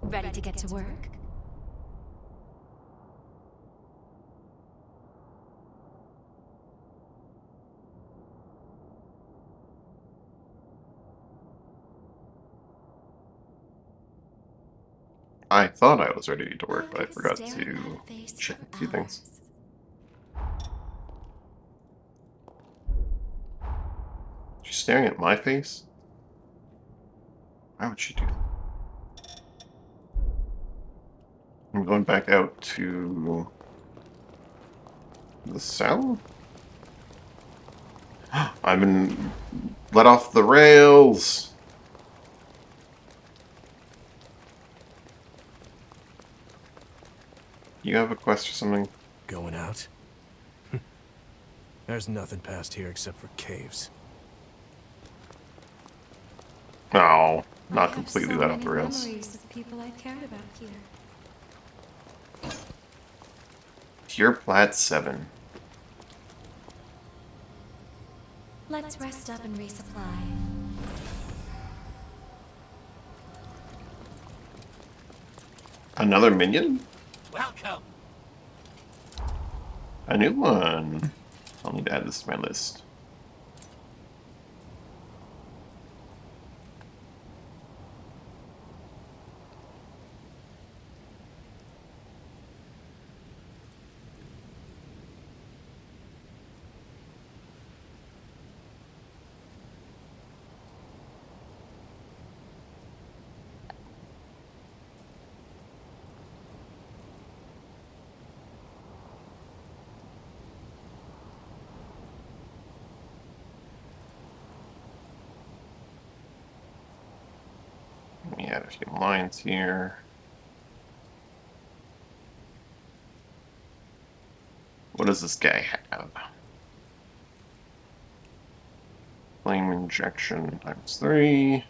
Ready to get to work? I thought I was ready to work, Look but I at forgot staring at to a face check for a few things. hours. She's staring at my face? Why would she do that? I'm going back out to the cell? I've been let off the rails! You have a quest or something? Going out? There's nothing past here except for caves. No, I not have completely so let off many the rails. memories of people I cared about here. Pure Plat 7. Let's rest up and resupply. Another minion? Welcome! A new one. I'll need to add this to my list. Let me add a few lines here. What does this guy have? Flame injection ×3.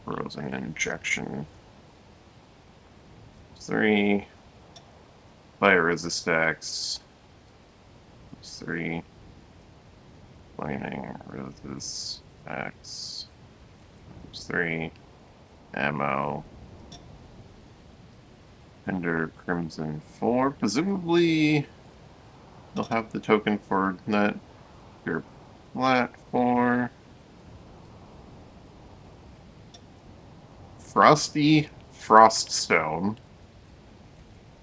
Frozen injection 3. Fire resist X 3. Lightning resist X 3. Ammo. Ender Crimson 4. Presumably they'll have the token for that. Your Plat 4. Frosty Froststone.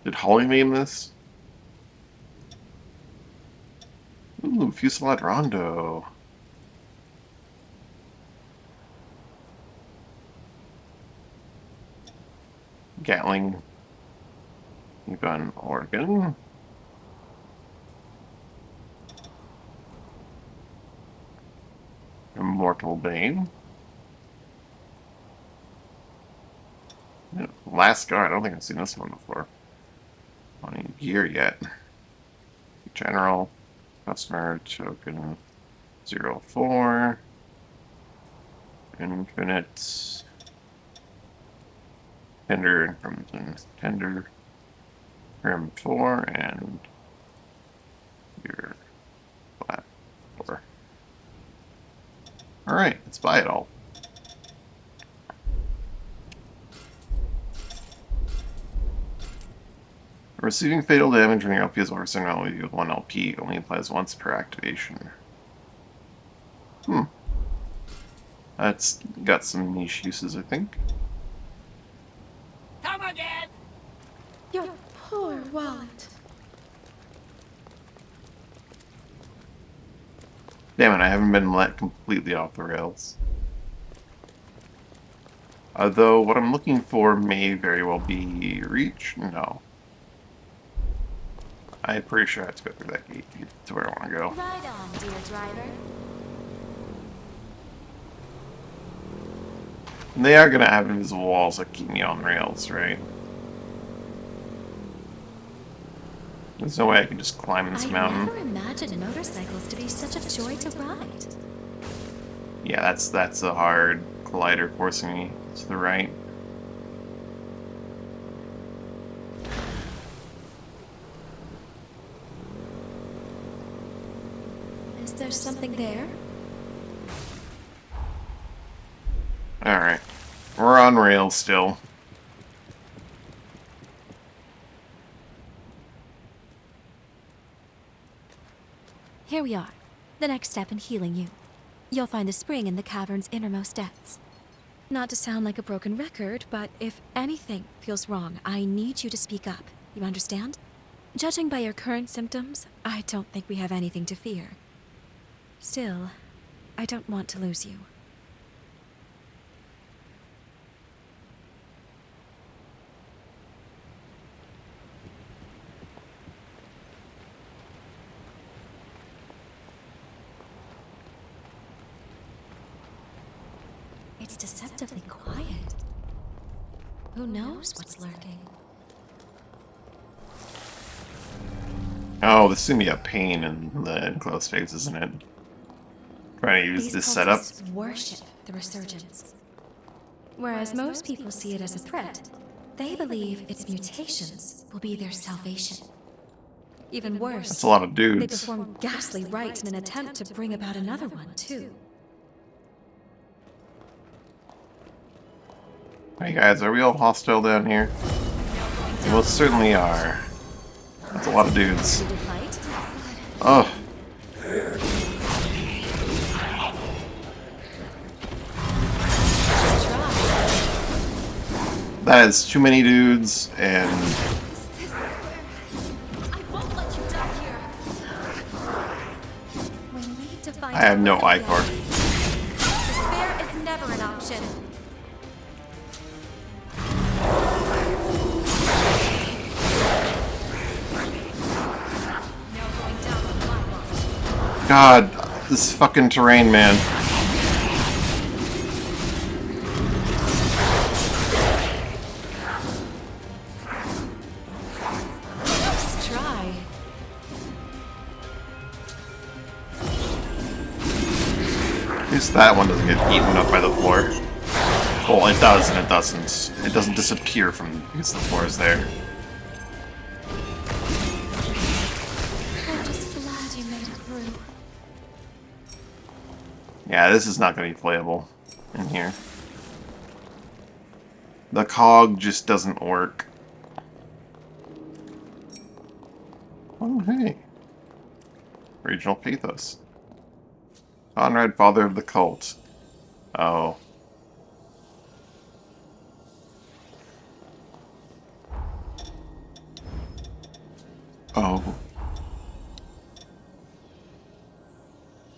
Did Holly name this? Ooh, Fusillade Rondo. Gatling Gun Organ. Immortal Bane. Last Guard. I don't think I've seen this one before. Not in gear yet. General. Customer Token 04. Infinite. Tender and Crimson. Tender. Crim 4 and your Plat 4. Alright, let's buy it all. Receiving fatal damage when your LP is over certain value with 1 LP only applies once per activation. That's got some niche uses, I think. Come again! Your poor wallet. Damn it, I haven't been let completely off the rails. Although, what I'm looking for may very well be reach? No. I'm pretty sure I have to go through that gate to get to where I want to go. Ride on, dear driver. And they are going to have invisible walls that keep me on rails, right? There's no way I can just climb this mountain. I never imagined motorcycles to be such a joy to ride. Yeah, that's a hard collider forcing me to the right. Is there something there? Alright. We're on rails still. Here we are. The next step in healing you. You'll find the spring in the cavern's innermost depths. Not to sound like a broken record, but if anything feels wrong, I need you to speak up. You understand? Judging by your current symptoms, I don't think we have anything to fear. Still, I don't want to lose you. It's deceptively quiet. Who knows what's lurking? Oh, this is gonna be a pain in the enclosed phase, isn't it? Trying to use These this setup. cultists worship the resurgence. Whereas most people see it as a threat, they believe its mutations will be their salvation. Even worse, That's a lot of they dudes. perform ghastly rites in an attempt to bring about another one, too. Hey guys, are we all hostile down here? We most certainly are. That's a lot of dudes. Did you fight? Oh, that is too many dudes, and I won't let you die here. We need to find I have no another way ichor. out. Despair is never an option. No going down on my watch. God, this fucking terrain, man. Let's try. At least that one doesn't get eaten up by the floor. Well, it does and it doesn't. It doesn't disappear from because the floor is there. I'm just glad you made it through. Yeah, this is not going to be playable in here. The cog just doesn't work. Oh, hey. Regional pathos. Conrad, father of the cult. Oh. Oh.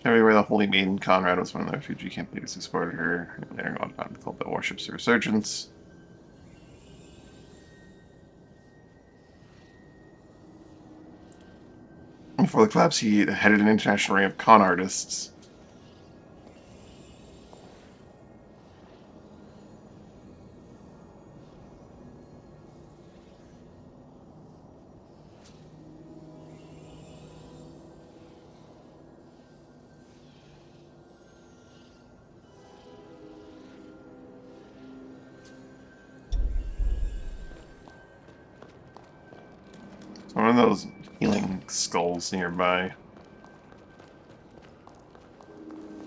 Everywhere the Holy Maiden Conrad was one of the refugee camp leaders who supported her. They're going to the cult that worships the resurgence. Before the collapse, he headed an international ring of con artists. One of those healing skulls nearby.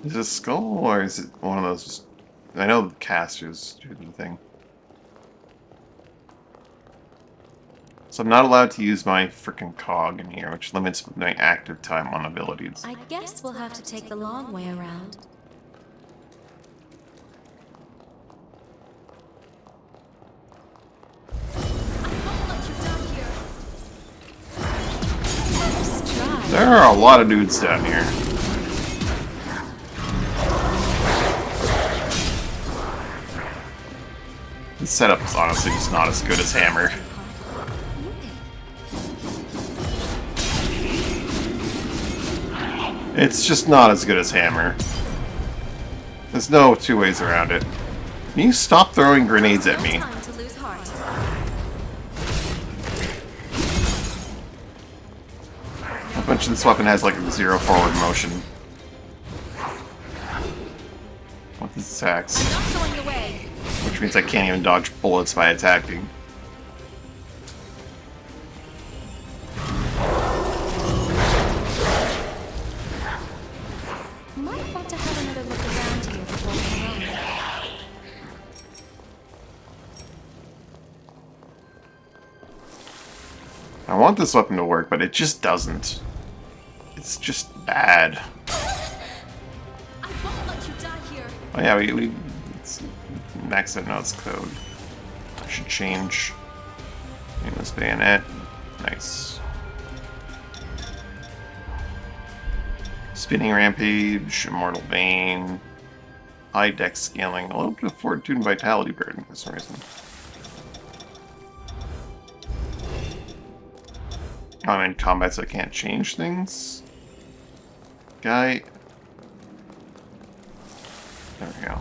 Is it a skull or is it one of those? I know casters do the thing. So I'm not allowed to use my frickin' cog in here, which limits my active time on abilities. I guess we'll have to take the long way around. Let's try. There are a lot of dudes down here. The setup is honestly just not as good as Hammer. It's just not as good as Hammer. There's no two ways around it. Can you stop throwing grenades at me? No time to lose heart. I mentioned this weapon has like 0 forward motion. With its attacks. Not going the way. Which means I can't even dodge bullets by attacking. Might want to have another look around here before we move on. I want this weapon to work, but it just doesn't. It's just bad. I won't let you die here. Oh yeah, we it's max out notes code. I should change. Name this bayonet. Nice. Spinning Rampage, Immortal Bane, High Dex Scaling, a little bit of Fortitude and Vitality Burden for some reason. I'm in combat, so I can't change things. Guy. There we go.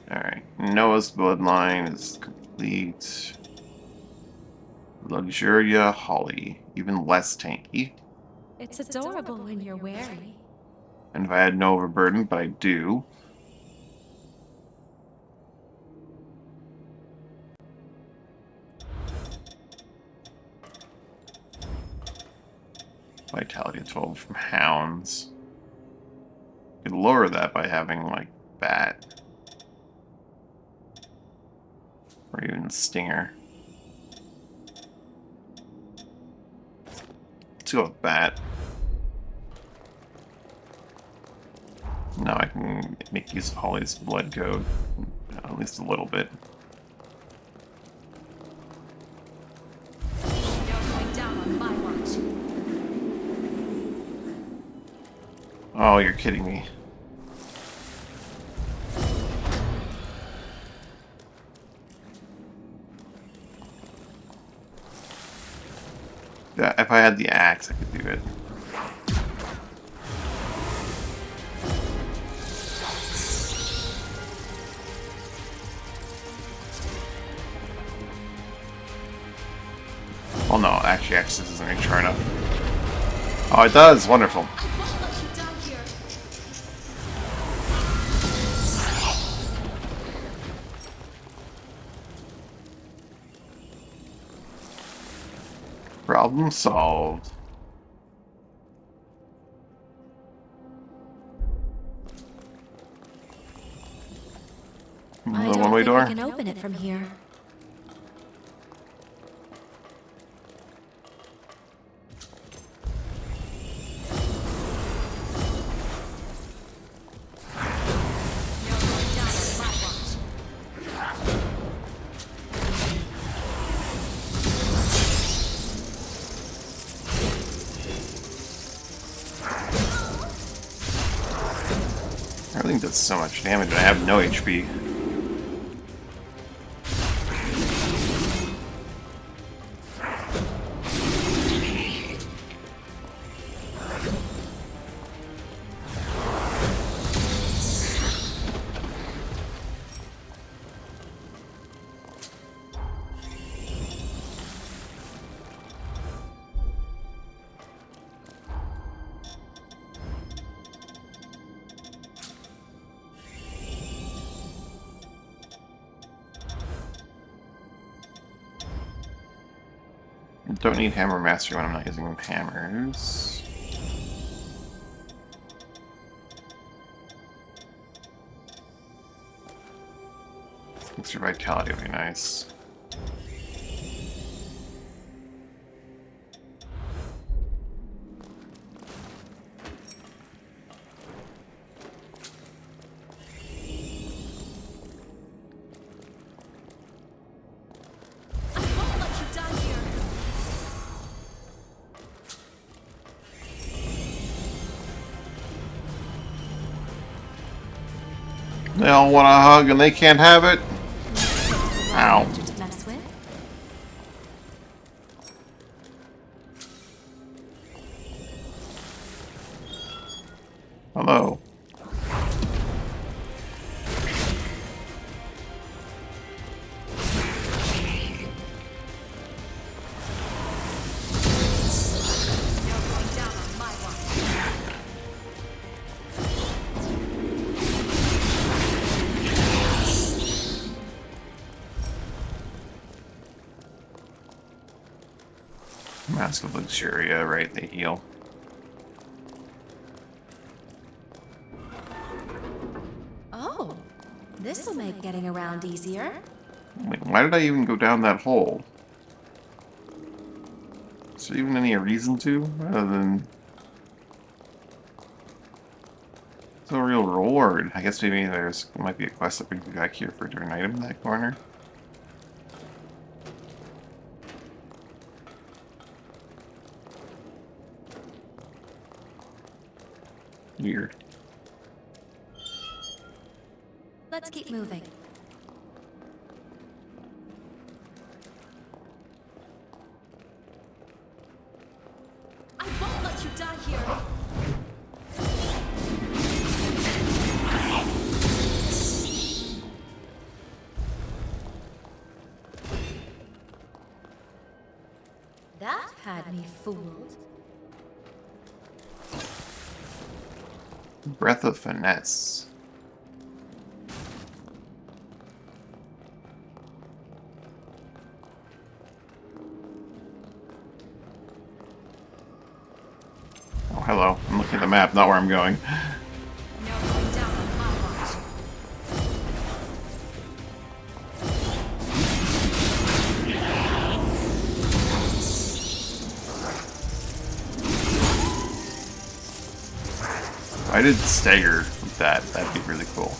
Alright. Noah's Bloodline is complete. Luxuria Holly. Even less tanky. It's adorable when you're wary. And if I had no overburden, but I do. Vitality of 12 from Hounds. You could lower that by having, like, Bat. Or even Stinger. Let's go with Bat. Now I can make use of Holly's blood code. At least a little bit. You're going down on my watch. Oh, you're kidding me. Yeah, if I had the axe, I could do it. Well, no, actually, axe isn't really sharp enough. Oh, it does! Wonderful. I won't let you down here. Problem solved. I The don't one-way think door? we can open it from here. You're going down on my watch. Everything does so much damage, and I have no HP. Don't need hammer mastery when I'm not using hammers. Extra vitality would be nice. I won't let you down here. They all want a hug and they can't have it. Ow. To mess with. Hello. You're going down on my watch. Mask of Luxuria, right? They heal. Oh, this'll make getting around easier. Wait, why did I even go down that hole? Is there even any reason to, other than it's no real reward? I guess maybe there might be a quest that brings you back here for a different item in that corner. Weird. Let's keep moving. I won't let you die here. That had me fooled. Breath of Finesse. Oh, hello. I'm looking at the map, not where I'm going. No going down on my watch. If I did stagger with that, that'd be really cool.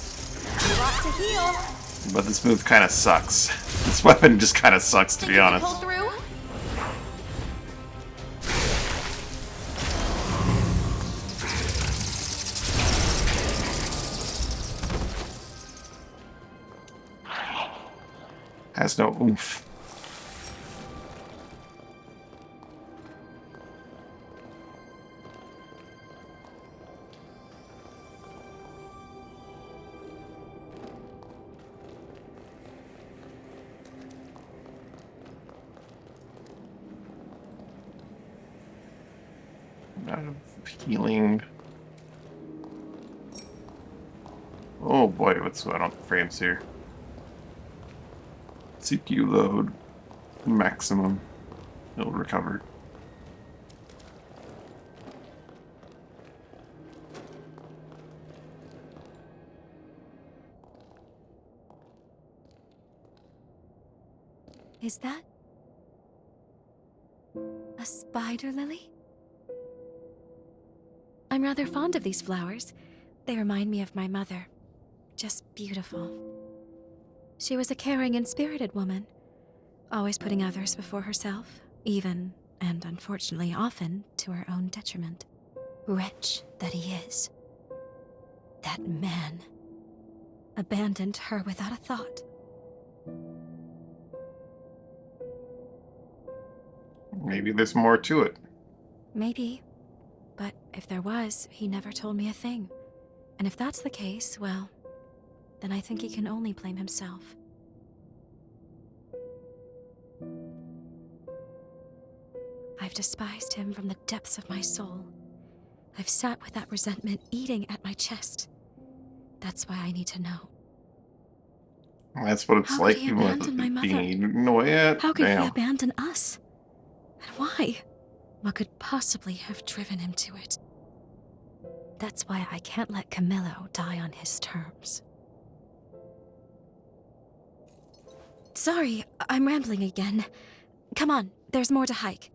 Lot to heal. But this move kind of sucks. This weapon just kind of sucks, to Think be you can honest. pull through? Has no oomph. Out of healing. Oh boy, what's going on with the frames here? CPU load maximum. It'll recover. Is that a spider lily? I'm rather fond of these flowers. They remind me of my mother. Just beautiful. She was a caring and spirited woman, always putting others before herself, even, and unfortunately often, to her own detriment. Wretch that he is. That man abandoned her without a thought. Maybe there's more to it. Maybe. But if there was, he never told me a thing. And if that's the case, well, then I think he can only blame himself. I've despised him from the depths of my soul. I've sat with that resentment eating at my chest. That's why I need to know. That's what it's How could like he even with abandon my it mother? being eaten away at. How could he Damn. abandon us? And why? What could possibly have driven him to it? That's why I can't let Camillo die on his terms. Sorry, I'm rambling again. Come on, there's more to hike.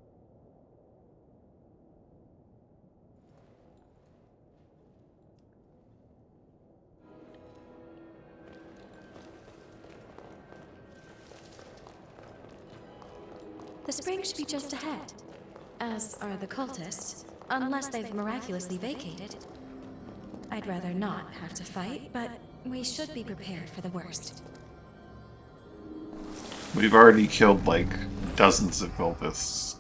The spring should be just ahead, as are the cultists, unless they've miraculously vacated. I'd rather not have to fight, but we should be prepared for the worst. We've already killed like dozens of cultists.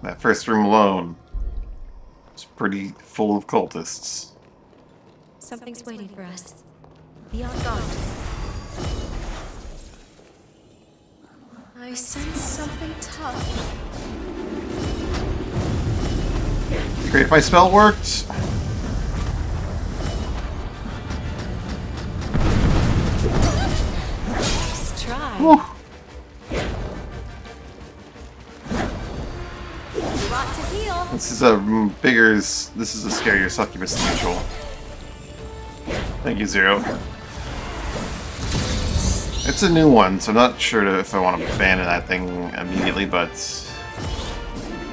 That first room alone is pretty full of cultists. Something's waiting for us. Be on guard. I sense something tough. Great if my spell worked. Nice try. Whew. Lot to heal. This is a this is a scarier succubus than usual. Thank you, Zero. It's a new one, so I'm not sure if I want to abandon that thing immediately, but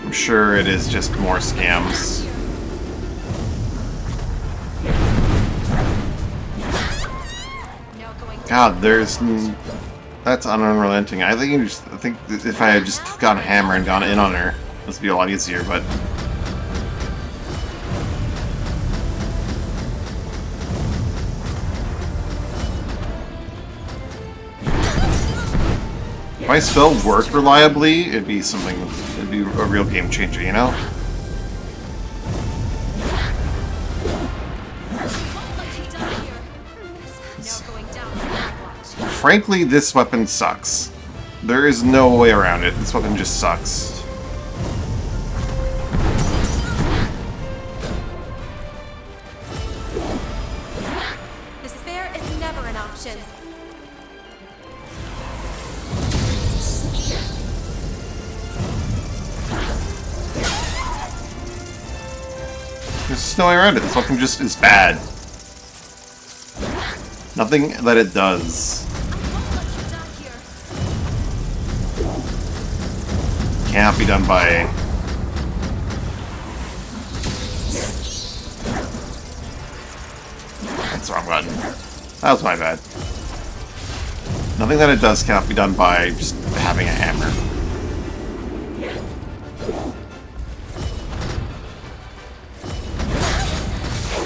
I'm sure it is just more scams. God, that's unrelenting. I think if I had just gotten a hammer and gone in on her, this would be a lot easier, but if my spell worked reliably, it'd be a real game changer, you know? Frankly, this weapon sucks. There is no way around it. This weapon just sucks. Despair is never an option. There's just no way around it. This weapon just is bad. Nothing that it does can't be done by... That's the wrong button. That was my bad. Nothing that it does cannot be done by just having a hammer.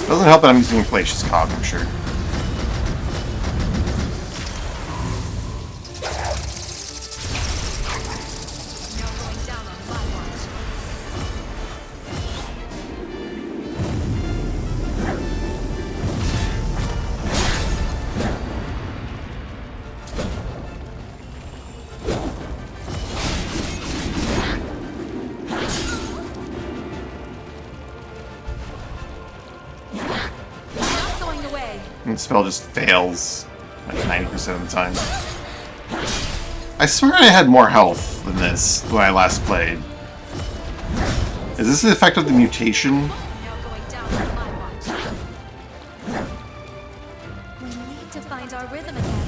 Doesn't help that I'm using Glacius Cog, I'm sure. And the spell just fails like 90% of the time. I swear I had more health than this when I last played. Is this the effect of the mutation? We need to find our rhythm again.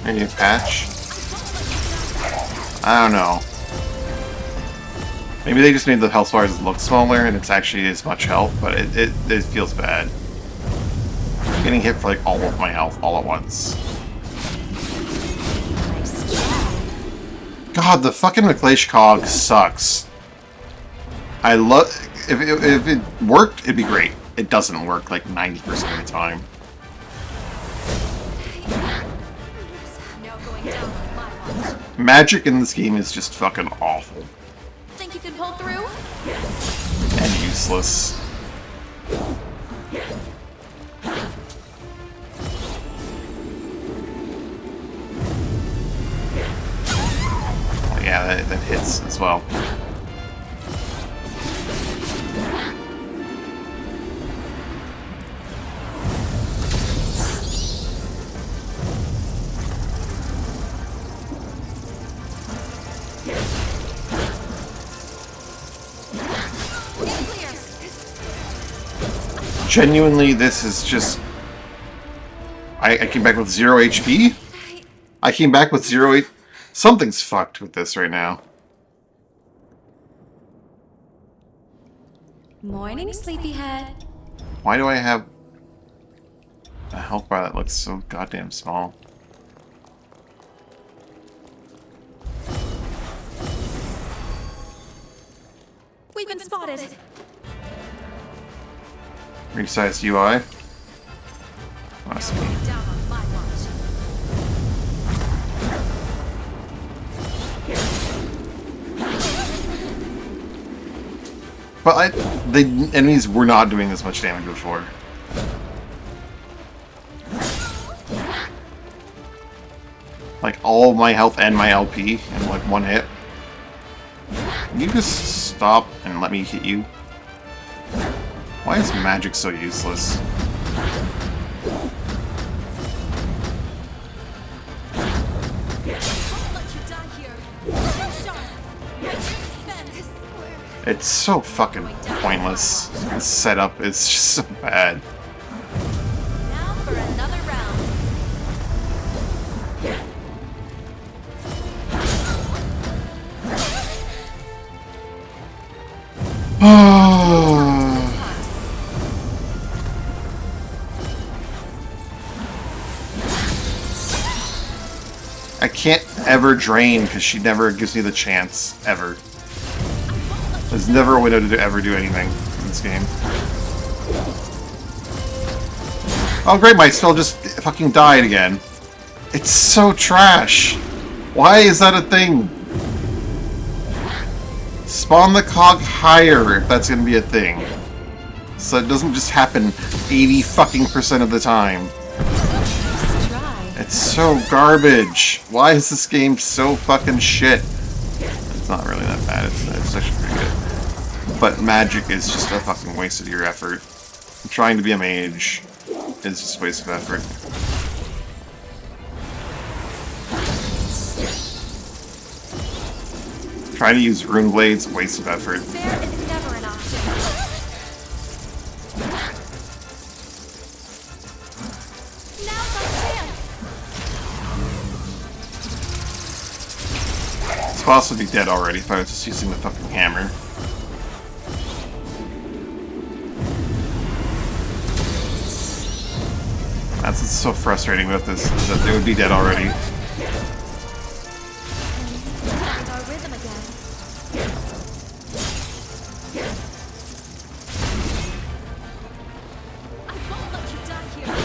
Maybe a patch? I don't know. Maybe they just made the health bars look smaller and it's actually as much health, but it feels bad. I'm getting hit for like all of my health all at once. God, the fucking McLeish Cog sucks. I love... If it worked, it'd be great. It doesn't work like 90% of the time. Magic in this game is just fucking awful. Think you can pull through? And useless. Oh yeah, that hits as well. Genuinely, this is just... I came back with 0 HP? I came back with 0 HP? Something's fucked with this right now. Morning, sleepyhead. Why do I have a health bar that looks so goddamn small? We've been spotted. Resized UI? Must be. But the enemies were not doing this much damage before. Like all of my health and my LP in like one hit. Can you just stop and let me hit you? Why is magic so useless? It's so fucking pointless. This setup is just so bad. Now for another round. I can't ever drain because she never gives me the chance, ever. There's never a window to ever do anything in this game. Oh great, my spell just fucking died again. It's so trash. Why is that a thing? Spawn the cog higher if that's gonna be a thing. So it doesn't just happen 80 fucking % of the time. It's so garbage. Why is this game so fucking shit? It's not really that bad. It's actually pretty good. But magic is just a fucking waste of your effort. Trying to be a mage is just a waste of effort. Trying to use rune blades, waste of effort. There is never an option. Now's our chance. This boss would be dead already if I was just using the fucking hammer. That's what's so frustrating about this, is that they would be dead already. Find our rhythm again. I won't let you die here.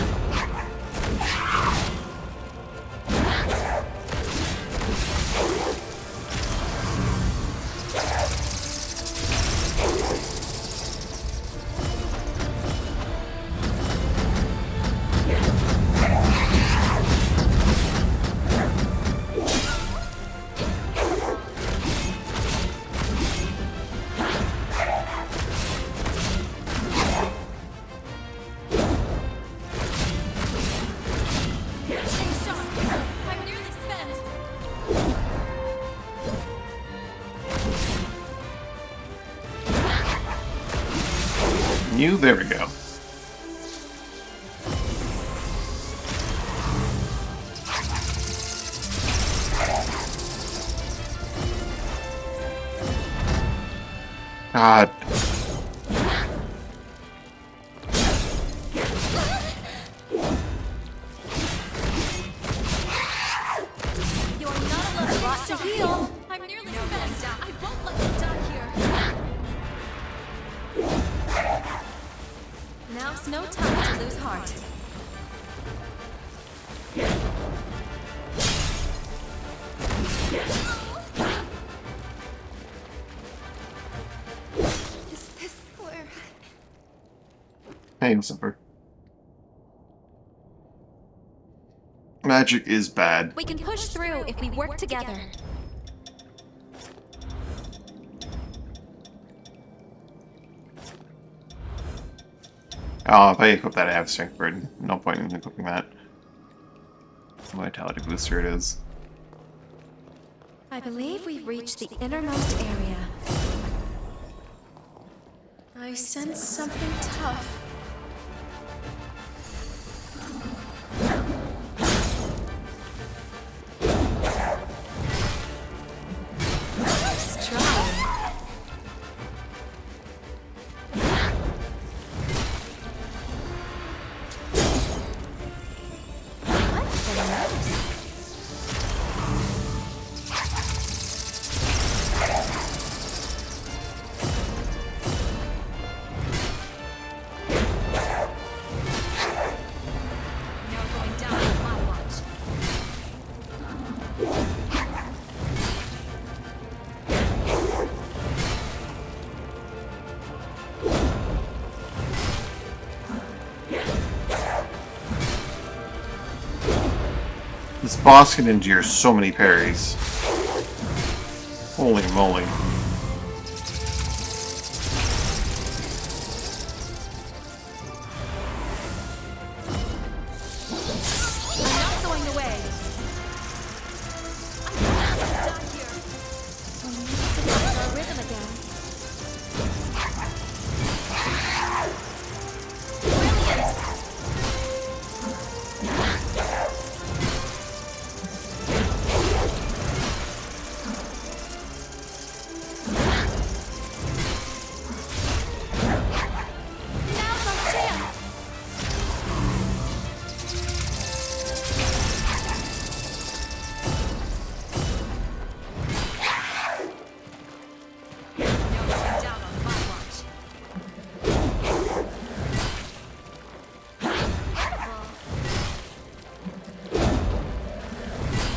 You, there we go. God. You're not alone. A lot to heal. I'm nearly spent. I won't let you die here. Now's no time to lose heart. Is this where... Hey, what's up, bro? Magic is bad. We can push through if we work together. Oh, if I equip that, I have strength burden. No point in equipping that. Vitality booster it is. I believe we've reached the innermost area. I sense something tough. Strong. What the nose? No going down on my watch. This boss can endure so many parries. Holy moly.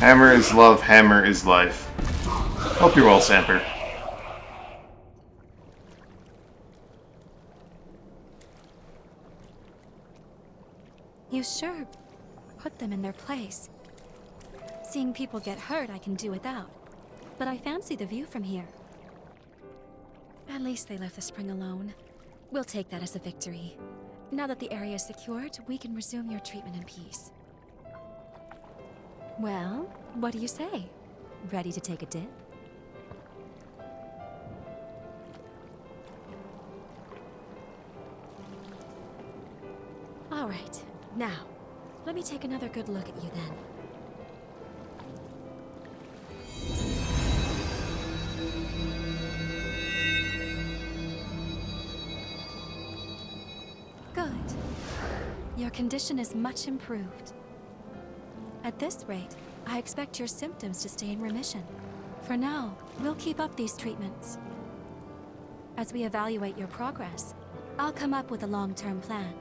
Hammer is love, hammer is life. Hope you're well, Samper. You sure put them in their place. Seeing people get hurt I can do without, but I fancy the view from here. At least they left the spring alone. We'll take that as a victory. Now that the area is secured, we can resume your treatment in peace. Well, what do you say? Ready to take a dip? All right, now, let me take another good look at you then. Good. Your condition is much improved. At this rate, I expect your symptoms to stay in remission. For now, we'll keep up these treatments. As we evaluate your progress, I'll come up with a long-term plan.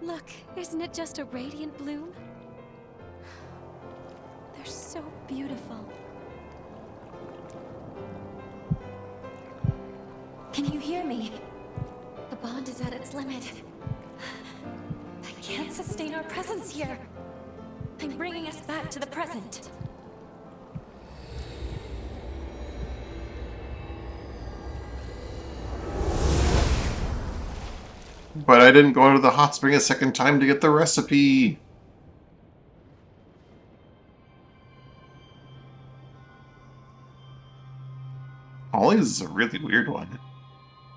Look, isn't it just a radiant bloom? They're so beautiful. Can you hear me? The bond is at its limit. I can't sustain our presence here. I'm bringing us back to the present. But I didn't go into the hot spring a second time to get the recipe. Holly is a really weird one.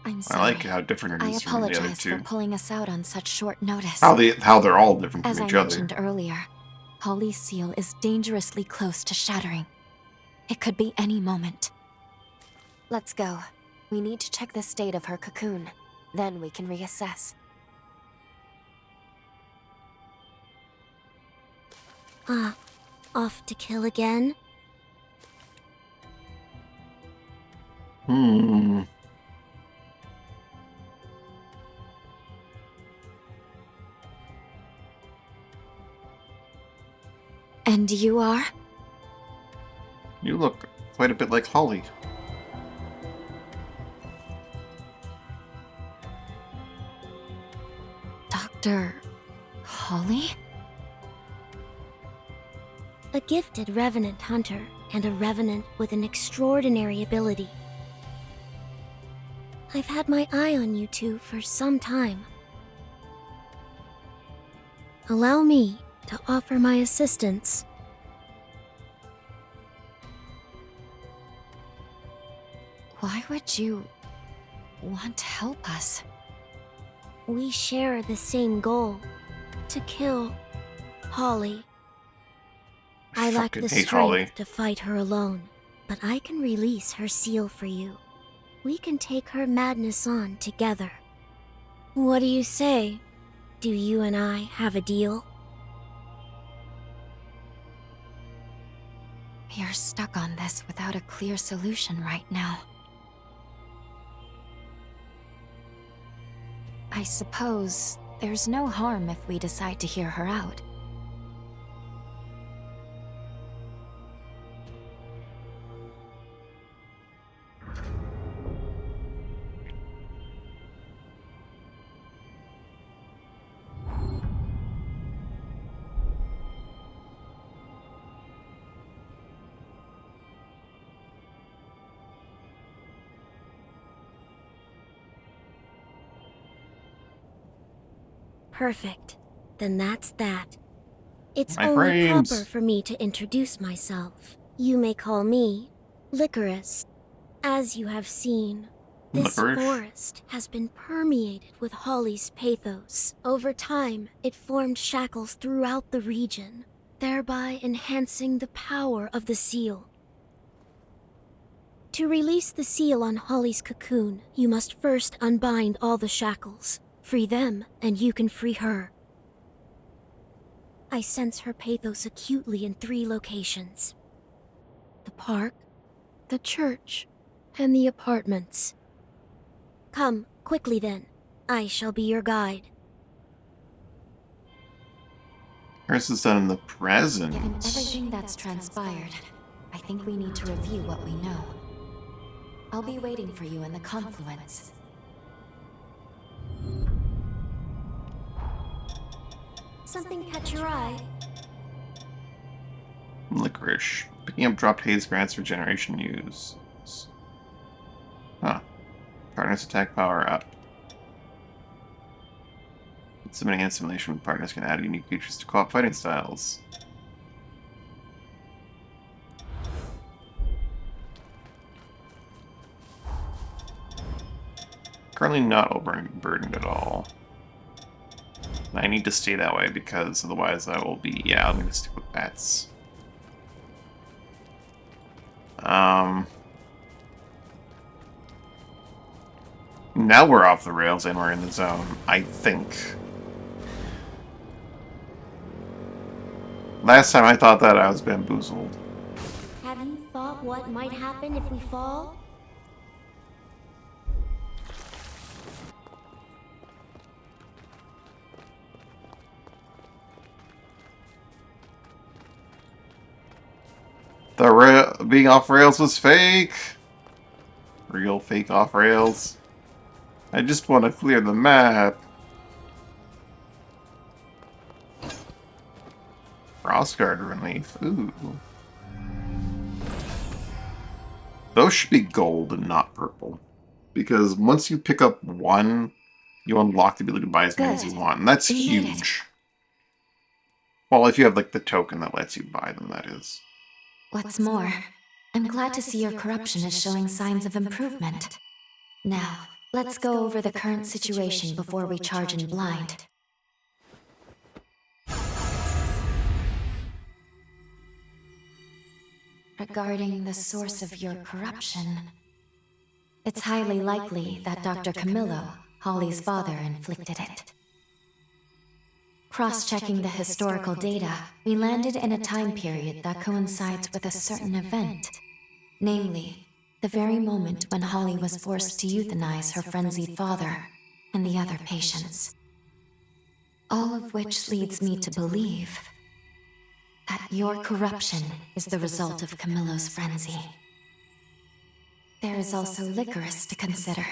I'm I sorry. like how different it I is from the other apologize two. for pulling us out on such short notice. How they're all different As from I each other. mentioned earlier, Holly's seal is dangerously close to shattering. It could be any moment. Let's go. We need to check the state of her cocoon. Then we can reassess. Off to kill again? Hmm. And you are? You look quite a bit like Holly. Dr. Holly? A gifted revenant hunter, and a revenant with an extraordinary ability. I've had my eye on you two for some time. Allow me to offer my assistance. Why would you want to help us? We share the same goal, to kill Holly. I lack Fucking the hate strength Holly. to fight her alone, but I can release her seal for you. We can take her madness on together. What do you say? Do you and I have a deal? You're stuck on this without a clear solution right now. I suppose there's no harm if we decide to hear her out. Perfect. Then that's that. It's My only brains. proper for me to introduce myself. You may call me Licorice. As you have seen, this Licorice? forest has been permeated with Holly's pathos. Over time, it formed shackles throughout the region, thereby enhancing the power of the seal. To release the seal on Holly's cocoon, you must first unbind all the shackles. Free them, and you can free her. I sense her pathos acutely in 3 locations: the park, the church, and the apartments. Come, quickly then. I shall be your guide. Hers is done in the present. Given everything that's transpired, I think we need to review what we know. I'll be waiting for you in the confluence. Something catch your eye? Licorice. Picking up dropped haze grants regeneration use. Huh. Partners attack power up. Submitting and simulation with partners can add unique features to co-op fighting styles. Currently not overburdened at all. I need to stay that way because otherwise I will be, yeah, I'm going to stick with bats. Now we're off the rails and we're in the zone, I think. Last time I thought that I was bamboozled. Have you thought what might happen if we fall? Being off rails was fake. Real fake off rails. I just want to clear the map. Frostguard relief. Ooh. Those should be gold and not purple. Because once you pick up one, you unlock the ability to buy as many as you want. And that's huge. Well, if you have like the token that lets you buy them, that is. What's more, I'm glad to see your corruption is showing signs of improvement. Now, let's go over the current situation before we charge in blind. Regarding the source of your corruption, it's highly likely that Dr. Camillo, Holly's father, inflicted it. Cross-checking the historical data, we landed in a time period that coincides with a certain event. Namely, the very moment when Holly was forced to euthanize her frenzied father and the other patients. All of which leads me to believe that your corruption is the result of Camillo's frenzy. There is also Licorice to consider.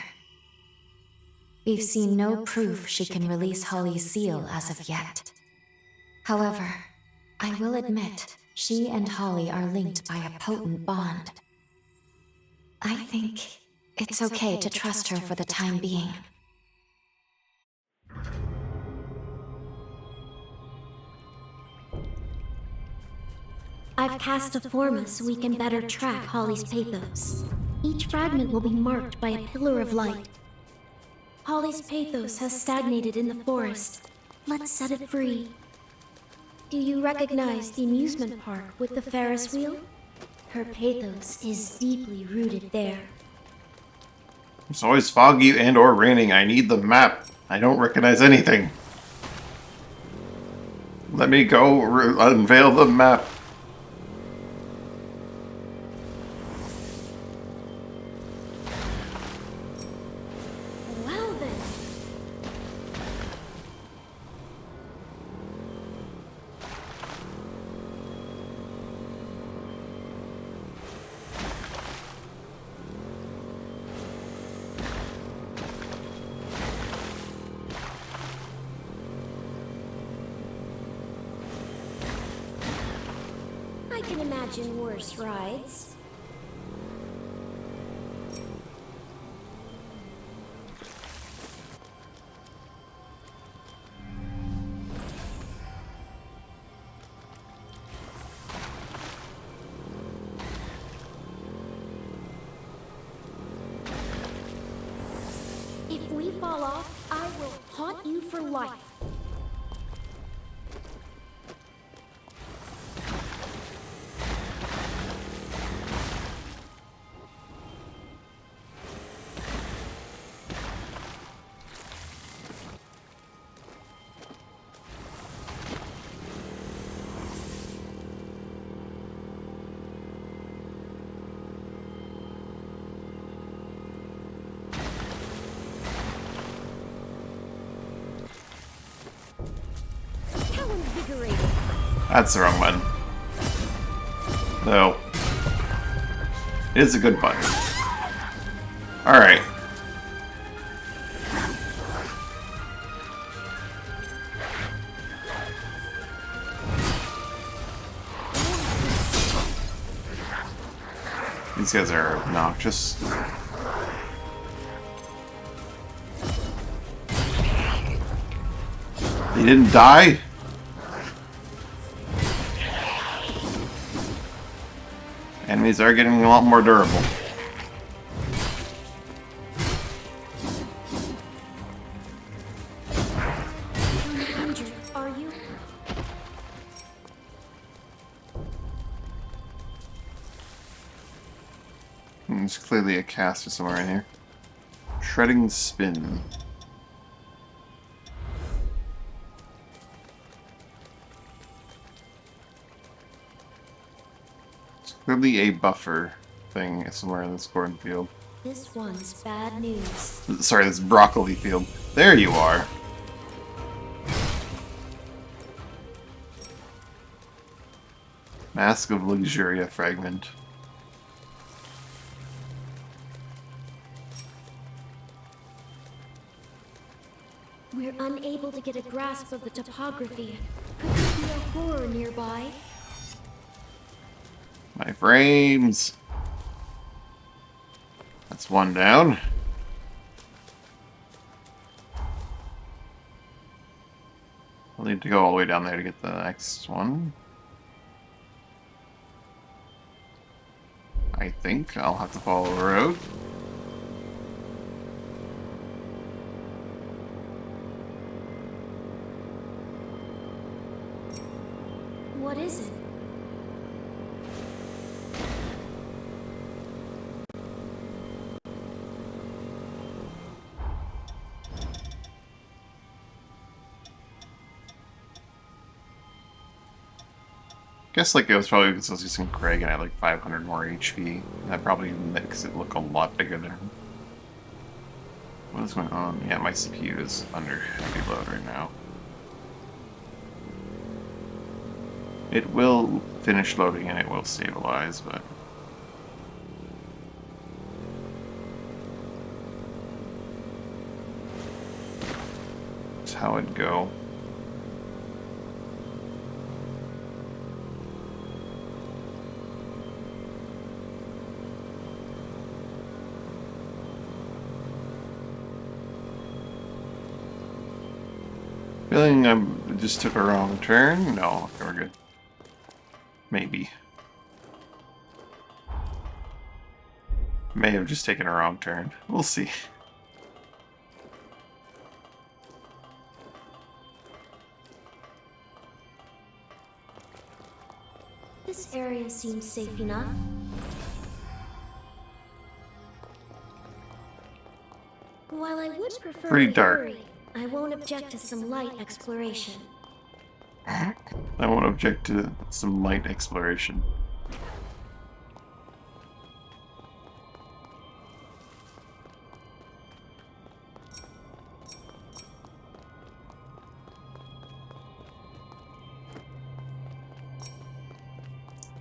We've seen no proof she can release Holly's seal as of yet. However, I will admit, she and Holly are linked by a potent bond. I think it's okay to trust her for the time being. I've cast a forma so we can better track Holly's pathos. Each fragment will be marked by a pillar of light. Holly's pathos has stagnated in the forest. Let's set it free. Do you recognize the amusement park with the Ferris wheel? Her pathos is deeply rooted there. It's always foggy and or raining. I need the map. I don't recognize anything. Let me go unveil the map. Well then. I can imagine worse rides. If we fall off, I will haunt you for life. That's the wrong button. No. It is a good button. Alright. These guys are obnoxious. They didn't die? Enemies are getting a lot more durable. You're not injured, are you? There's clearly a caster somewhere in here. Shredding spin. It's clearly a buffer thing somewhere in this cornfield. This one's bad news. Sorry, this broccoli field. There you are. Mask of Luxuria fragment. We're unable to get a grasp of the topography. Could there be a horror nearby? My frames. That's one down. I'll need to go all the way down there to get the next one. I think I'll have to follow the road. What is it? Guess like it was probably because I was using Craig and I had like 500 more HP. That probably makes it look a lot bigger there. What is going on? Yeah, my CPU is under heavy load right now. It will finish loading and it will stabilize, but... that's how it'd go. Feeling I just took a wrong turn? No, okay, we're good. Maybe. May have just taken a wrong turn. We'll see. This area seems safe enough. While I would prefer Pretty a dark. hurry, I won't object to some light exploration. I won't object to some light exploration.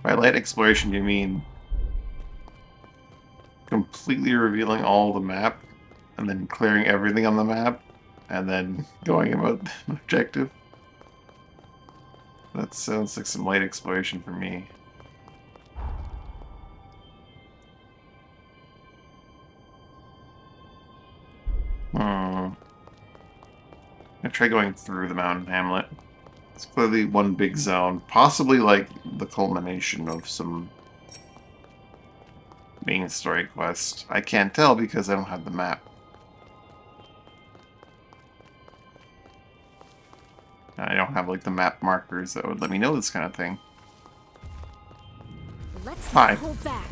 By light exploration, do you mean completely revealing all the map and then clearing everything on the map and then going about the objective? That sounds like some light exploration for me. I'm gonna try going through the mountain hamlet. It's clearly one big zone, possibly like the culmination of some main story quest. I can't tell because I don't have the map. I don't have like the map markers that would let me know this kind of thing. Let's Hi. not hold back.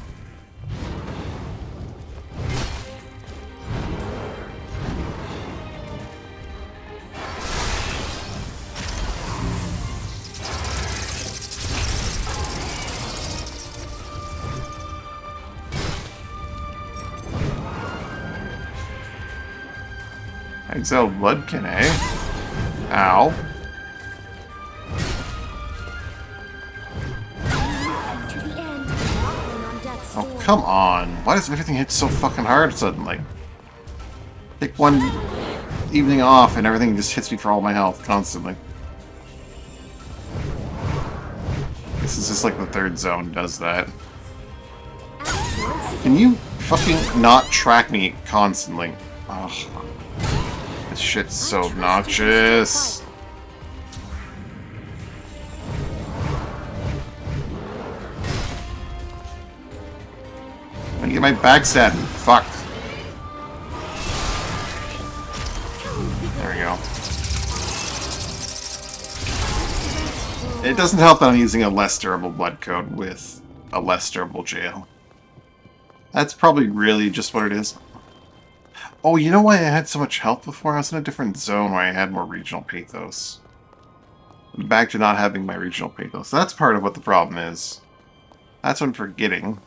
Exiled Bloodkin, eh? Ow. come on. Why does everything hit so fucking hard suddenly? Take one evening off and everything just hits me for all my health constantly. This is just like the third zone does that. Can you fucking not track me constantly? Ugh. This shit's so obnoxious. I'm gonna get my backstab. Fuck. There we go. It doesn't help that I'm using a less durable blood code with a less durable jail. That's probably really just what it is. Oh, you know why I had so much health before? I was in a different zone where I had more regional pathos. I'm back to not having my regional pathos. That's part of what the problem is. That's what I'm forgetting.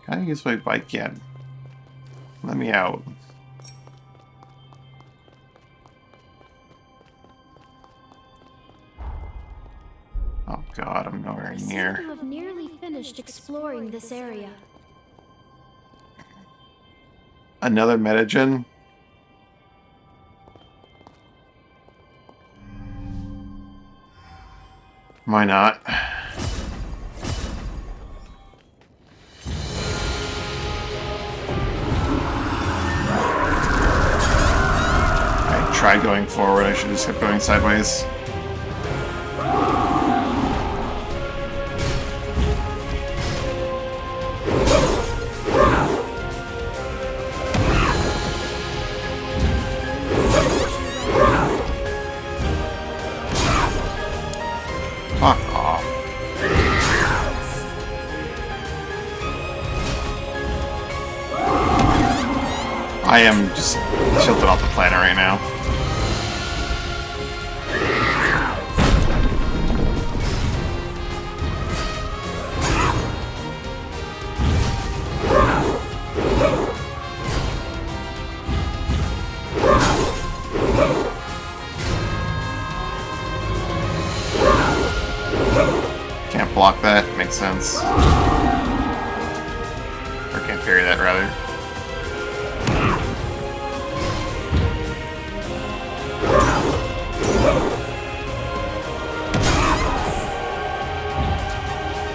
Can I use my bike yet? Let me out. Oh god, I'm nowhere I seem near. to have nearly finished exploring this area. Another metagen? Why not? I tried going forward, I should have just kept going sideways. Fuck off. I am just tilted off the planet right now. Can't block that, makes sense. Or can't parry that, rather.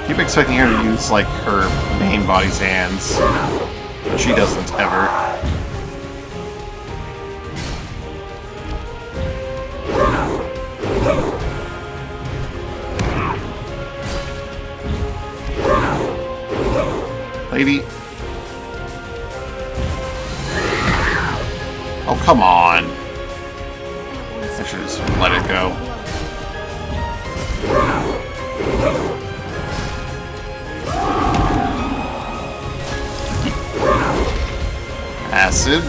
Keep expecting her to use, like, her main body's hands. But she doesn't, ever. Lady. Oh, come on. I should just let it go. Acid.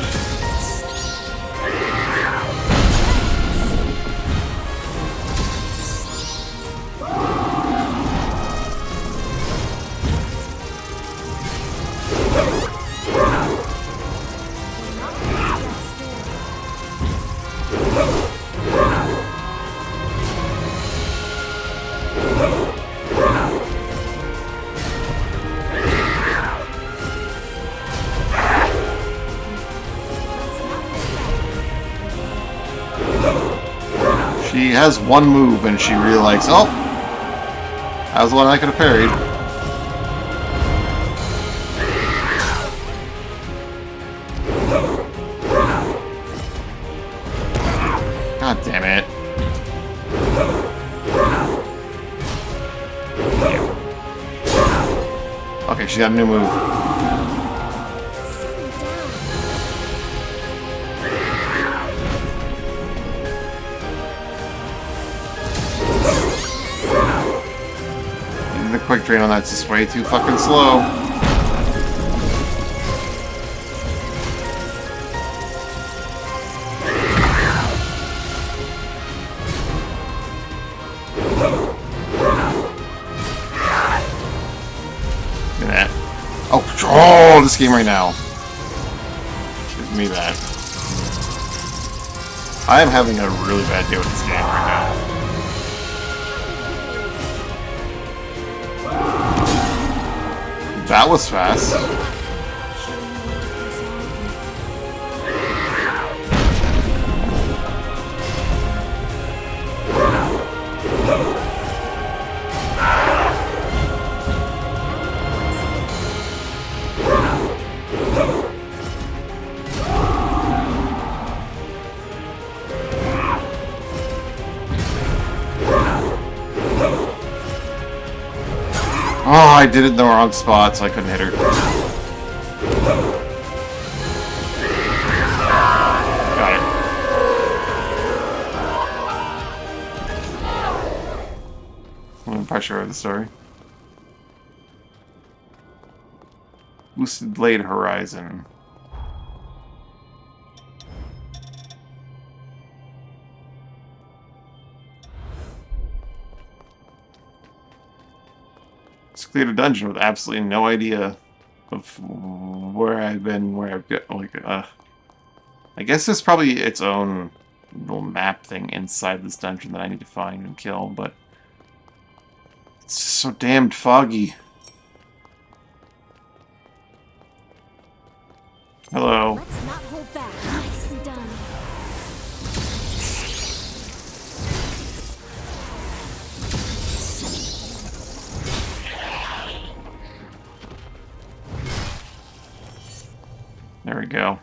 She has one move and she realized, oh, that was the one I could have parried. God damn it. Okay, she got a new move. The quick drain on that's just way too fucking slow. Look at that. Oh, this game right now. Give me that. I am having a really bad day with this game right now. That was fast. Oh, I did it in the wrong spot, so I couldn't hit her. Got it. I'm pretty sure of the story. Lucid Blade Horizon. Just cleared a dungeon with absolutely no idea of where I've been, where I've got, like, I guess there's probably its own little map thing inside this dungeon that I need to find and kill, but it's just so damned foggy. Hello. Let's not hold back. Nicely done. There we go.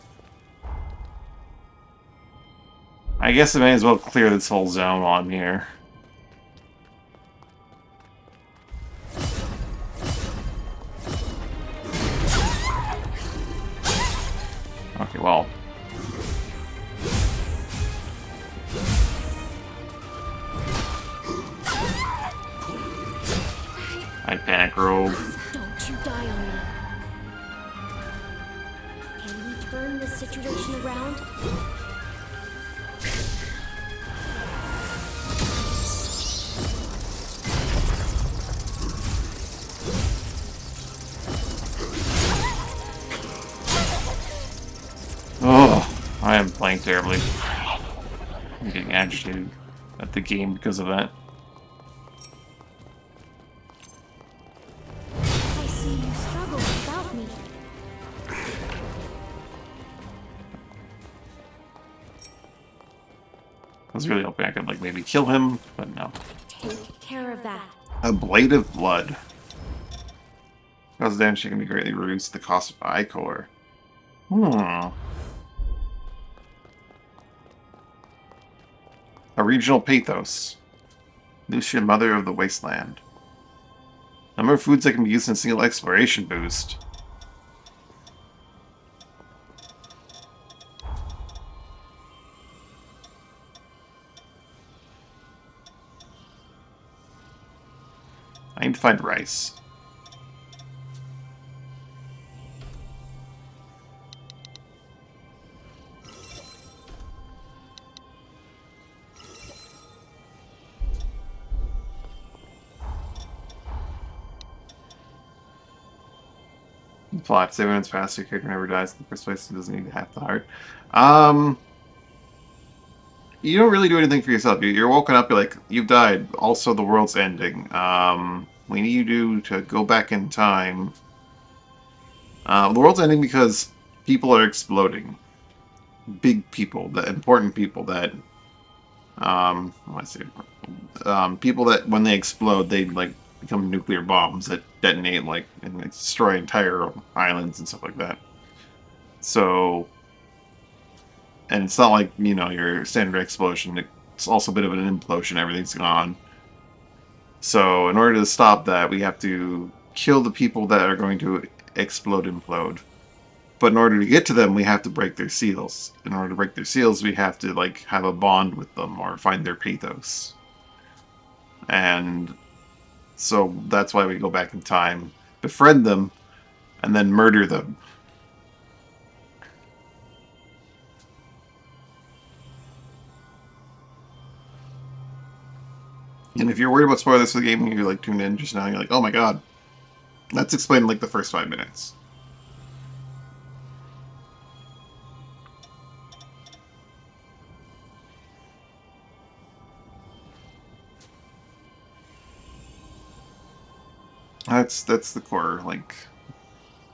I guess I may as well clear this whole zone on here. Okay, well. I panic rolled. Don't you die on me. Can we turn this situation around? Oh, I am playing terribly. I'm getting agitated at the game because of that. I see you struggle without me. I was really hoping I could, like, maybe kill him, but no. Take care of that. A Blade of Blood. Cause damage can be greatly reduced at the cost of Ichor. A regional pathos. Lucia, Mother of the Wasteland. Number of foods that can be used in a single exploration boost. I need to find rice. Plot: 7 minutes faster, your character never dies in the first place, and doesn't need half the heart. You don't really do anything for yourself. You're woken up, you're like, you've died. Also, the world's ending. We need you to go back in time. The world's ending because people are exploding. Big people, the important people that, let's see, people that when they explode, they like become nuclear bombs that detonate like and destroy entire islands and stuff like that. So, and it's not like, you know, your standard explosion. It's also a bit of an implosion. Everything's gone. So, in order to stop that, we have to kill the people that are going to implode. But in order to get to them, we have to break their seals. In order to break their seals, we have to like have a bond with them or find their pathos. And so that's why we go back in time, befriend them, and then murder them. And if you're worried about spoilers for the game and you're like tuned in just now, you're like, oh my god, that's explained in like the first 5 minutes. That's the core, like,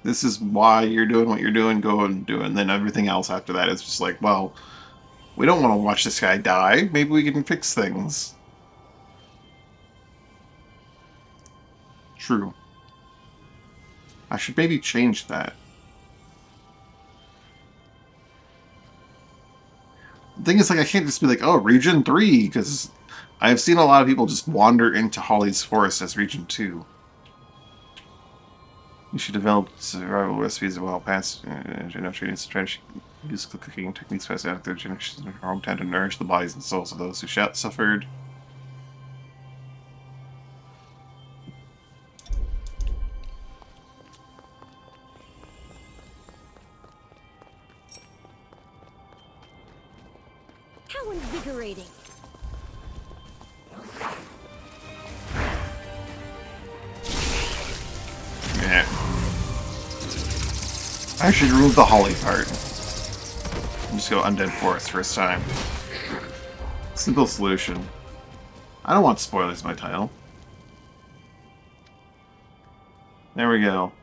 This is why you're doing what you're doing, go and do it. And then everything else after that is just like, well, we don't want to watch this guy die. Maybe we can fix things. True. I should maybe change that. The thing is, like, I can't just be like, oh, Region 3, because I've seen a lot of people just wander into Holly's Forest as Region 2. You should develop survival recipes well past treatments to try to use cooking techniques passed out of their generations in our hometown to nourish the bodies and souls of those who suffered. How invigorating. Yeah. I should remove the Holly part. Just go Undead Forest first time. Simple solution. I don't want spoilers in my title. There we go.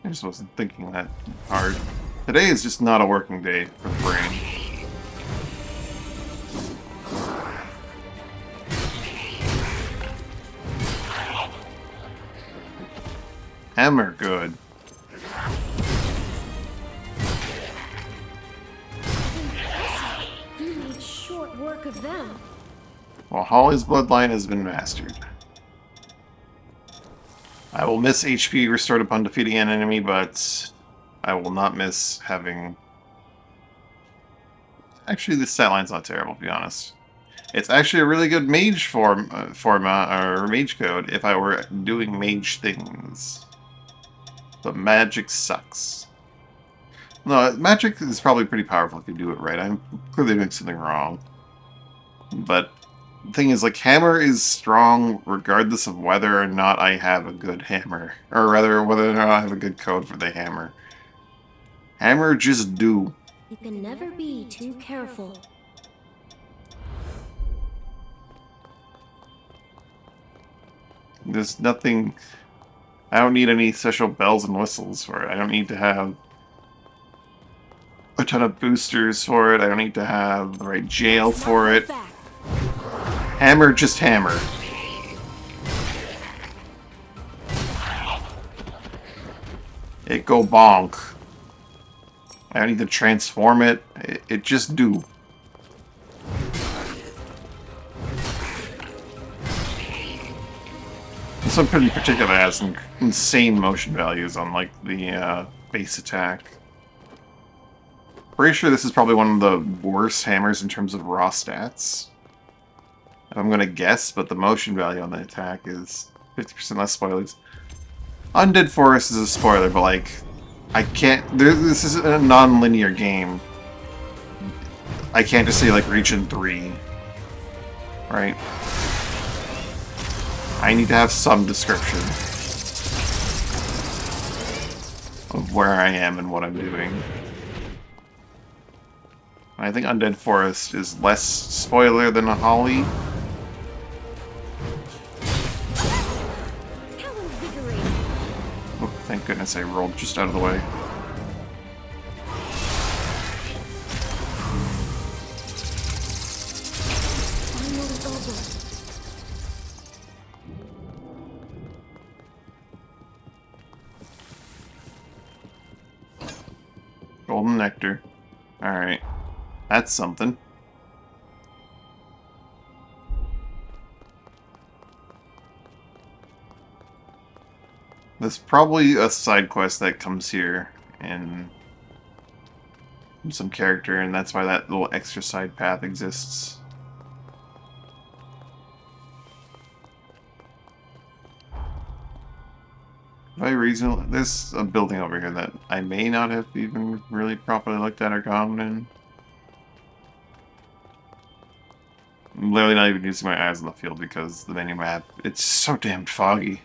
I just wasn't thinking that hard. Today is just not a working day for the brain. Hammer, good. You made short work of them. Well, Holly's bloodline has been mastered. I will miss HP restored upon defeating an enemy, but I will not miss having... Actually, this stat line's not terrible, to be honest. It's actually a really good mage format, or mage code, if I were doing mage things. But magic sucks. No, magic is probably pretty powerful if you do it right. I'm clearly doing something wrong. But the thing is, like, hammer is strong regardless of whether or not I have a good hammer. Or rather, whether or not I have a good code for the hammer. Hammer just do. You can never be too careful. There's nothing... I don't need any special bells and whistles for it. I don't need to have a ton of boosters for it. I don't need to have the right jail for it. Hammer, just hammer. It go bonk. I don't need to transform it. It just do. This one pretty particular has insane motion values on like the base attack. Pretty sure this is probably one of the worst hammers in terms of raw stats. If I'm gonna guess, but the motion value on the attack is 50% less spoilers. Undead Forest is a spoiler, but like, I can't. This is a non-linear game. I can't just say like Region 3, right? I need to have some description of where I am and what I'm doing. I think Undead Forest is less spoiler than a Holly. Oh, thank goodness I rolled just out of the way. Golden nectar. Alright. That's something. There's probably a side quest that comes here in some character, and that's why that little extra side path exists. There's a building over here that I may not have even really properly looked at or gone in. I'm literally not even using my eyes on the field because the mini map, it's so damn foggy.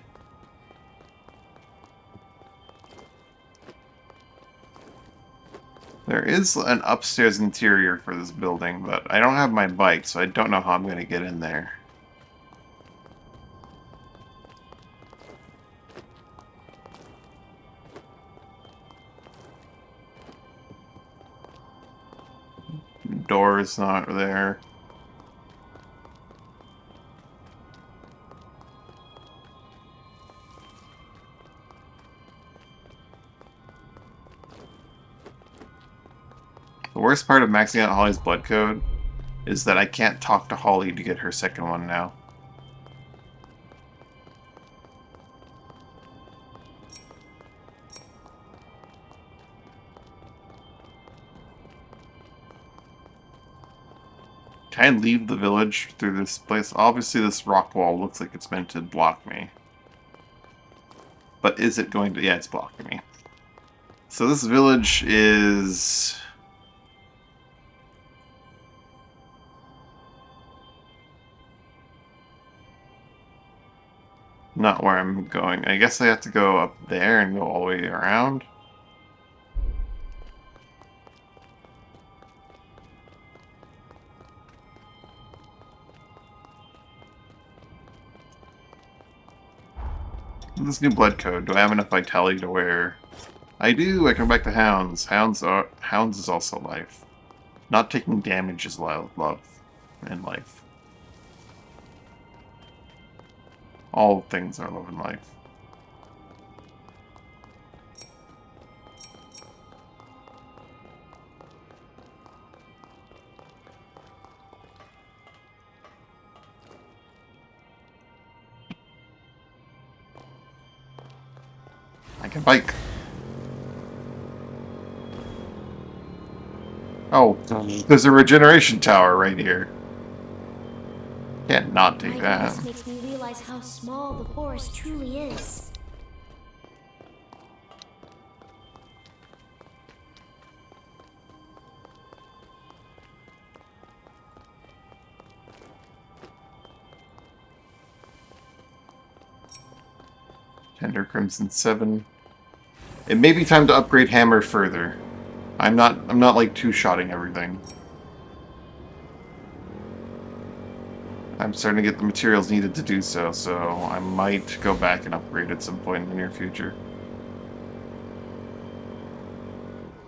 There is an upstairs interior for this building, but I don't have my bike, so I don't know how I'm going to get in there. door is not there. The worst part of maxing out Holly's blood code is that I can't talk to Holly to get her second one now. Can I leave the village through this place? Obviously this rock wall looks like it's meant to block me. But is it going to... yeah, it's blocking me. So this village is... not where I'm going. I guess I have to go up there and go all the way around. This new blood code, do I have enough vitality to where... I do! I come back to Hounds. Hounds is also life. Not taking damage is love and life. All things are love and life. I can bike. Oh, there's a regeneration tower right here. Can't not take that. This makes me realize how small the forest truly is. Tender Crimson 7. It may be time to upgrade Hammer further. I'm not like two-shotting everything. I'm starting to get the materials needed to do so, so I might go back and upgrade at some point in the near future.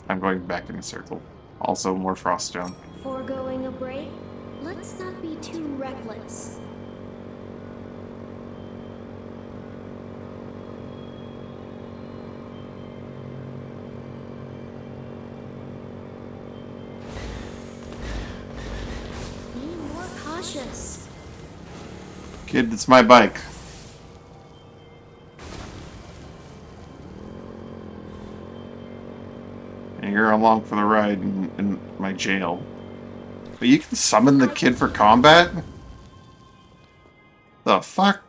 I'm going back in a circle. Also, more Froststone. Foregoing a break? Let's not be too reckless. Be more cautious. Kid, it's my bike. And you're along for the ride in my jail. But you can summon the kid for combat? The fuck?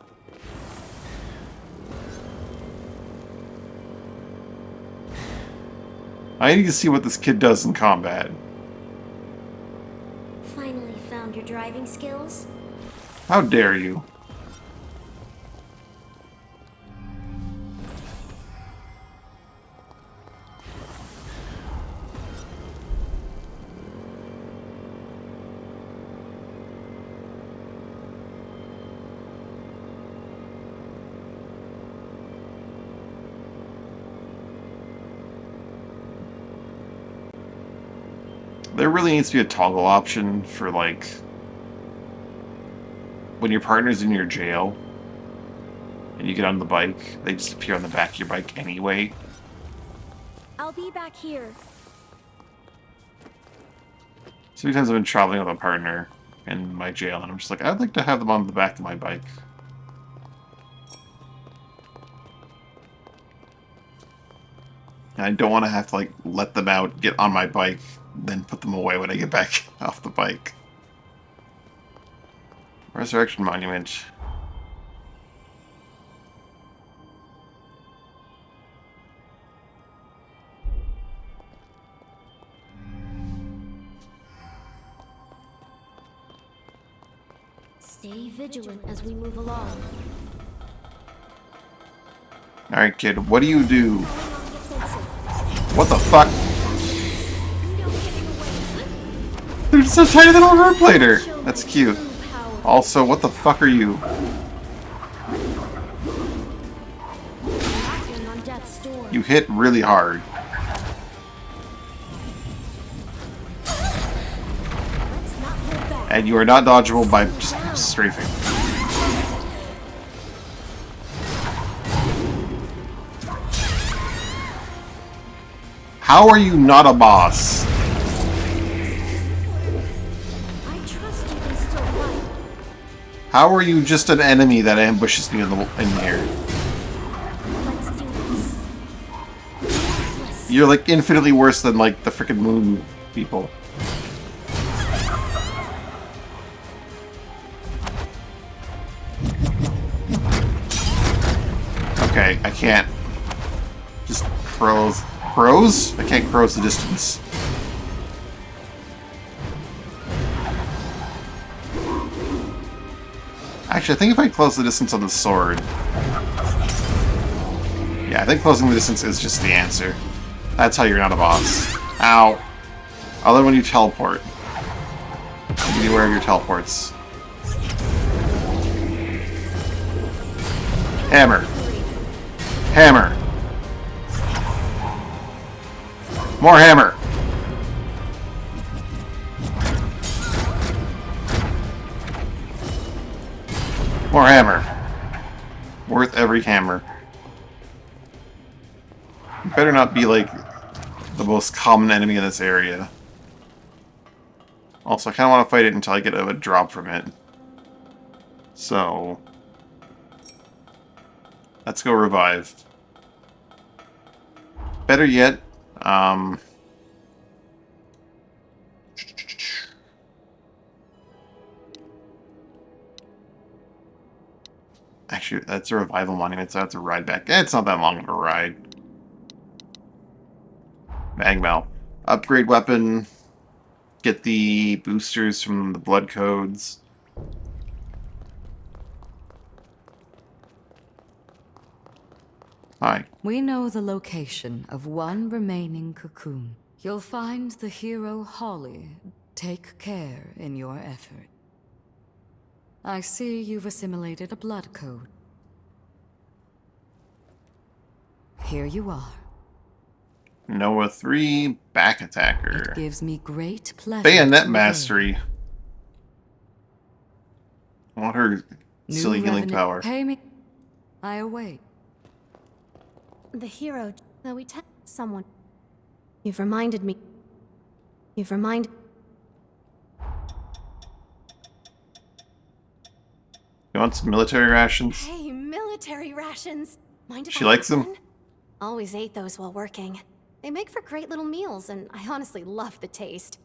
I need to see what this kid does in combat. Finally found your driving skills? How dare you? There really needs to be a toggle option for, like, when your partner's in your jail and you get on the bike, they just appear on the back of your bike anyway. I'll be back here. So many times I've been traveling with a partner in my jail, and I'm just like, I'd like to have them on the back of my bike. And I don't want to have to, like, let them out, get on my bike, then put them away when I get back off the bike. Resurrection Monument. Stay vigilant as we move along. Alright, kid, what do you do? What the fuck? There's a tiny little road plater! That's cute. Also, what the fuck are you? You hit really hard. And you are not dodgeable by just strafing. How are you not a boss? I trust you can still fight. How are you just an enemy that ambushes me in here? Let's do this. You're like infinitely worse than like the frickin' moon people. Okay, I can't just crows. Crows? I can't crows the distance. Actually, I think if I close the distance on the sword... Yeah, I think closing the distance is just the answer. That's how you're not a boss. Ow. Other when you teleport. Be aware of your teleports. Hammer. Hammer. More hammer. More hammer. Worth every hammer. You better not be like the most common enemy in this area. Also, I kind of want to fight it until I get a drop from it. So... let's go revive. Better yet, actually, that's a revival monument, so I have to ride back. It's not that long of a ride. Magmal. Upgrade weapon. Get the boosters from the blood codes. Hi. We know the location of one remaining cocoon. You'll find the hero Holly. Take care in your effort. I see you've assimilated a blood code. Here you are. Noah 3, back attacker. It gives me great pleasure. Bayonet to mastery. I want her reveal silly new healing revenue. power. Pay me. I await. The hero, though we tell someone. You've reminded me. You've reminded. You want some military rations? Hey, military rations. Mind if She I likes have them? one? Always ate those while working. They make for great little meals, and I honestly love the taste.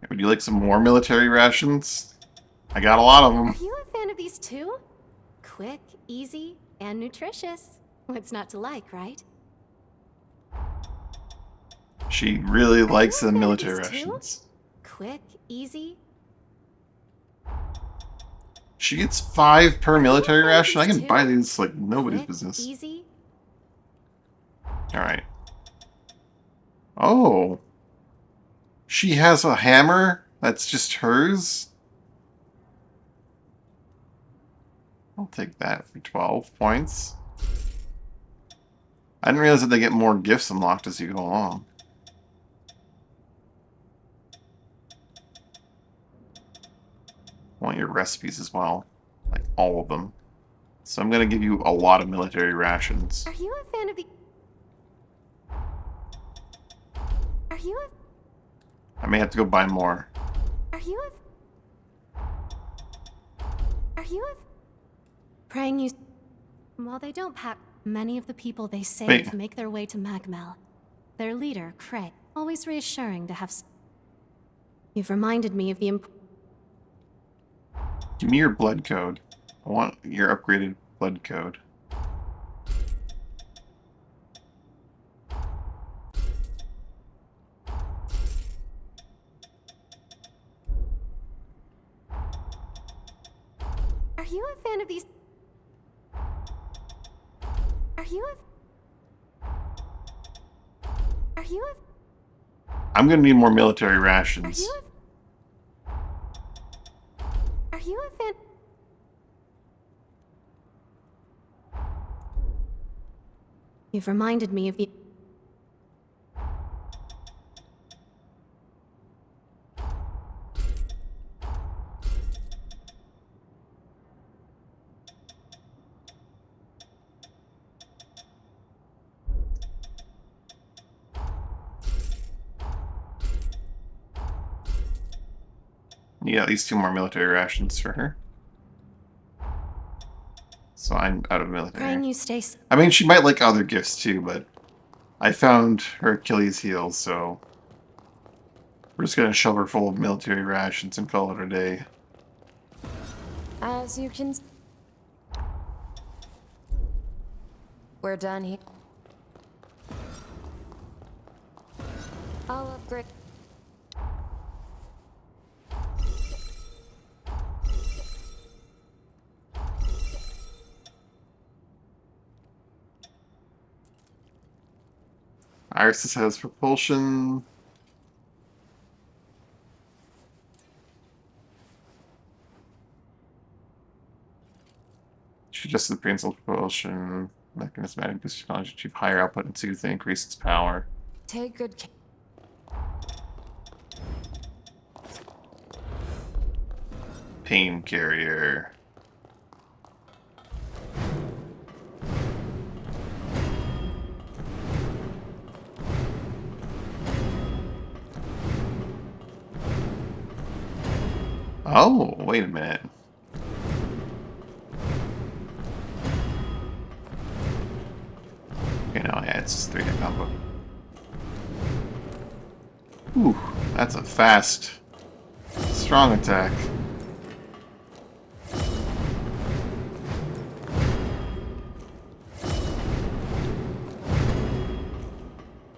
Would you like some more military rations? I got a lot of Are them. you a fan of these too? Quick, easy, and nutritious. What's not to like, right? She really likes you a the fan of military these too? rations. Quick, easy. She gets 5 per military fan of ration. I these can too? buy these like nobody's Quick, business. Easy. Alright. Oh. She has a hammer that's just hers? I'll take that for 12 points. I didn't realize that they get more gifts unlocked as you go along. I want your recipes as well. Like, all of them. So I'm gonna give you a lot of military rations. Are you a fan of the... Are you I may have to go buy more. a... Are you a... Are you a... Praying you... While they don't pack... Many of the people they save Wait. make their way to Magmel. Their leader, Craig, always reassuring to have... You've reminded me of the Give me your blood code. I want your upgraded blood code. Are you a fan of these... Are you a... Are you a... I'm gonna need more military Are rations. you a... Are you a fan... You've reminded me of the... Need at least 2 more military rations for her. So I'm out of military. Praying you stay. I mean, she might like other gifts too, but I found her Achilles heel, so we're just gonna shove her full of military rations and call it a day. As you can. We're done here. I'll upgrade. Iris has propulsion. She adjusts the principal propulsion mechanismatic boost technology to achieve higher output and 2 to increase its power. Take good care. Pain carrier. Oh, wait a minute. Okay, no, yeah, it's just 3-hit combo. Ooh, that's a fast, strong attack.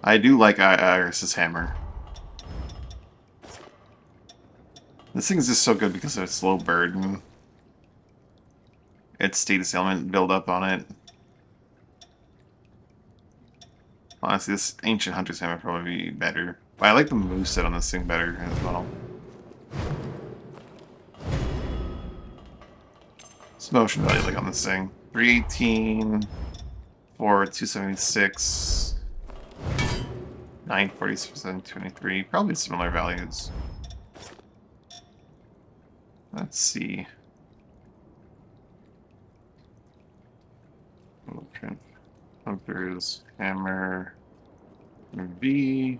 I do like Iris's hammer. This thing is just so good because of its low burden. Its status element build up on it. Honestly, this Ancient Hunter's Hammer would probably be better. But I like the moveset on this thing better as well. What's the motion value like on this thing? 318, 276, 947, 23. Probably similar values. Let's see. Okay. Hunter's Hammer V.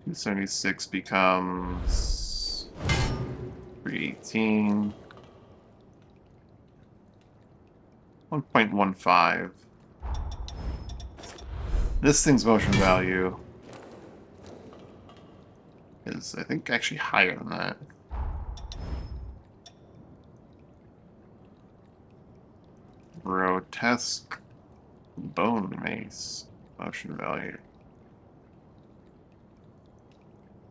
276 becomes 318. 1.15. This thing's motion value is, I think, actually higher than that. Grotesque Bone Mace. Motion value.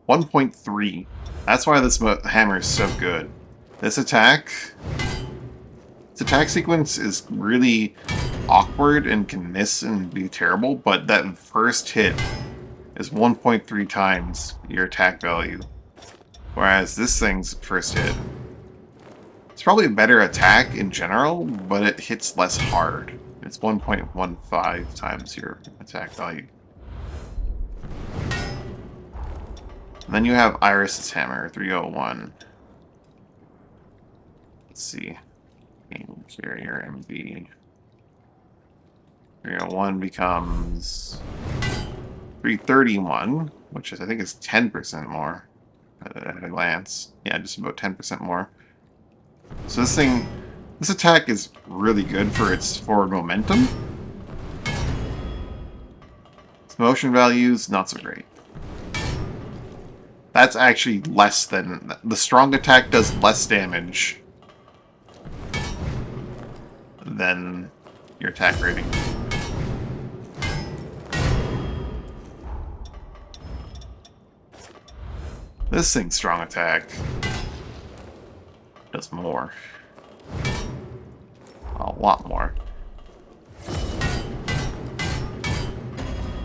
1.3. That's why this hammer is so good. This attack sequence is really awkward and can miss and be terrible, but that first hit is 1.3 times your attack value. Whereas this thing's first hit, it's probably a better attack in general, but it hits less hard. It's 1.15 times your attack value. And then you have Iris's Hammer, 301. Let's see. Game Carrier MV. 301 becomes 331, which is, I think, is 10% more at a glance. Yeah, just about 10% more. So this attack is really good for its forward momentum. Its motion values, not so great. That's actually less than... The strong attack does less damage than your attack rating. This thing's strong attack does more. A lot more.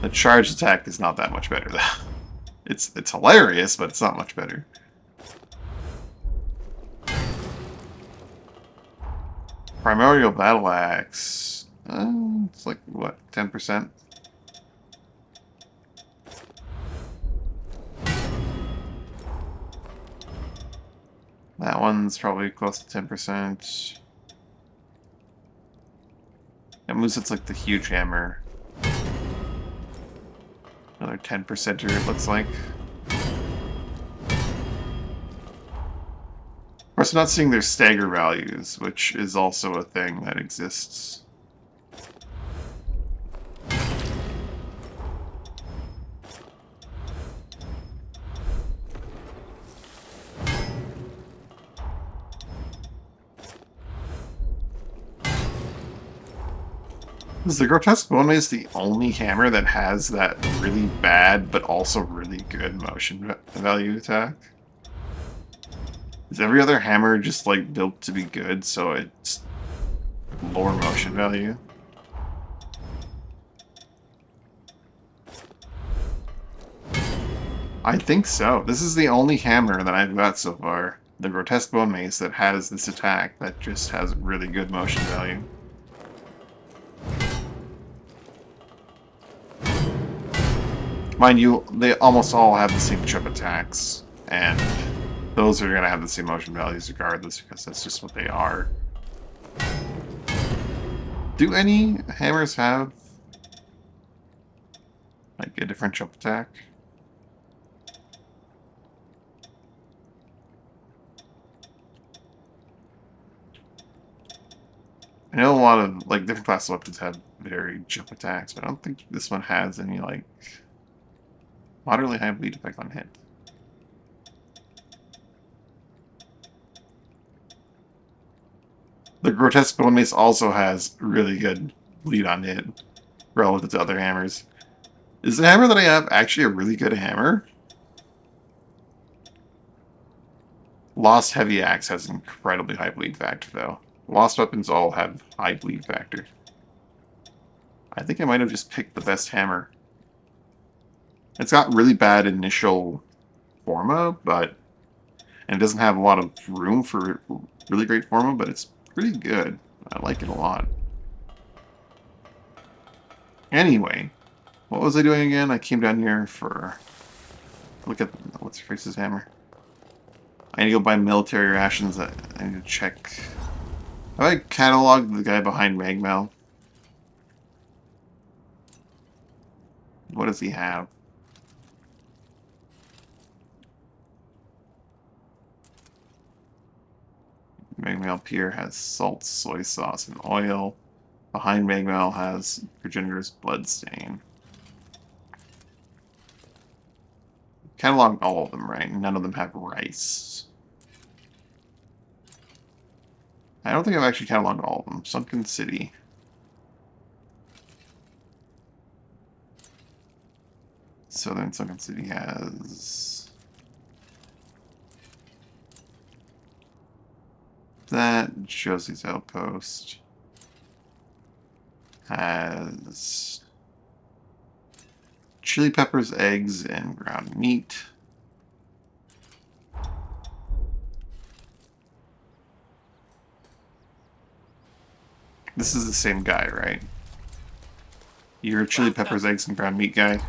The charge attack is not that much better though. It's hilarious, but it's not much better. Primordial Battle Axe. It's like, what, 10%? That one's probably close to 10%. That moves, it's like the huge hammer. Another 10%er, it looks like. course, I'm not seeing their stagger values, which is also a thing that exists. Is the Grotesque Bone Mace the only hammer that has that really bad but also really good motion value attack? Is every other hammer just like built to be good, so it's lower motion value? I think so. This is the only hammer that I've got so far. The Grotesque Bone Mace that has this attack that just has really good motion value. Mind you, they almost all have the same chip attacks, and those are going to have the same motion values regardless, because that's just what they are. Do any hammers have, like, a different chip attack? I know a lot of, like, different class weapons have very chip attacks, but I don't think this one has any, like, moderately high bleed effect on hit. The Grotesque Bone Mace also has really good bleed on hit relative to other hammers. Is the hammer that I have actually a really good hammer? Lost Heavy Axe has incredibly high bleed factor, though. Lost weapons all have high bleed factor. I think I might have just picked the best hammer. It's got really bad initial forma, but... and it doesn't have a lot of room for really great forma, but it's pretty good. I like it a lot. Anyway, what was I doing again? I came down here for... look at... what's your face's hammer? I need to go buy military rations. I need to check... have I cataloged the guy behind Magmel? What does he have? Magmel Pier has salt, soy sauce, and oil. Behind Magmel has Progenitor's Bloodstain. Cataloged all of them, right? None of them have rice. I don't think I've actually cataloged all of them. Sunken City. Southern Sunken City has... that. Josie's Outpost has chili peppers, eggs, and ground meat. This is the same guy, right? You're a chili peppers, eggs, and ground meat guy?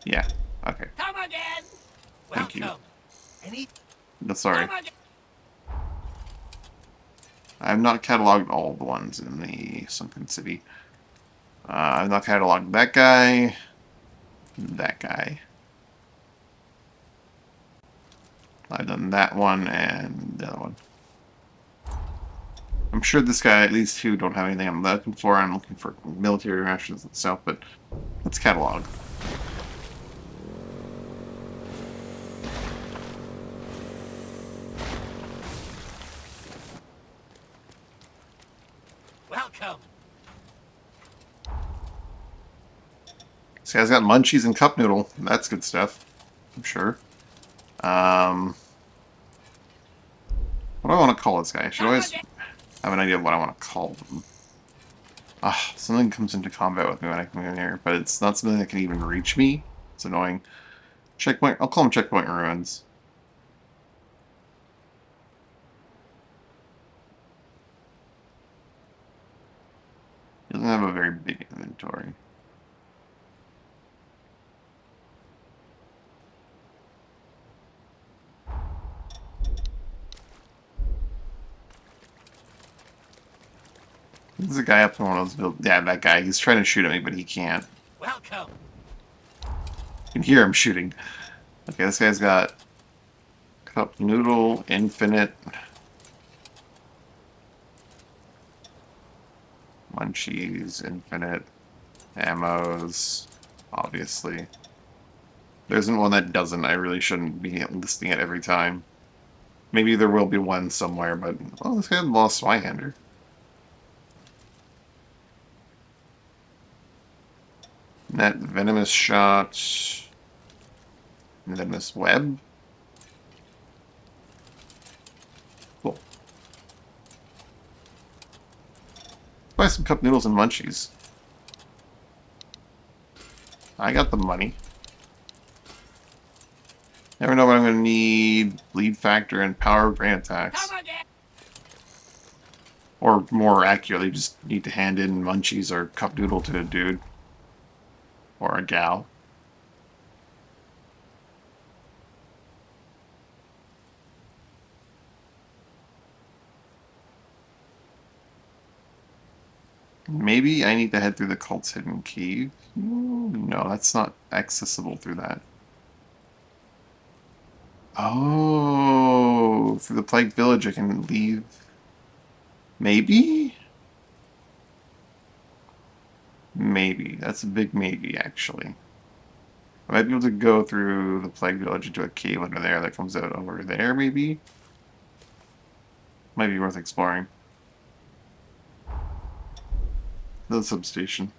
Yeah, okay. Come again. Thank you. Welcome. Any? No, sorry. Come again. I have not cataloged all the ones in the Sunken City. I've not cataloged that guy, that guy. I've done that one and the other one. I'm sure this guy, at least two, don't have anything I'm looking for. I'm looking for military rations and stuff, but let's catalog. Welcome. This guy's got munchies and cup noodle. That's good stuff, I'm sure. What do I want to call this guy? I should always have an idea of what I want to call him. Ah, something comes into combat with me when I come in here, but it's not something that can even reach me. It's annoying. Checkpoint. I'll call him Checkpoint Ruins. He doesn't have a very big inventory. There's a guy up in one of those buildings. Yeah, that guy. He's trying to shoot at me, but he can't. Welcome. You can hear him shooting. Okay, this guy's got Cup noodle, infinite. Munchies, infinite. Ammos, obviously. There isn't one that doesn't. I really shouldn't be listing it every time. Maybe there will be one somewhere, but... Oh, this guy lost Swyhander. Net venomous shot. Venomous web. Cool. Buy some cup noodles and munchies. I got the money. Never know what I'm going to need. Bleed factor and power of grand attacks. Come again. Or more accurately, just need to hand in munchies or cup noodle to a dude. Or a gal. Maybe I need to head through the cult's hidden cave? No, that's not accessible through that. Oh, through the plague village I can leave. Maybe? Maybe. That's a big maybe, actually. I might be able to go through the plague village into a cave under there that comes out over there, maybe? Might be worth exploring. The substation.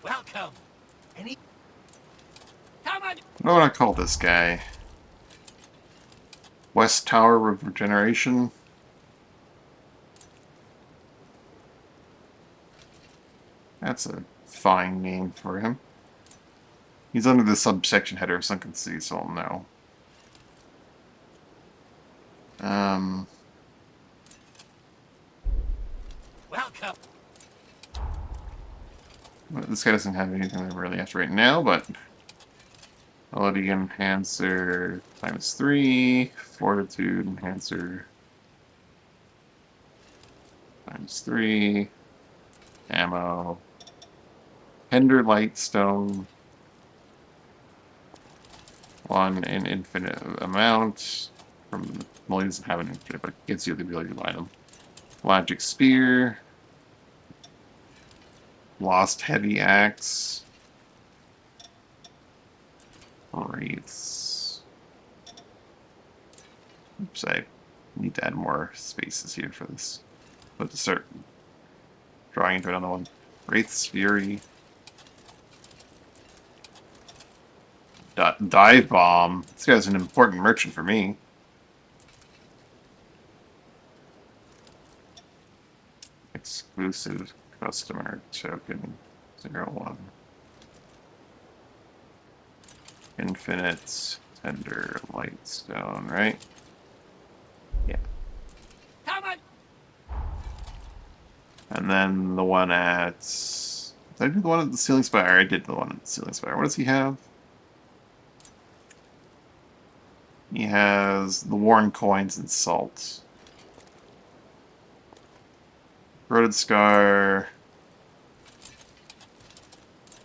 Welcome. Any... Come on. What do I want to call this guy? West Tower of Regeneration? That's a fine name for him. He's under the subsection header of Sunken Sea, so I'll know. Welcome. Well, this guy doesn't have anything I really after right now, but... Melody Enhancer ×3, Fortitude Enhancer ×3, Ammo, Hinder Lightstone, 1 in infinite amount. Well, he doesn't have an infinite, but it gives you the ability to buy them. Logic Spear, Lost Heavy Axe, Wraiths. Oops, I need to add more spaces here for this. But to start drawing into another one. Wraith's Fury. Dive Bomb. This guy's an important merchant for me. Exclusive customer token 01. Infinite Tender Lightstone, right? Yeah. Come on. And then the one at... Did I do the one at the Ceiling Spire? I did the one at the Ceiling Spire. What does he have? He has the Worn Coins and Salt. Corroded Scar.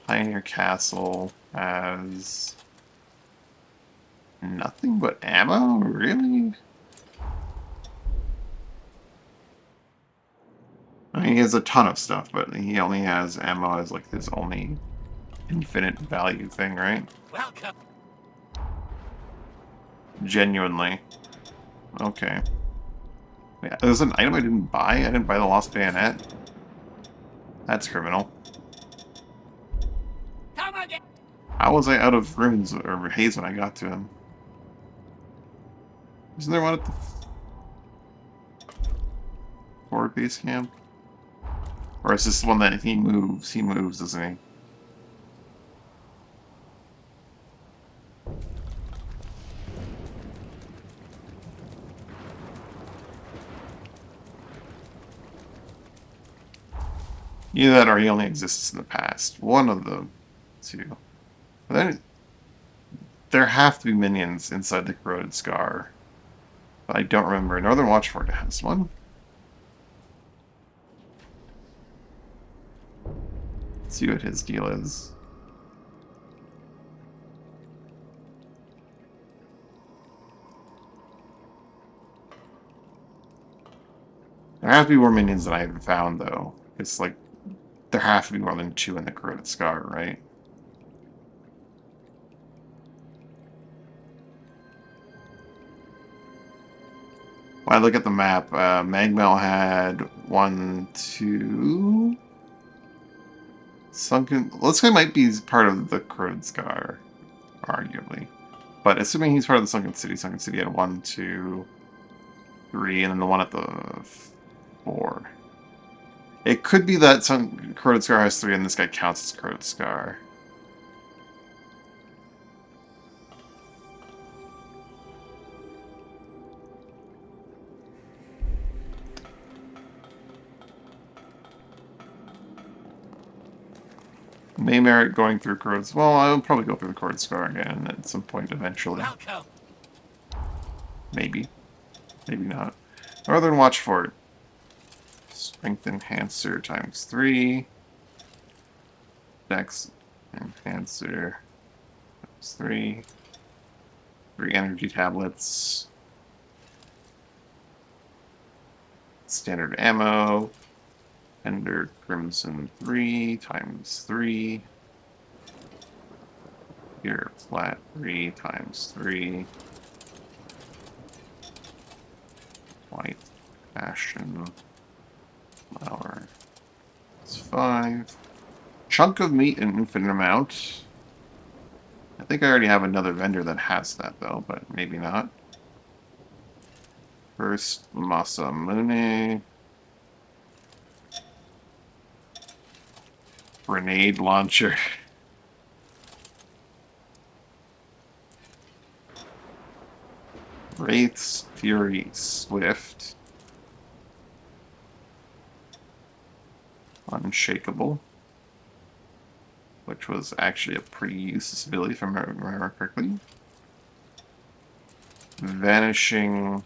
Pioneer Castle has... nothing but ammo? Really? I mean, he has a ton of stuff, but he only has ammo as like his only infinite value thing, right? Welcome. Genuinely. Okay. Yeah, there's an item I didn't buy. I didn't buy the Lost Bayonet. That's criminal. Come again. How was I out of runes or haze when I got to him? Isn't there one at the forward base camp? Or is this the one that he moves? He moves, doesn't he? Either that or he only exists in the past. One of the two. But then there have to be minions inside the corroded scar. But I don't remember. Northern Watchford has one. Let's see what his deal is. There have to be more minions than I haven't found, though. It's like, there have to be more than 2 in the corroded scar, right? When I look at the map, Magmel had 1, 2... Sunken... Looks like it might be part of the corroded scar, arguably. But assuming he's part of the Sunken City had 1, 2, 3, and then the one at the 4. It could be that some corroded scar has 3 and this guy counts as corroded scar. May merit going through corroded. Well, I'll probably go through the corroded scar again at some point eventually. Welcome. Maybe. Maybe not. Northern Watchfort. Strength Enhancer times 3. Dex Enhancer times 3. 3 energy tablets. Standard ammo. Ender Crimson 3 times 3. Here, flat 3 times 3. White Ashen Flower. It's 5. Chunk of meat an infinite amount. I think I already have another vendor that has that though, but maybe not. First Masamune. Grenade launcher. Wraith's Fury Swift. Unshakable. Which was actually a pretty useless ability if I remember correctly. Vanishing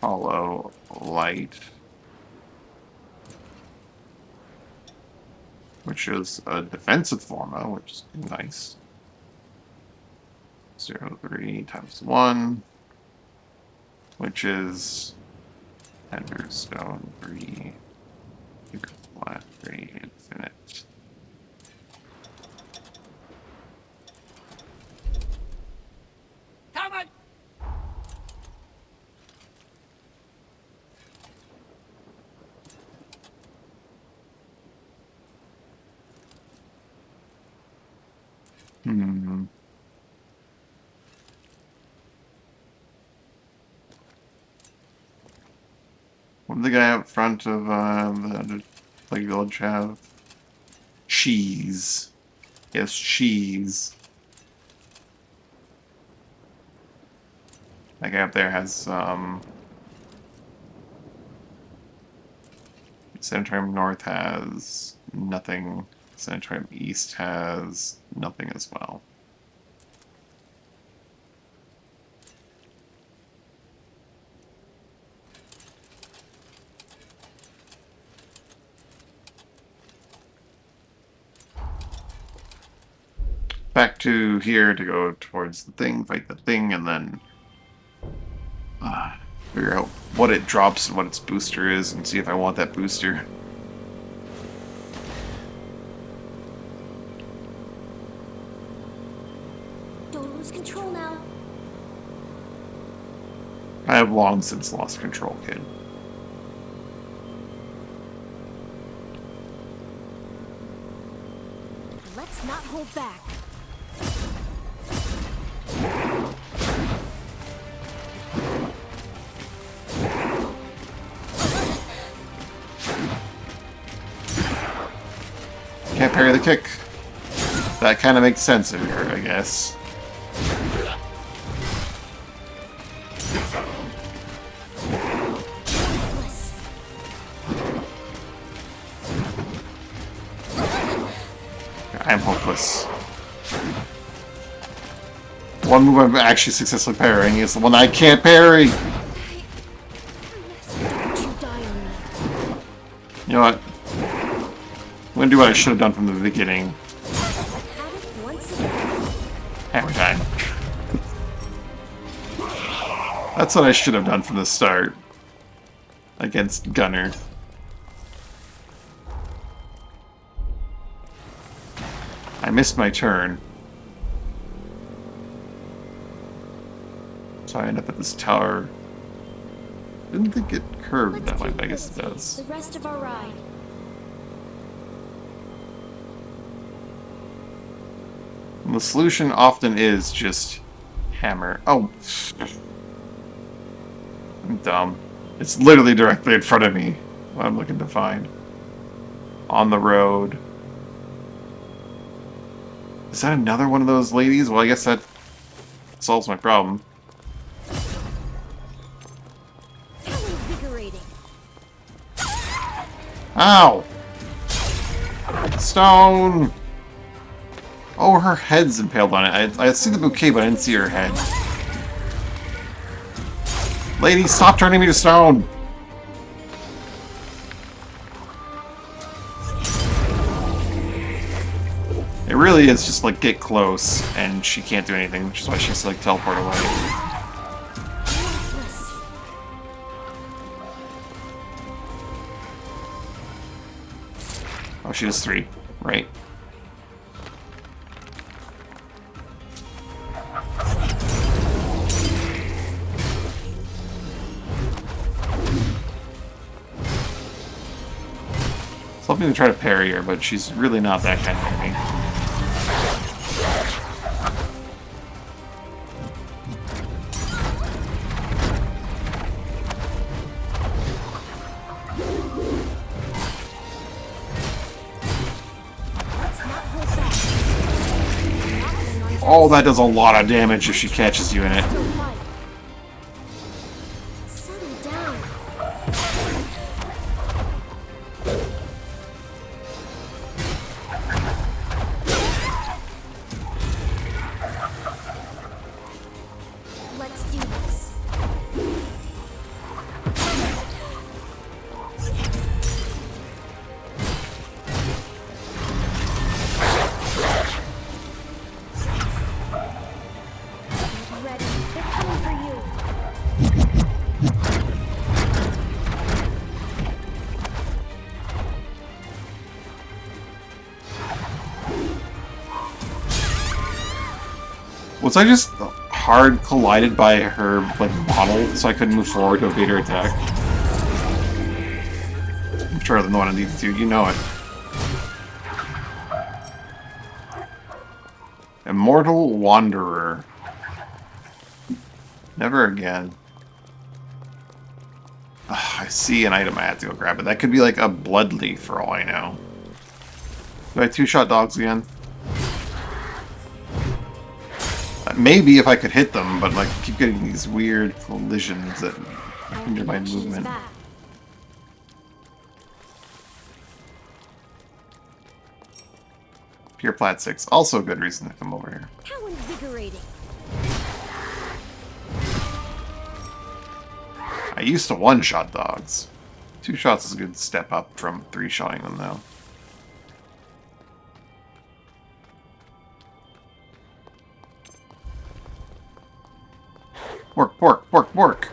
Hollow Light. Which is a defensive forma, which is nice. 0.3 times 1. Which is Enderstone 3. Flat 3 infinite. Come on. Hmm. What did the guy up front of the Plague Village have? Cheese. Yes, cheese. That guy up there has Sanatorium North has nothing. Sanatorium East has nothing as well. Back to here to go towards the thing, fight the thing, and then figure out what it drops and what its booster is, and see if I want that booster. Don't lose control now. I have long since lost control, kid. Let's not hold back. Can't parry the kick. That kind of makes sense of her, I guess. I'm hopeless. One move I'm actually successfully parrying is the one I can't parry! Don't you die on me. You know what? I'm gonna do what I should have done from the beginning. Have it once again. Hammer time. That's what I should have done from the start. Against Gunner. I missed my turn. So I end up at this tower. Didn't think it curved that way, but I guess it does. The rest of our ride. And the solution often is just hammer. Oh. I'm dumb. It's literally directly in front of me. What I'm looking to find. On the road. Is that another one of those ladies? Well, I guess that solves my problem. How invigorating. Ow! Stone! Oh, her head's impaled on it. I see the bouquet, but I didn't see her head. Lady, stop turning me to stone! It really is just like get close, and she can't do anything, which is why she's like teleport away. Oh, she does 3, right? So I'm going to try to parry her, but she's really not that kind of enemy. Oh, that does a lot of damage if she catches you in it. Settle down. Let's do this. Ready. They're coming for you. Was I just hard collided by her like model, so I couldn't move forward to evade her attack? I'm sure than the one I needed to. You know it. Immortal Wanderer. Never again. Ugh, I see an item I have to go grab it. That could be like a blood leaf for all I know. Do I two-shot dogs again? Maybe if I could hit them, but like I keep getting these weird collisions that hinder my movement. Pure Plat 6, also a good reason to come over here. How invigorating. I used to one-shot dogs. 2 shots is a good step up from 3-shotting them though. Work, work, work, work!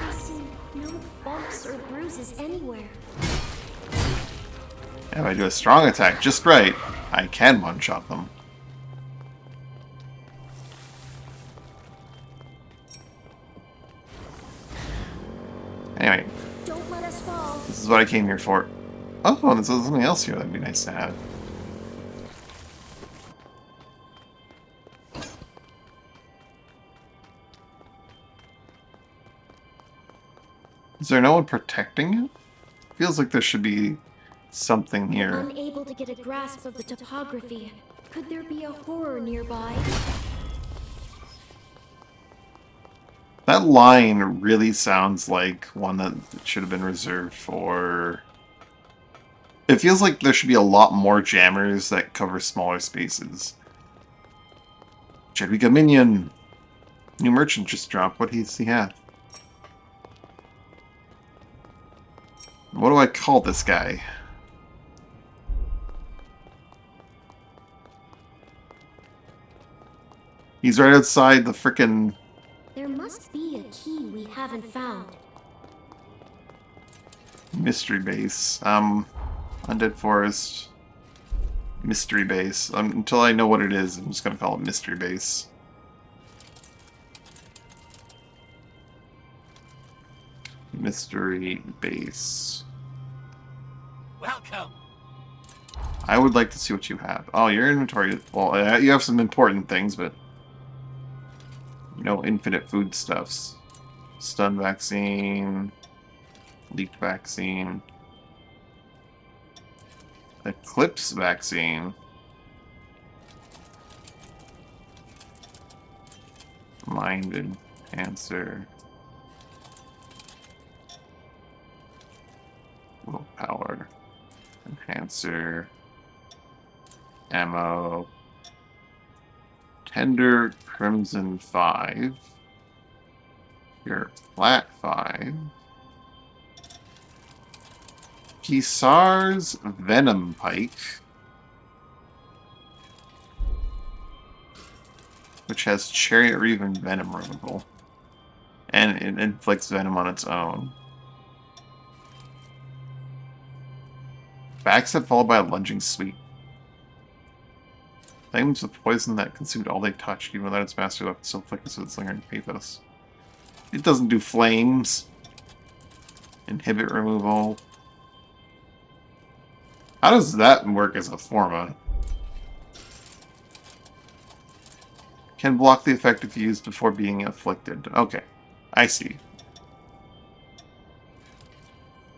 I see no bumps or bruises anywhere. If I do a strong attack just right, I can one-shot them. Anyway. Don't let us fall. This is what I came here for. Oh, and there's something else here that'd be nice to have. Is there no one protecting it? Feels like there should be something here. Unable to get a grasp of the topography. Could there be a horror nearby? That line really sounds like one that should have been reserved for... It feels like there should be a lot more jammers that cover smaller spaces. Jedwika Minion! New merchant just dropped. What does he have? What do I call this guy? He's right outside the frickin' There must be a key we haven't found. mystery base. Undead Forest. Mystery base. Until I know what it is, I'm just gonna call it mystery base. Mystery base. Welcome. I would like to see what you have. Oh, your inventory. Well, you have some important things, but no infinite foodstuffs. Stun vaccine. Leaked vaccine. Eclipse vaccine. Mind enhancer. Willpower. Enhancer. Ammo. Tender Crimson 5. Your Flat 5. Kisar's Venom Pike. Which has Chariot Reeve and Venom removal. And it inflicts venom on its own. Backstep followed by a lunging sweep. Flames with poison that consumed all they touched, even without its master left, still flickers with its lingering pathos. It doesn't do flames. Inhibit removal. How does that work as a forma? Can block the effect if used before being afflicted. Okay, I see.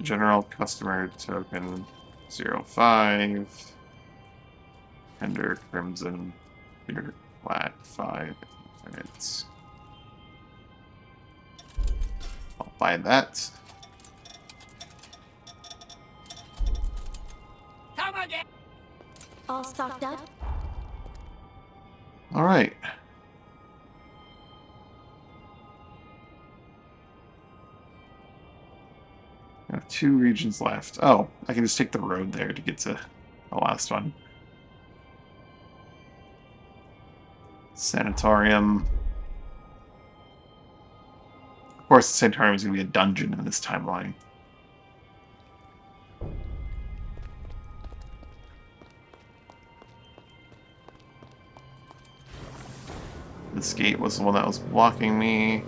General customer token 05. Tender Crimson. Your Flat 5 infinite. I'll buy that. Come on, then. All stocked up? Alright. I have 2 regions left. Oh, I can just take the road there to get to the last one. Sanatorium. Of course, the Sanatorium is going to be a dungeon in this timeline. This gate was the one that was blocking me.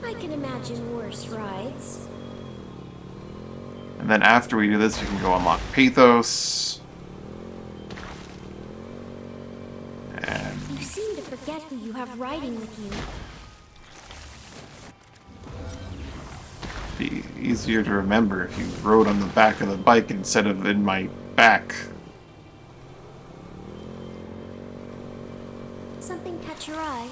I can imagine worse rides. And then after we do this, we can go unlock Pathos. And You seem to forget who you have riding with you. be easier to remember if you rode on the back of the bike instead of in my back. Something catch your eye?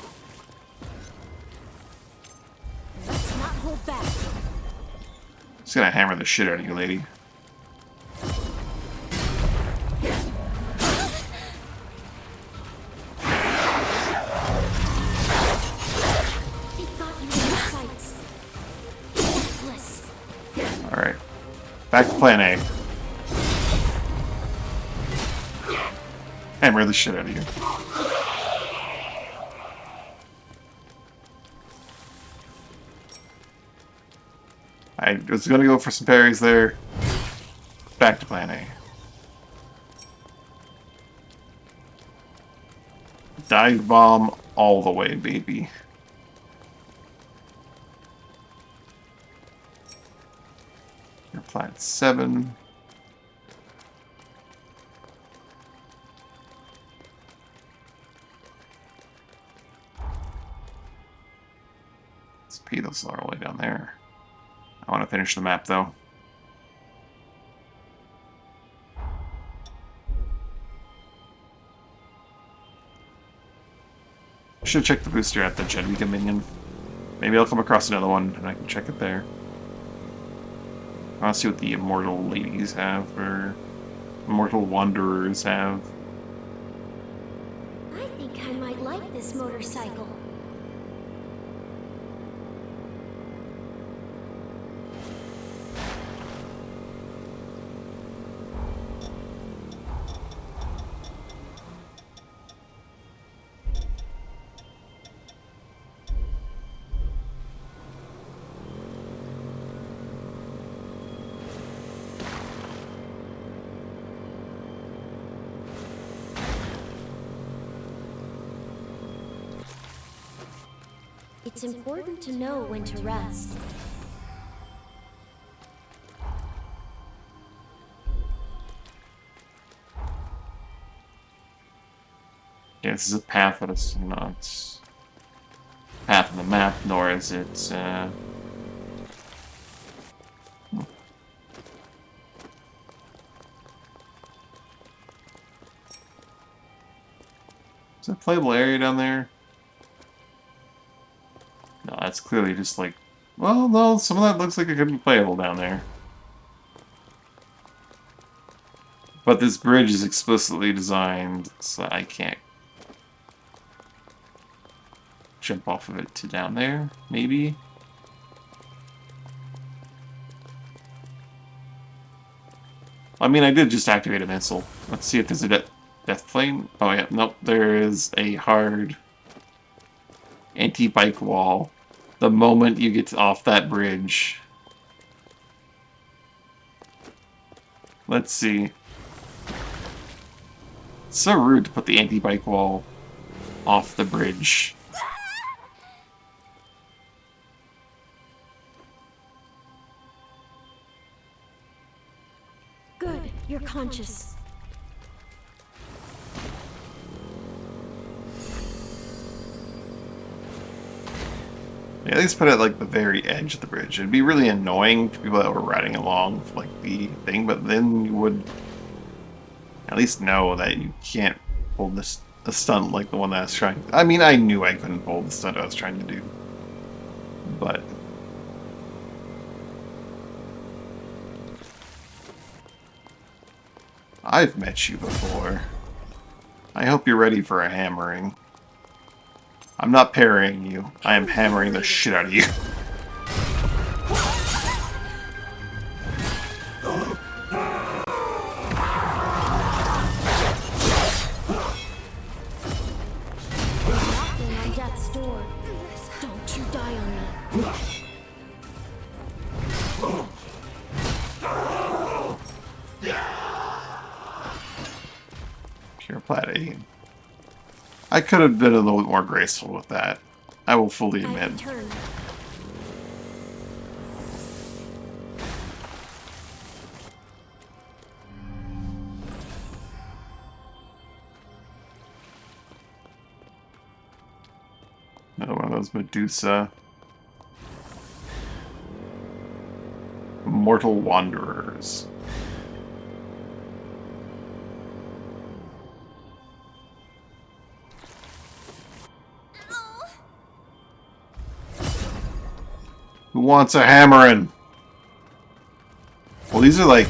Let's not hold back. Just gonna hammer the shit out of you, lady. They got you in their sights. Worthless. Alright. Back to plan A. Hammer the shit out of you. I was gonna go for some parries there. Back to plan A. Dive bomb all the way, baby. You're plat 7. Let's pay those all the way down there. I want to finish the map though. I should check the booster at the Jedwig Dominion. Maybe I'll come across another one and I can check it there. I want to see what the Immortal Ladies have, or Immortal Wanderers have. I think I might like this motorcycle. It's important to know when to rest. Yeah, this is a path, but it's not path on the map, nor is it, Is that a playable area down there? No, that's clearly just like... Well, no, some of that looks like it could be playable down there. But this bridge is explicitly designed so I can't jump off of it to down there, maybe? I mean, I did just activate a missile. Let's see if there's a death plane. Oh yeah, nope, there is a hard anti-bike wall the moment you get off that bridge. Let's see. It's so rude to put the anti-bike wall off the bridge. Good, you're conscious. Yeah, at least put it at like the very edge of the bridge. It'd be really annoying for people that were riding along with like the thing, but then you would at least know that you can't pull this a stunt like the one that I was trying. I mean, I knew I couldn't pull the stunt I was trying to do, but I've met you before. I hope you're ready for a hammering. I'm not parrying you. I am hammering the shit out of you. Knocking on death's door. Don't you die on me. Pure plat 8. I could have been a little bit more graceful with that. I will fully I admit. return. Another one of those Medusa. Mortal Wanderers. Who wants a hammering? Well, these are like...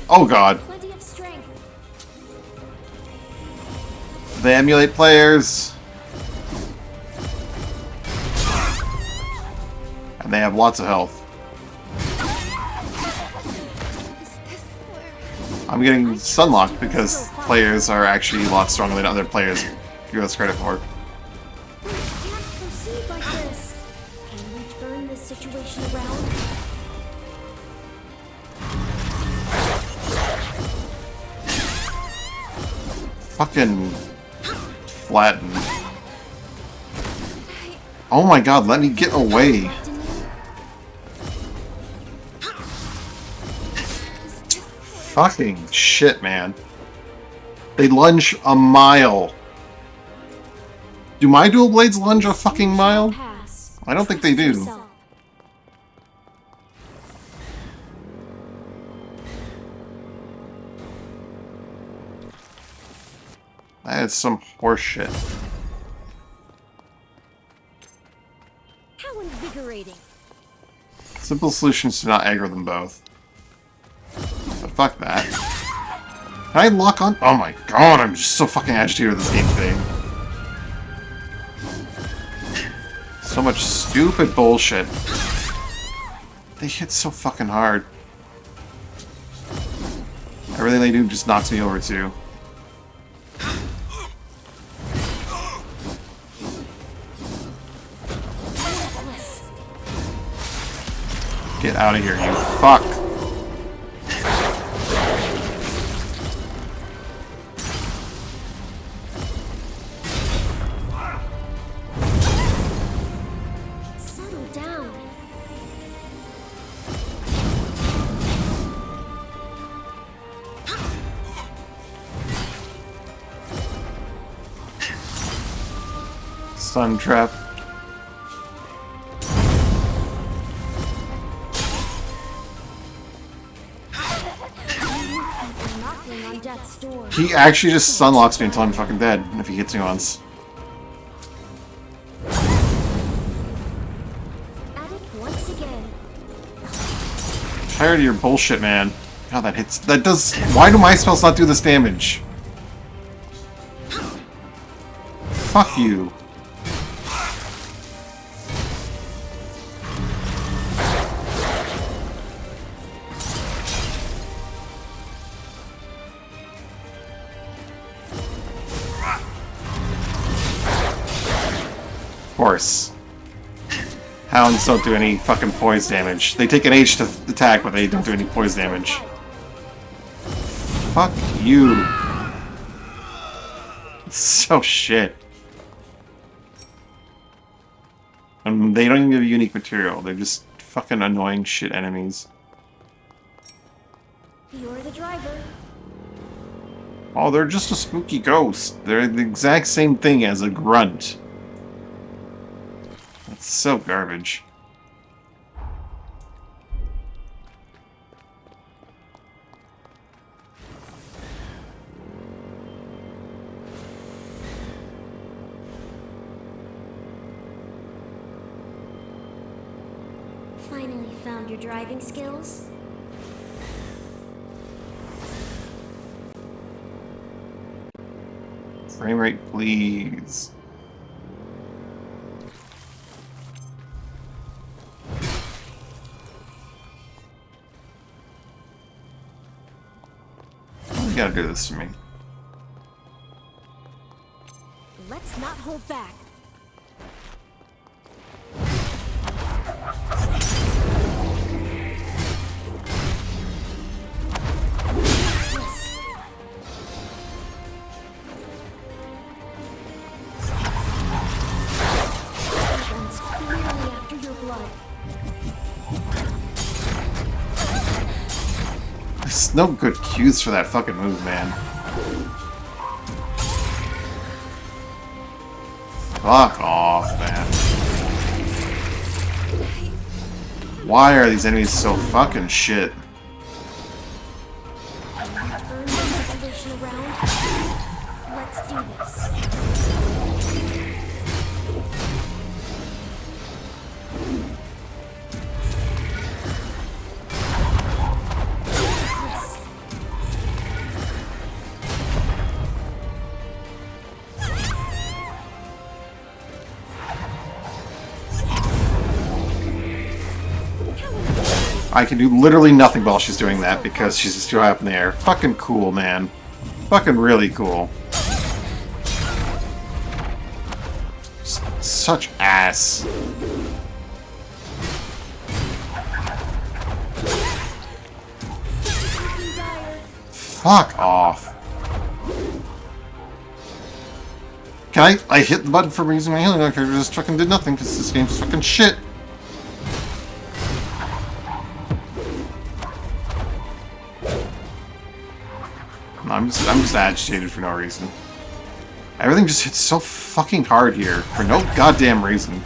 Oh god. Plenty of strength. They emulate players. And they have lots of health. I'm getting sunlocked because players are actually a lot stronger than other players give us credit for. We can't proceed like this. Can we turn this situation around? Fucking flatten. Oh my god, let me get away. Fucking shit, man. They lunge a mile. Do my dual blades lunge a fucking mile? I don't think they do. That is some horse shit. How invigorating. Simple solutions to not aggro them both. But fuck that. Can I lock on? Oh my god, I'm just so fucking agitated with this game today. So much stupid bullshit. They hit so fucking hard. Everything they do just knocks me over too. Get out of here, you fuck! Settle down. Sun trap. He actually just sunlocks me until I'm fucking dead if he hits me once. At it once again. Tired of your bullshit, man. God, that hits. That does. Why do my spells not do this damage? Fuck you. Of course. Hounds don't do any fucking poise damage. They take an H to attack, but they don't do any poise damage. Fuck you. So shit. And they don't even give you unique material. They're just fucking annoying shit enemies. You're the driver. Oh, they're just a spooky ghost. They're the exact same thing as a grunt. That's so garbage. Finally found your driving skills? Frame rate, please. You gotta do this to me. Let's not hold back. Runs clearly after your blood. There's no good cues for that fucking move, man. Fuck off, man. Why are these enemies so fucking shit? Turn the situation around. Let's do this. I can do literally nothing while she's doing that because she's just too high up in the air. Fucking cool, man. Fucking really cool. Such ass. Fuck off. Can I hit the button for using my healing character? Just fucking did nothing because this game's fucking shit. No, I'm just agitated for no reason. Everything just hits so fucking hard here for no goddamn reason.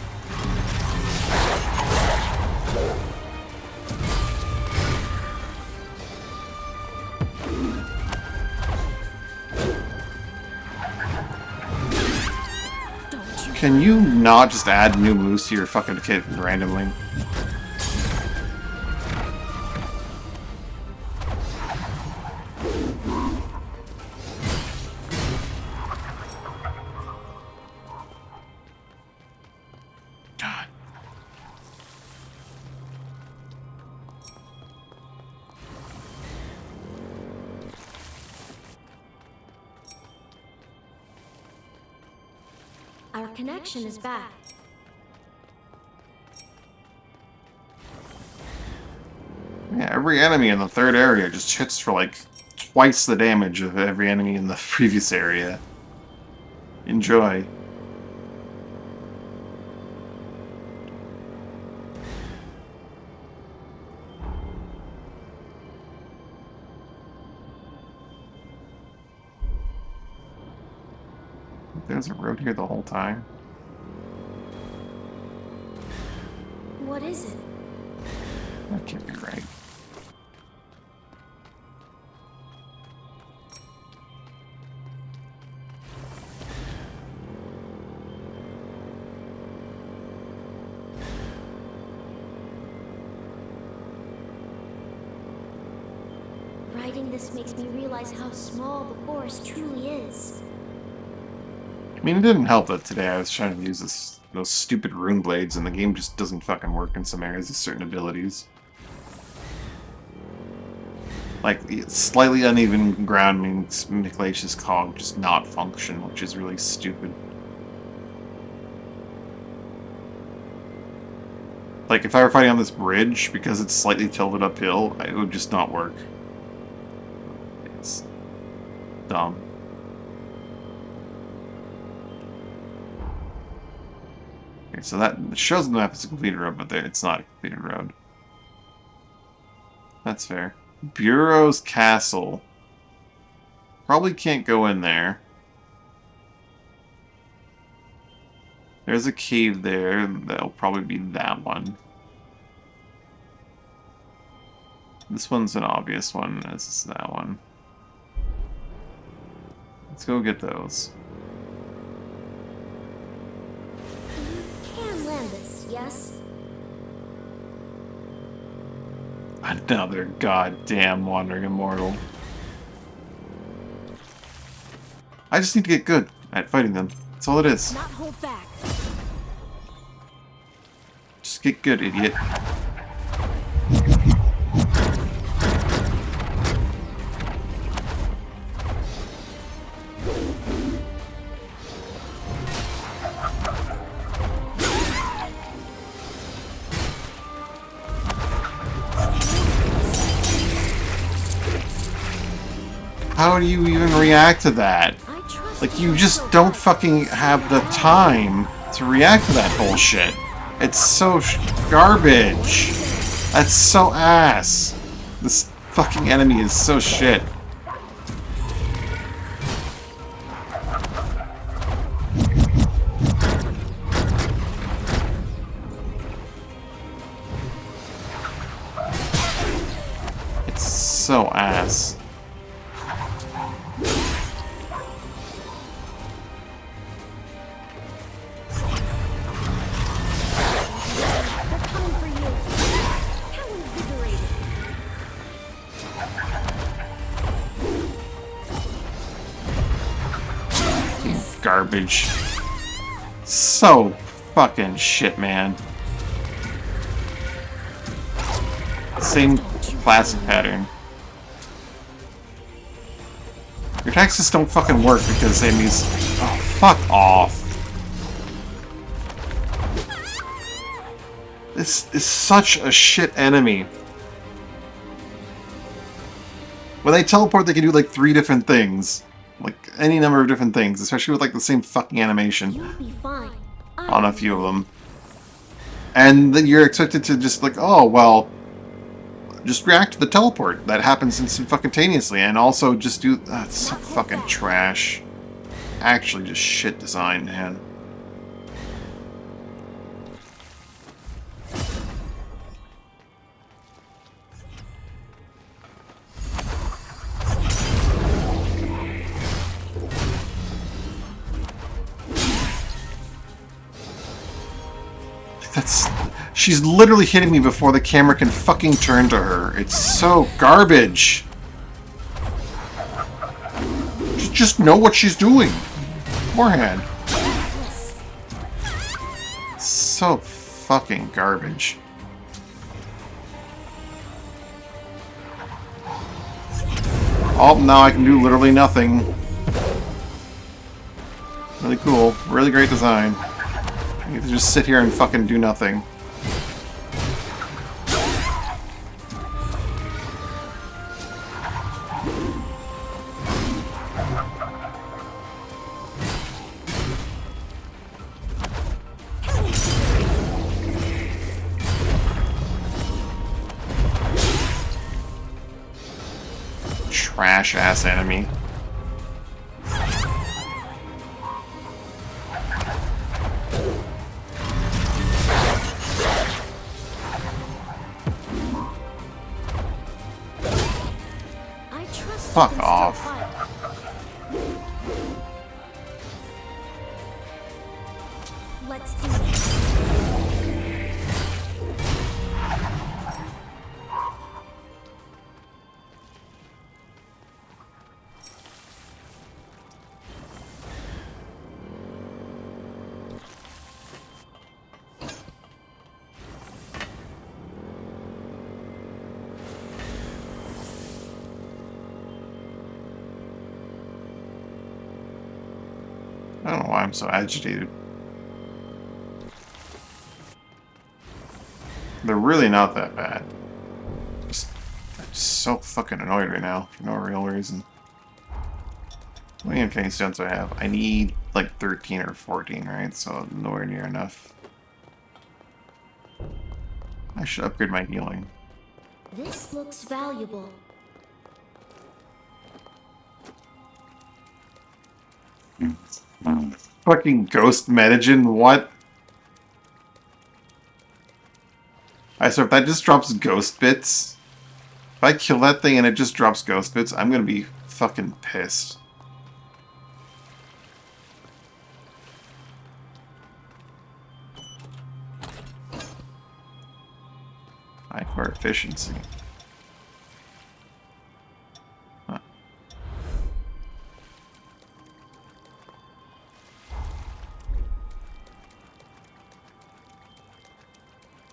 Can you not just add new moves to your fucking kit randomly? God. Our connection is back. Yeah, every enemy in the third area just hits for like twice the damage of every enemy in the previous area. Enjoy. There's a road here the whole time. What is it? That can't be right. Writing this makes me realize how small the forest truly is. I mean, it didn't help that today I was trying to use those stupid rune blades, and the game just doesn't fucking work in some areas with certain abilities. Like, slightly uneven ground means Niklaish's cog just not function, which is really stupid. Like, if I were fighting on this bridge, because it's slightly tilted uphill, it would just not work. It's dumb. Okay, so that shows the map as a completed road, but it's not a completed road. That's fair. Bureau's Castle. Probably can't go in there. There's a cave there. That'll probably be that one. This one's an obvious one, as is that one. Let's go get those. You can land this, yes? Another goddamn wandering immortal. I just need to get good at fighting them. That's all it is. Not hold back. Just get good, idiot. How do you even react to that? Like, you just don't fucking have the time to react to that bullshit. It's so garbage. That's so ass. This fucking enemy is so shit. It's so ass. Garbage. So fucking shit, man. Same classic pattern. Your attacks just don't fucking work because enemies. Oh, fuck off. This is such a shit enemy. When they teleport, they can do like 3 different things. Like, any number of different things, especially with, like, the same fucking animation You'll be fine. on a few of them. And then you're expected to just, like, oh, well, just react to the teleport. That happens instantaneously, and also just do... That's so fucking trash. Actually, just shit design, man. That's... She's literally hitting me before the camera can fucking turn to her. It's so garbage. Just know what she's doing. Beforehand. So fucking garbage. Oh, now I can do literally nothing. Really cool. Really great design. I get to just sit here and fucking do nothing. Trash ass enemy. Fuck off. Let's do this. I don't know why I'm so agitated. They're really not that bad. I'm just so fucking annoyed right now for no real reason. How many uncanny stones do I have? I need like 13 or 14, right? So nowhere near enough. I should upgrade my healing. This looks valuable. Fucking ghost metagen, what? I swear, if that just drops ghost bits, if I kill that thing and it just drops ghost bits, I'm gonna be fucking pissed. High core efficiency. Huh.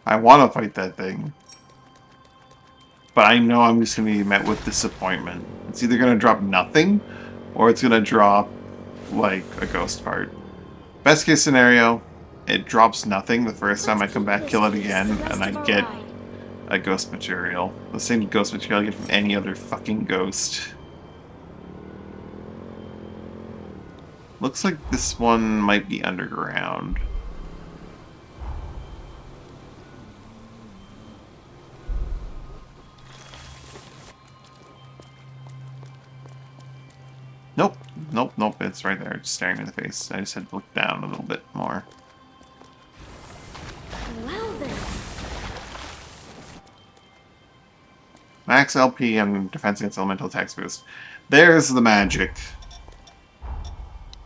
I want to fight that thing. But I know I'm just going to be met with disappointment. It's either going to drop nothing, or it's going to drop, like, a ghost part. Best case scenario, it drops nothing the first time I come back, kill it again, and I get a ghost material. The same ghost material I get from any other fucking ghost. Looks like this one might be underground. Nope, nope, nope, it's right there, just staring me in the face. I just had to look down a little bit more. Well then. Max LP and defense against elemental attacks boost. There's the magic.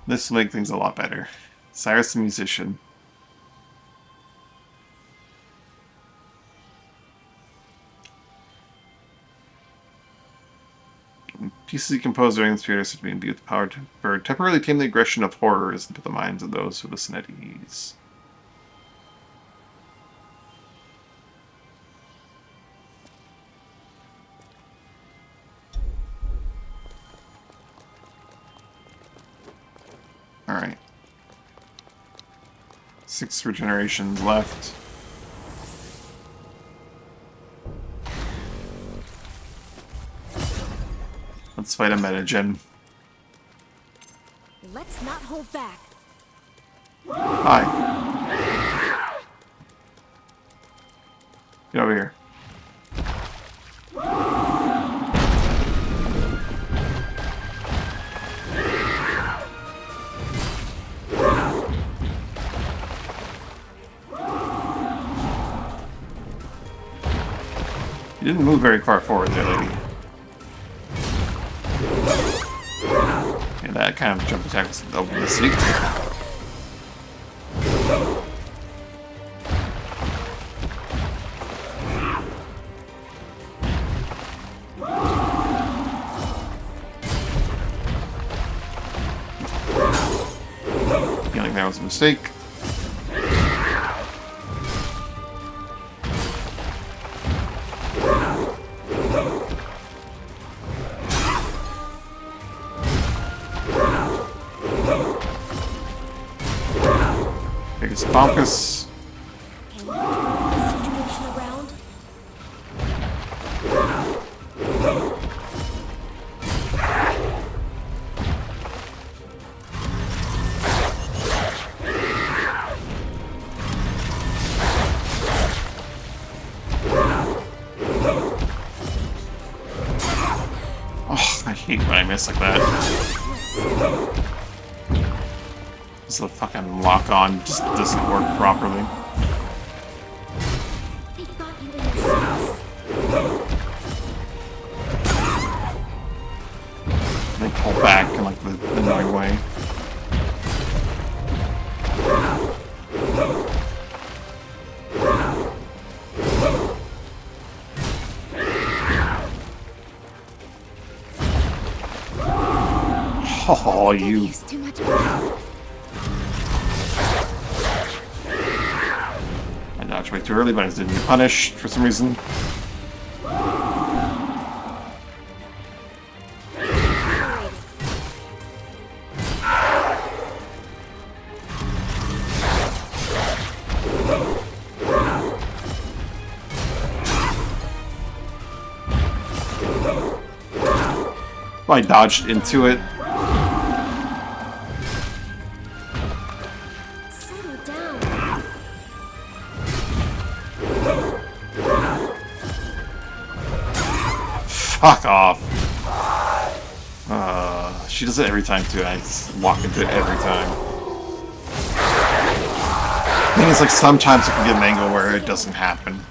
This will make things a lot better. Cyrus the Musician. Pieces decomposed during the spirit are said to be imbued with the power to temporarily tame the aggression of horrors into the minds of those who listen at ease. Alright. 6 regenerations left. Let's fight a metagen. Let's not hold back. Hi. Get over here. You didn't move very far forward there, lady. Yeah, that kind of jump attack was the sneak. Feeling that was a mistake. Biggest bonkus. Can you turn the situation around? Oh, I hate when I miss like that. This little fucking lock on just doesn't work properly. They've got you in their sights. They pull back in like the annoying way. Oh, you. Use too much blood. I dodged way too early, but I didn't get punished for some reason. Well, I dodged into it. Settle down. Fuck off. She does it every time too. I just walk into it every time. I think it's like sometimes you can get an angle where it doesn't happen.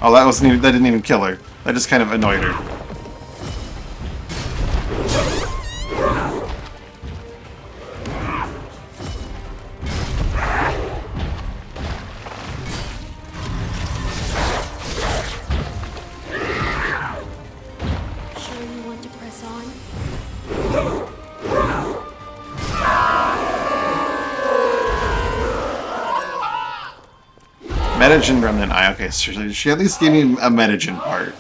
Oh, that didn't even kill her. That just kind of annoyed her. Sure you want to press on? Metagen Remnant Eye. Okay, so she at least gave me a Metagen part.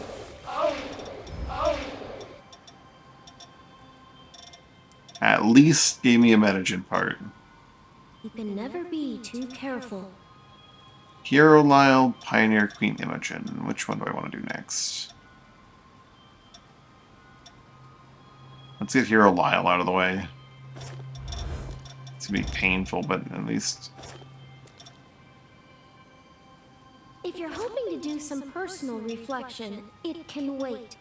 At least gave me a Metagen part. You can never be too careful. Hero Lyle, Pioneer, Queen Imogen. Which one do I want to do next? Let's get Hero Lyle out of the way. It's gonna be painful, but at least... If you're hoping to do some personal reflection, it can wait.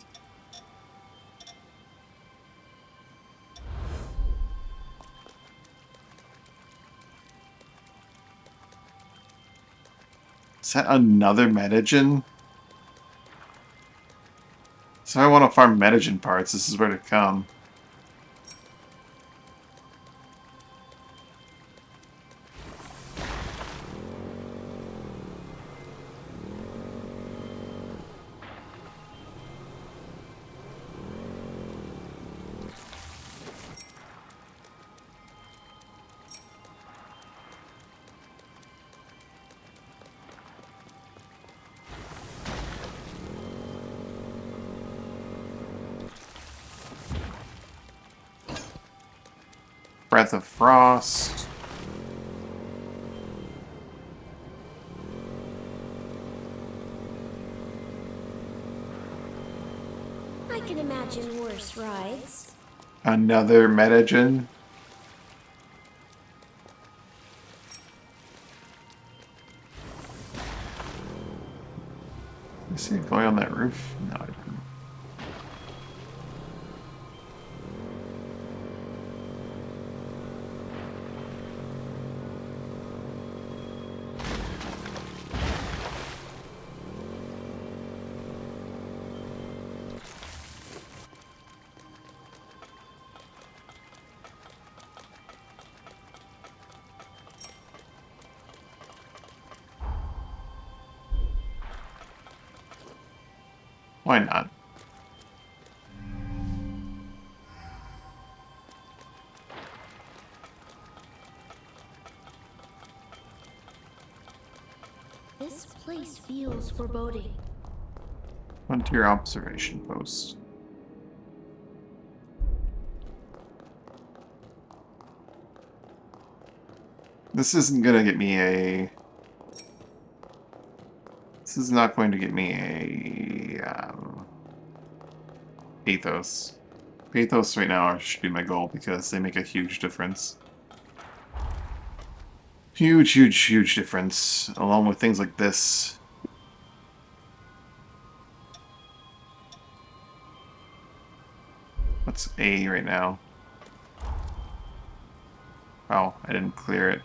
Is that another Metagen? So I want to farm Metagen parts. This is where to come. Breath of Frost. I can imagine worse rides. Another Metagen. You see it going on that roof? No, I didn't. Why not? This place feels foreboding. Frontier observation post. This isn't gonna get me a... This is not going to get me a... Pathos. Pathos right now should be my goal because they make a huge difference. Huge, huge, huge difference, along with things like this. What's A right now? Oh, I didn't clear it.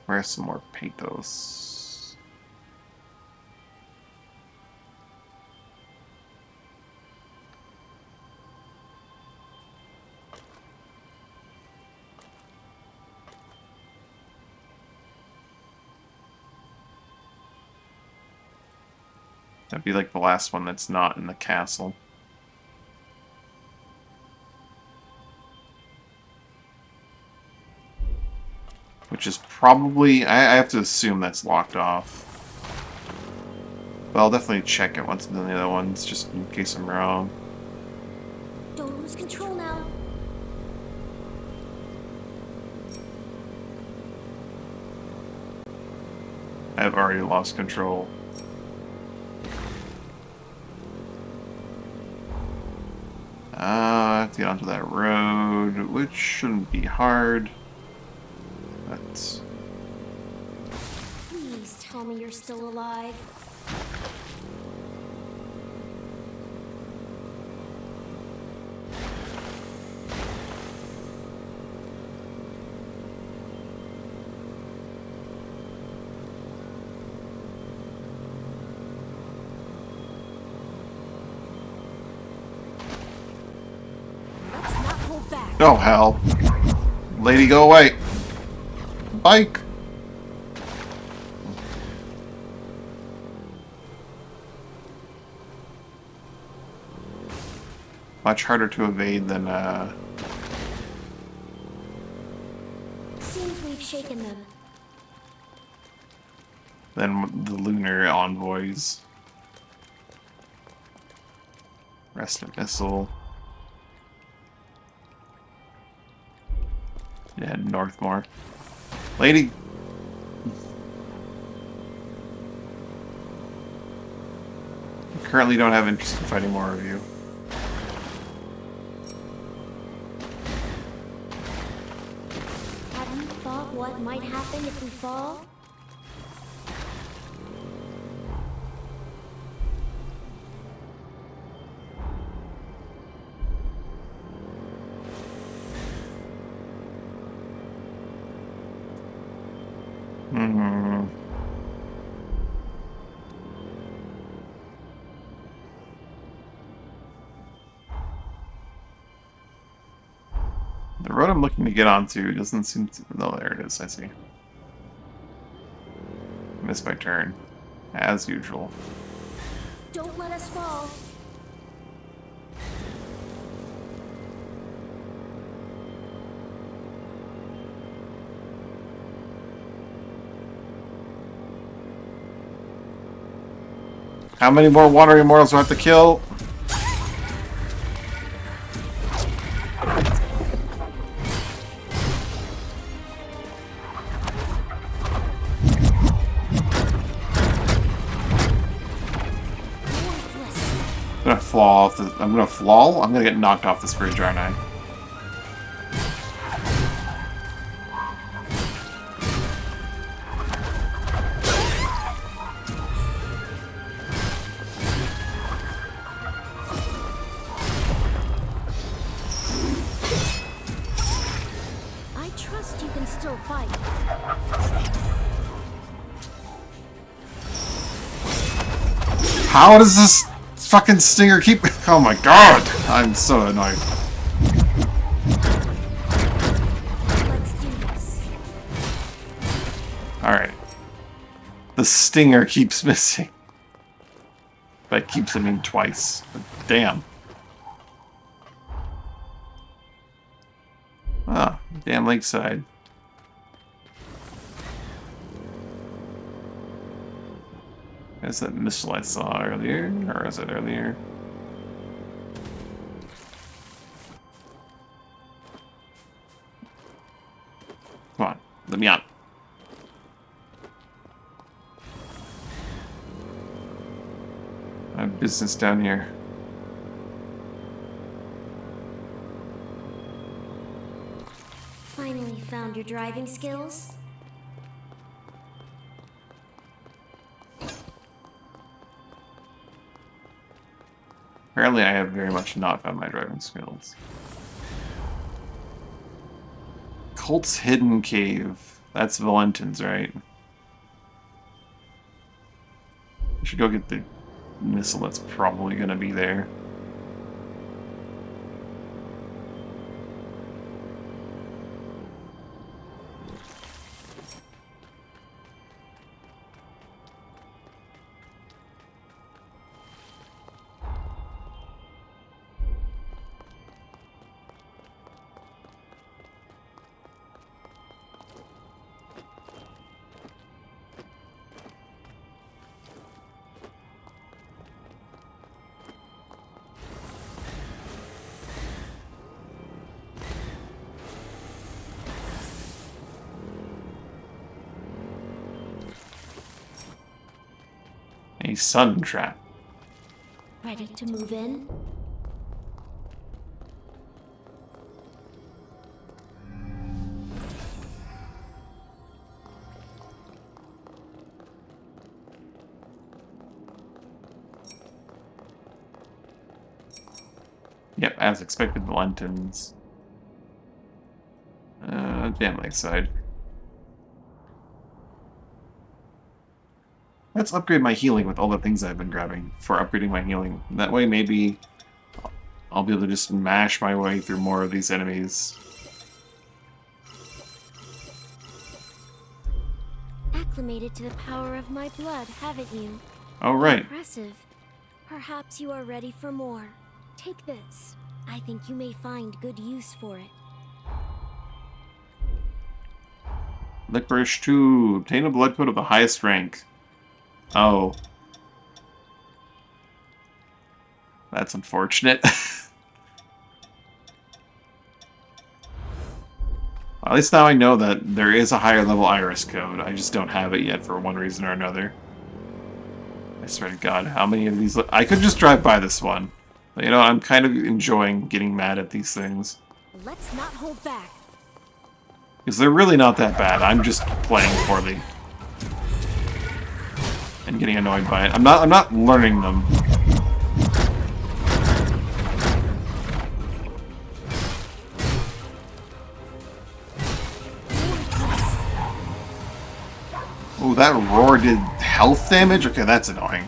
Where's some more pathos? That'd be like the last one that's not in the castle. Which is probably... I have to assume that's locked off. But I'll definitely check it once I've done the other ones, just in case I'm wrong. Don't lose control now. I've already lost control. I have to get onto that road, which shouldn't be hard. But... Please tell me you're still alive. Let's not hold back. oh hell. Lady, go away. Bike. Much harder to evade than, Seems we've shaken them. the lunar envoys. Restant missile. Yeah, Northmore. Lady! I currently don't have interest in fighting more of you. Have you thought what might happen if we fall? Hmm. The road I'm looking to get onto doesn't seem to... No, there it is, I see. Missed my turn. As usual. Don't let us fall. How many more water immortals do I have to kill? I'm gonna fall off the... I'm gonna fall? I'm gonna get knocked off this bridge, aren't I? I trust you can still fight. How does this fucking stinger keep... Oh my god! I'm so annoyed. Let's do this. Alright. The stinger keeps missing. By keeps, I mean twice. But damn. Ah, damn lakeside. Is that missile I saw earlier? Or is it earlier? Come on, let me out. I have business down here. Finally found your driving skills? Apparently I have very much not found my driving skills. Colt's Hidden Cave. That's Valentin's, right? I should go get the missile that's probably gonna be there. A sun trap. Ready to move in? Yep, as expected, Valentin's. Damn lakeside. Let's upgrade my healing with all the things I've been grabbing for upgrading my healing. That way, maybe I'll be able to just mash my way through more of these enemies. Acclimated to the power of my blood, haven't you? Oh, right. Impressive. Perhaps you are ready for more. Take this. I think you may find good use for it. Licorice 2. Obtain a blood code of the highest rank. Oh. That's unfortunate. At least now I know that there is a higher level iris code. I just don't have it yet for one reason or another. I swear to God, how many of these... I could just drive by this one. But, you know, I'm kind of enjoying getting mad at these things. Let's not hold back. Because they're really not that bad. I'm just playing poorly. And getting annoyed by it. I'm not learning them. Oh, that roar did health damage? Okay, that's annoying.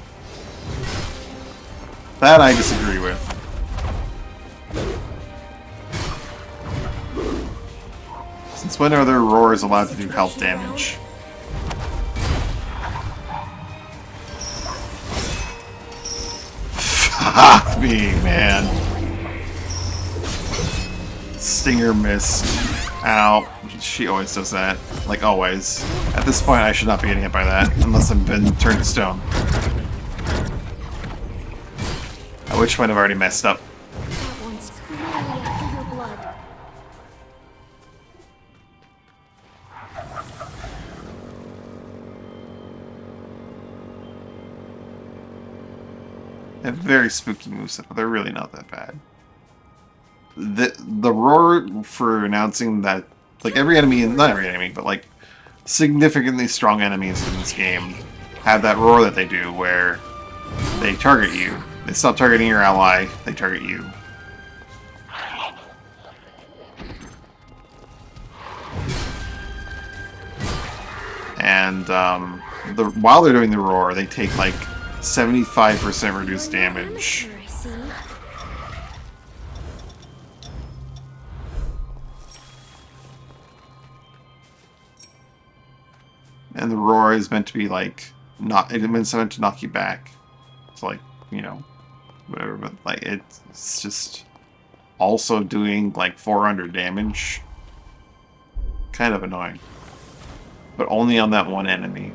That I disagree with. Since when are their roars allowed to do health damage? Fuck me, man. Stinger missed. Ow. She always does that. Like, always. At this point, I should not be getting hit by that, unless I've been turned to stone. At which point I've already messed up. That one's clearly after your blood. They have very spooky moveset, but they're really not that bad. The roar for announcing that, like, every enemy, not every enemy, but like significantly strong enemies in this game have that roar that they do where they target you. They stop targeting your ally, they target you. And while they're doing the roar, they take like 75% reduced damage. I see. and the roar is meant to be like it's meant to knock you back. It's like, you know, whatever, but like it's just also doing like 400 damage. Kind of annoying. But only on that one enemy.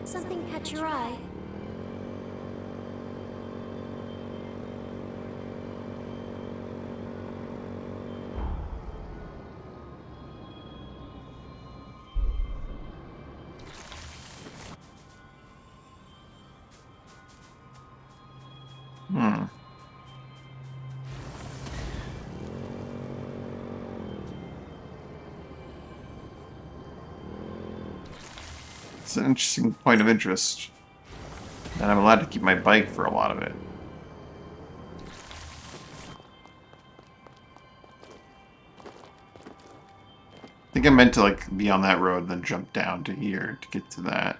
Something catch your eye? Hmm. It's an interesting point of interest. And I'm allowed to keep my bike for a lot of it. I think I meant to like be on that road and then jump down to here to get to that.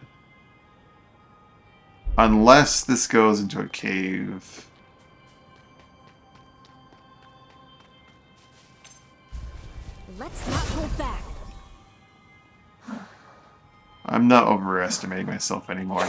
Unless this goes into a cave. Let's not hold back. I'm not overestimating myself anymore.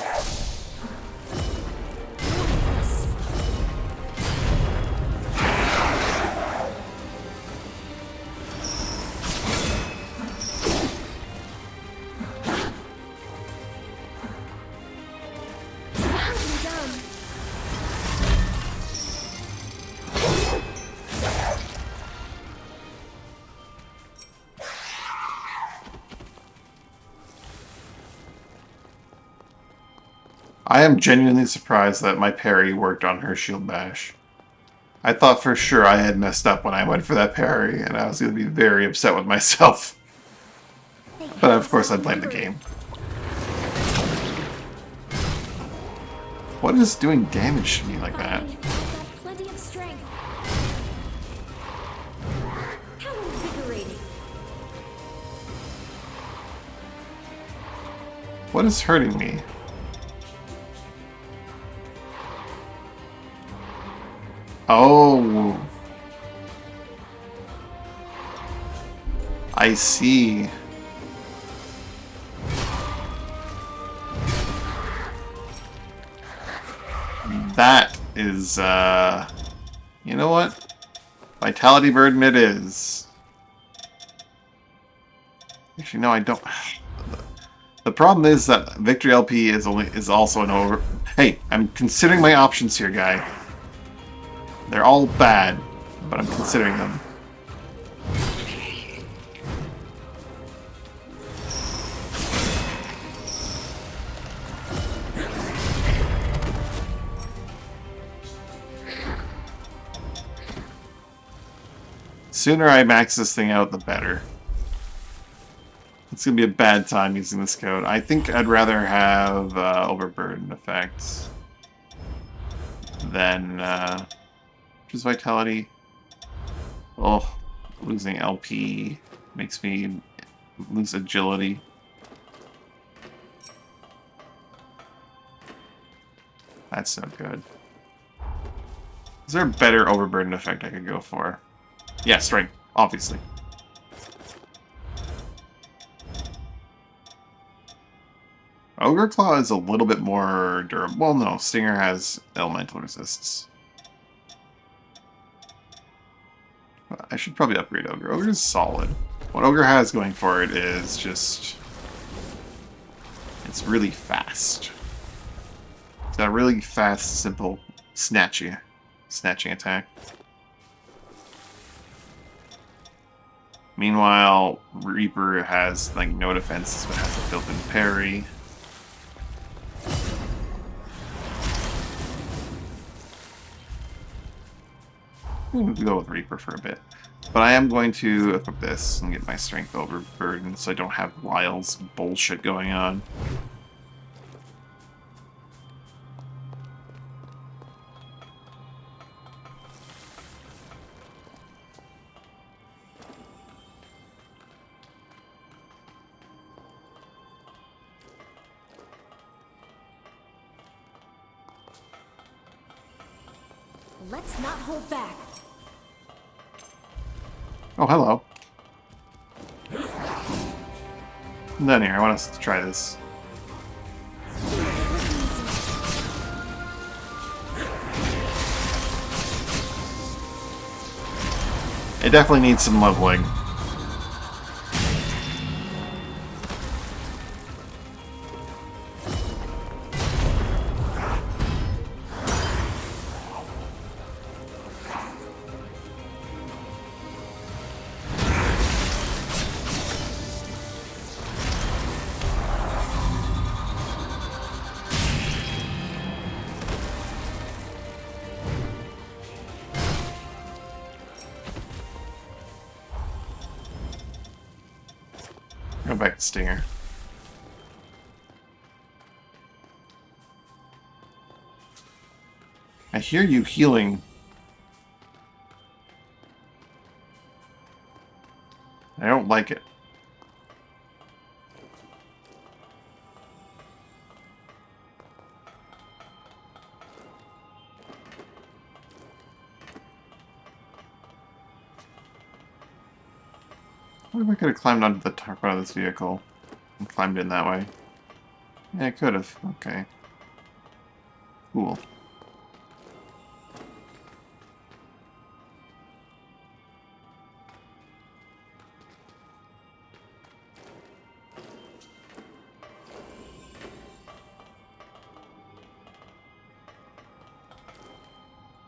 I am genuinely surprised that my parry worked on her shield bash. I thought for sure I had messed up when I went for that parry, and I was going to be very upset with myself. But of course I blame the game. What is doing damage to me like that? Plenty of strength. How invigorating. What is hurting me? Oh. I see. That is, you know what? Vitality burden it is. Actually, no, I don't. The problem is that Victory LP is also an over. Hey, I'm considering my options here, guy. They're all bad, but I'm considering them. Sooner I max this thing out, the better. It's gonna be a bad time using this code. I think I'd rather have overburden effects than just vitality. Oh, losing LP makes me lose agility. That's no good. Is there a better overburden effect I could go for? Yeah, strength, obviously. Ogre Claw is a little bit more durable. Well, no, Stinger has elemental resists. I should probably upgrade Ogre. Ogre is solid. What Ogre has going for it is just... it's really fast. It's got a really fast, simple, snatching attack. Meanwhile, Reaper has like no defenses but has a built-in parry. I'm going to go with Reaper for a bit. But I am going to equip this and get my strength overburden so I don't have Lyle's bullshit going on. let's not hold back. Oh, hello. Then here, I want us to try this. It definitely needs some leveling. Go back to Stinger. I hear you healing. I don't like it. What if I could have climbed onto the top of this vehicle and climbed in that way? Yeah, I could have. Okay. Cool.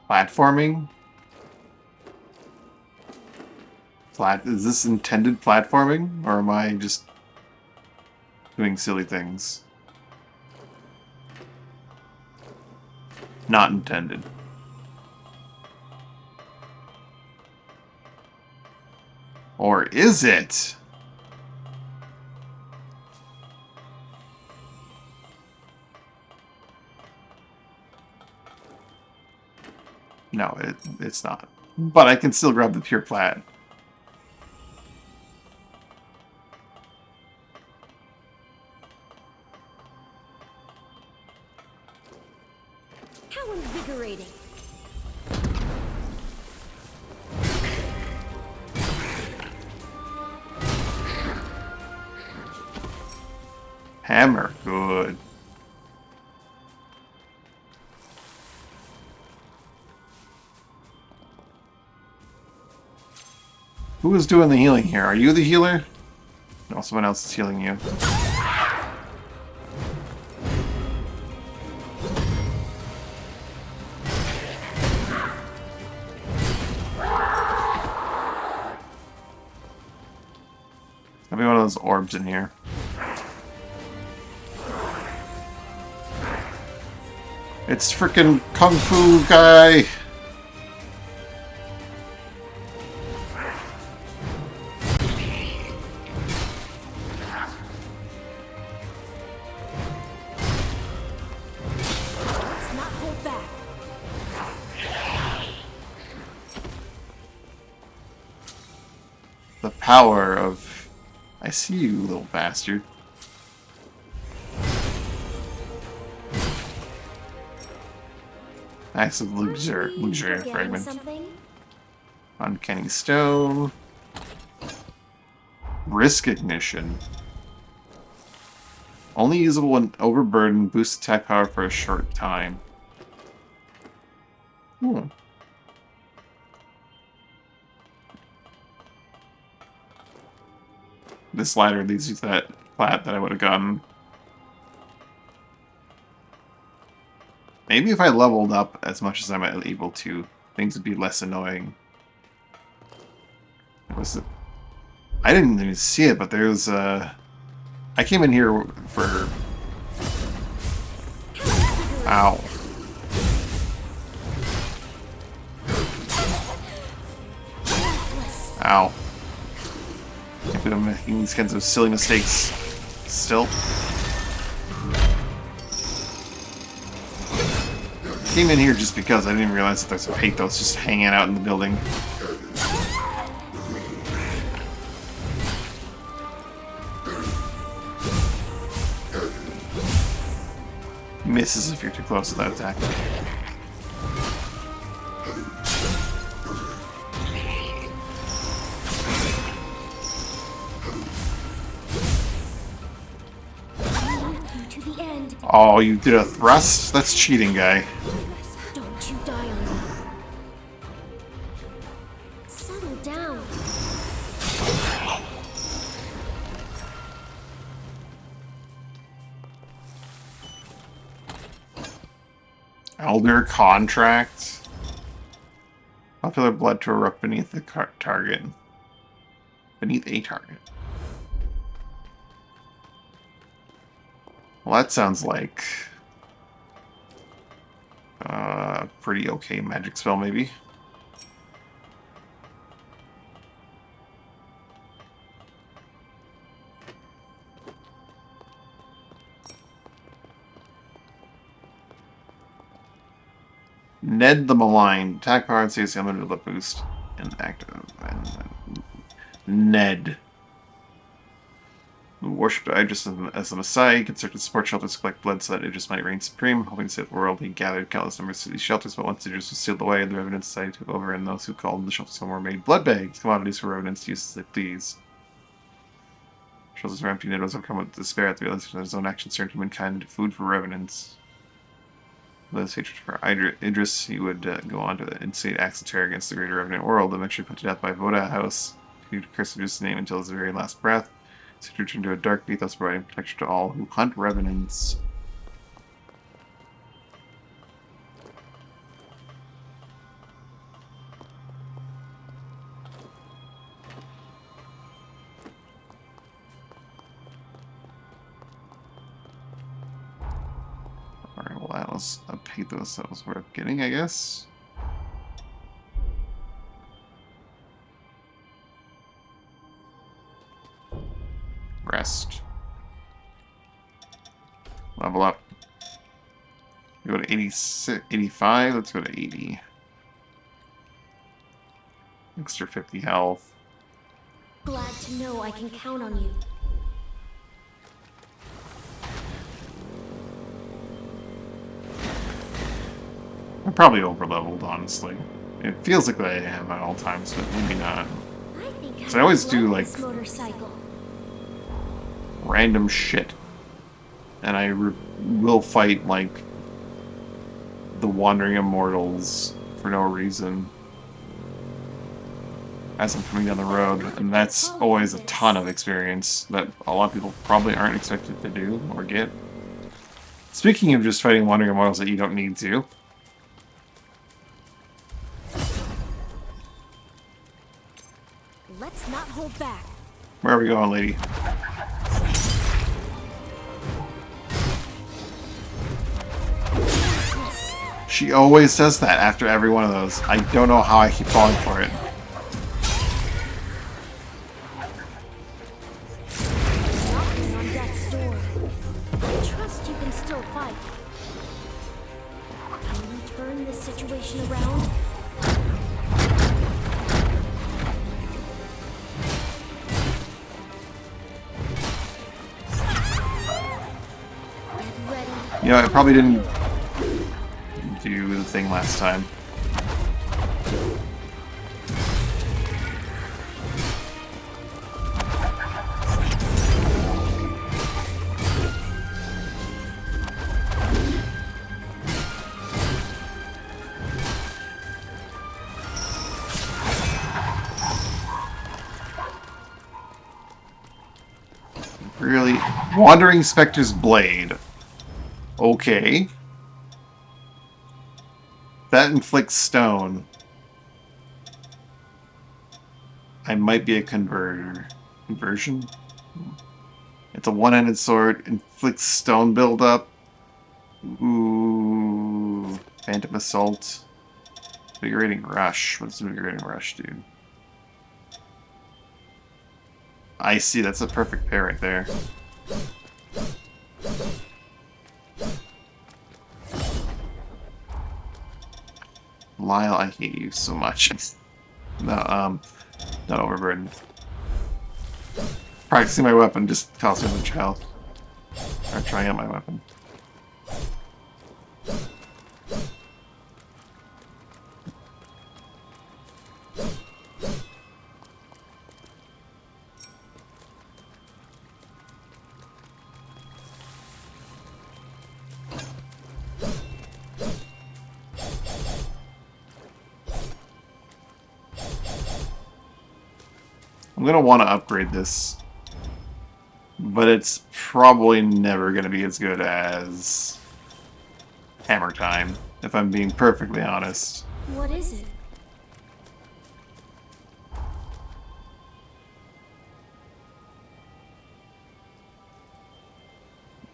Platforming? Is this intended platforming, or am I just doing silly things? Not intended. Or is it? No, it's not. But I can still grab the pure plat. How invigorating. Hammer, good. Who is doing the healing here? Are you the healer? No, someone else is healing you. There'll be one of those orbs in here. It's frickin' Kung Fu guy! Let's not hold back. The power of... I see you, little bastard. Acts of luxury fragment. Something? Uncanny stone. Risk ignition. Only usable when overburdened. Boosts attack power for a short time. Hmm. This ladder leads you to that plat that I would have gotten. Maybe if I leveled up as much as I'm able to, things would be less annoying. I didn't even see it, but there's I came in here for... Ow. Ow. If I'm making these kinds of silly mistakes still. Came in here just because I didn't realize that there's a pathos just hanging out in the building. Misses if you're too close to that attack. to... Oh, you did a thrust? That's cheating, guy. Don't you die on me. Settle down. Elder Contract. Popular blood to erupt beneath the target. Beneath a target. Well, that sounds like a pretty okay magic spell, maybe. Ned the Maligned. Attack power and CC limited with a boost. And active. And Ned. Who worshipped Idris as the Messiah. He constructed support shelters to collect blood so that Idris might reign supreme. Hoping to save the world, he gathered countless numbers to these shelters, but once Idris was sealed away, the Revenant Society took over, and those who called the shelters home were made blood bags, commodities for Revenants to use as they please. Shelters were empty, Ned was overcome with despair at the realization that his own actions turned humankind into food for Revenants. With his hatred for Idris, he would go on to the insane acts of terror against the greater Revenant world, eventually put to death by Voda House, who cursed Idris' name until his very last breath. He turned into a dark ethos, providing protection to all who hunt Revenants. Alright, well that was a pathos that was worth getting, I guess. Rest. Level up. We go to 86, 85, let's go to 80. Extra 50 health. Glad to know I can count on you. I'm probably over-leveled, honestly. It feels like I am at all times, but maybe not. I think So I always do, love like, this motorcycle. random shit. And I will fight, like, the Wandering Immortals for no reason as I'm coming down the road. And that's always a ton of experience that a lot of people probably aren't expected to do or get. Speaking of just fighting Wandering Immortals that you don't need to, Let's not hold back. where are we going, lady? She always does that after every one of those. I don't know how I keep falling for it. Knocking on death's door. I trust you can still fight. Can we turn this situation around? Get ready. You know, I probably didn't do the thing last time. Really? Wandering Spectre's Blade. Okay. That inflicts stone. I might be a conversion? It's a one-handed sword, inflicts stone buildup. Ooh. Phantom Assault. Invigorating Rush. What's Invigorating Rush, dude? I see, that's a perfect pair right there. Lyle, I hate you so much. No, not overburdened. Practicing my weapon just costs me much health. Or trying out my weapon. I'm gonna want to upgrade this, but it's probably never gonna be as good as Hammer Time, if I'm being perfectly honest. What is it?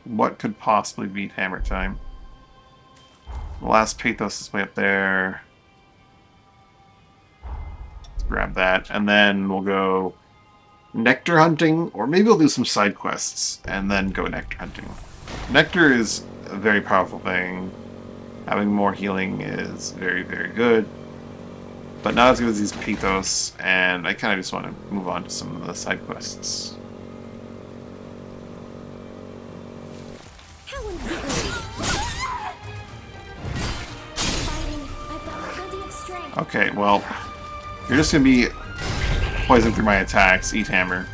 What could possibly beat Hammer Time? The last Pathos is way up there. Let's grab that, and then we'll go Nectar hunting, or maybe we'll do some side quests, and then go Nectar hunting. Nectar is a very powerful thing. Having more healing is very, very good. But not as good as these Pathos, and I kind of just want to move on to some of the side quests. How invigorating! Fighting, I've got plenty of strength. Okay, well, you're just going to be poisoning through my attacks. Eat Hammer.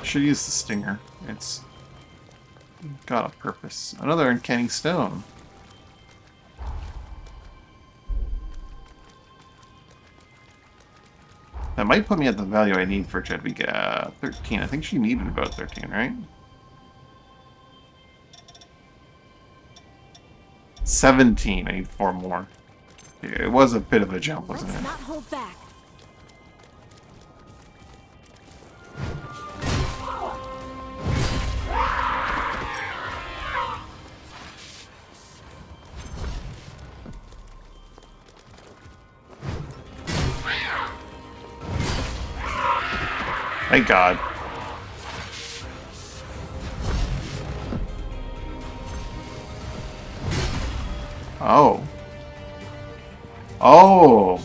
Should use the Stinger. It's got a purpose. Another uncanny stone. That might put me at the value I need for Jedwig 13. I think she needed about 13, right? 17. I need 4 more. Yeah, it was a bit of a jump, wasn't Let's it? not hold back. Thank God. Oh. Oh!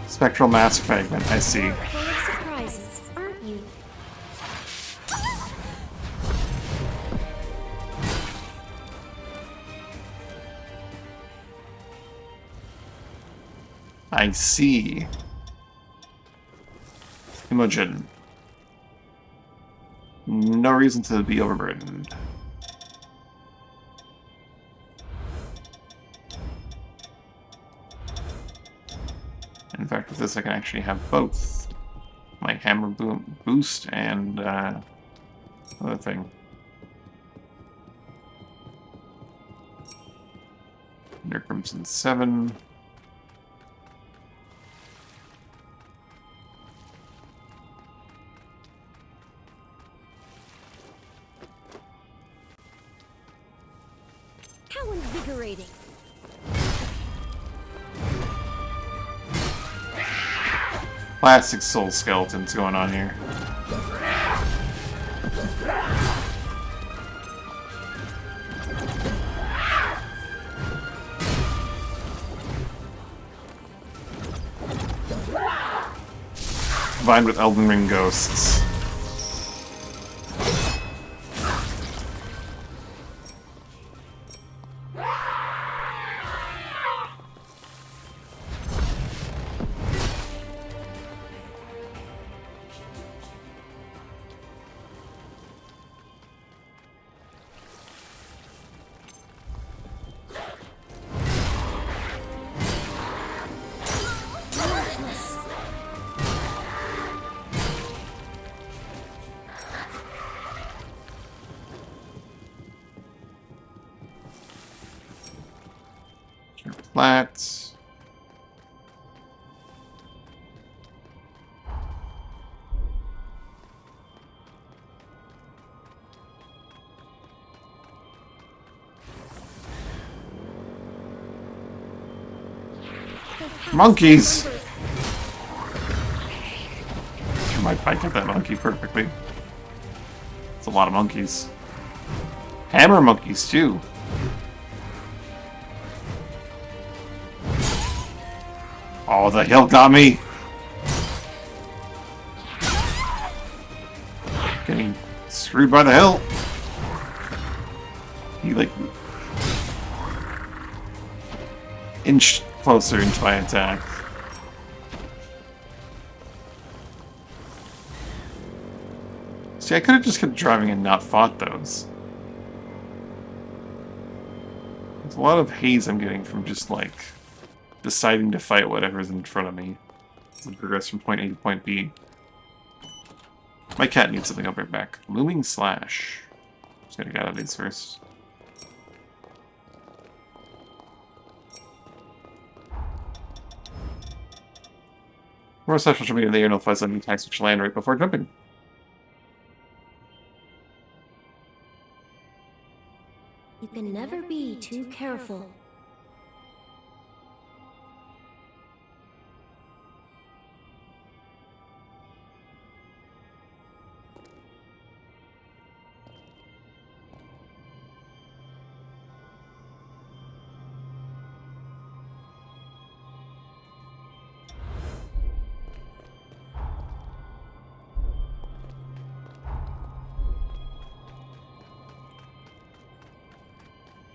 Spectral Mass Fragment, I see. Full of surprises, aren't you? I see. Imogen. No reason to be overburdened. In fact, with this I can actually have both. My hammer boost and other thing. There comes in 7. How invigorating! Classic soul skeletons going on here. Combined with Elden Ring ghosts. Flats. Monkeys! I get that monkey perfectly. It's a lot of monkeys. Hammer monkeys, too. Oh, the hill got me! Getting screwed by the hill. inch closer into my attack. See, I could have just kept driving and not fought those. There's a lot of haze I'm getting from just, like, deciding to fight whatever's in front of me. And progress from point A to point B. My cat needs something, I'll be right back. Looming Slash. Just gotta get out of these first. More slash will be in the air notifies enemy attacks which land right before jumping. You can never be too careful.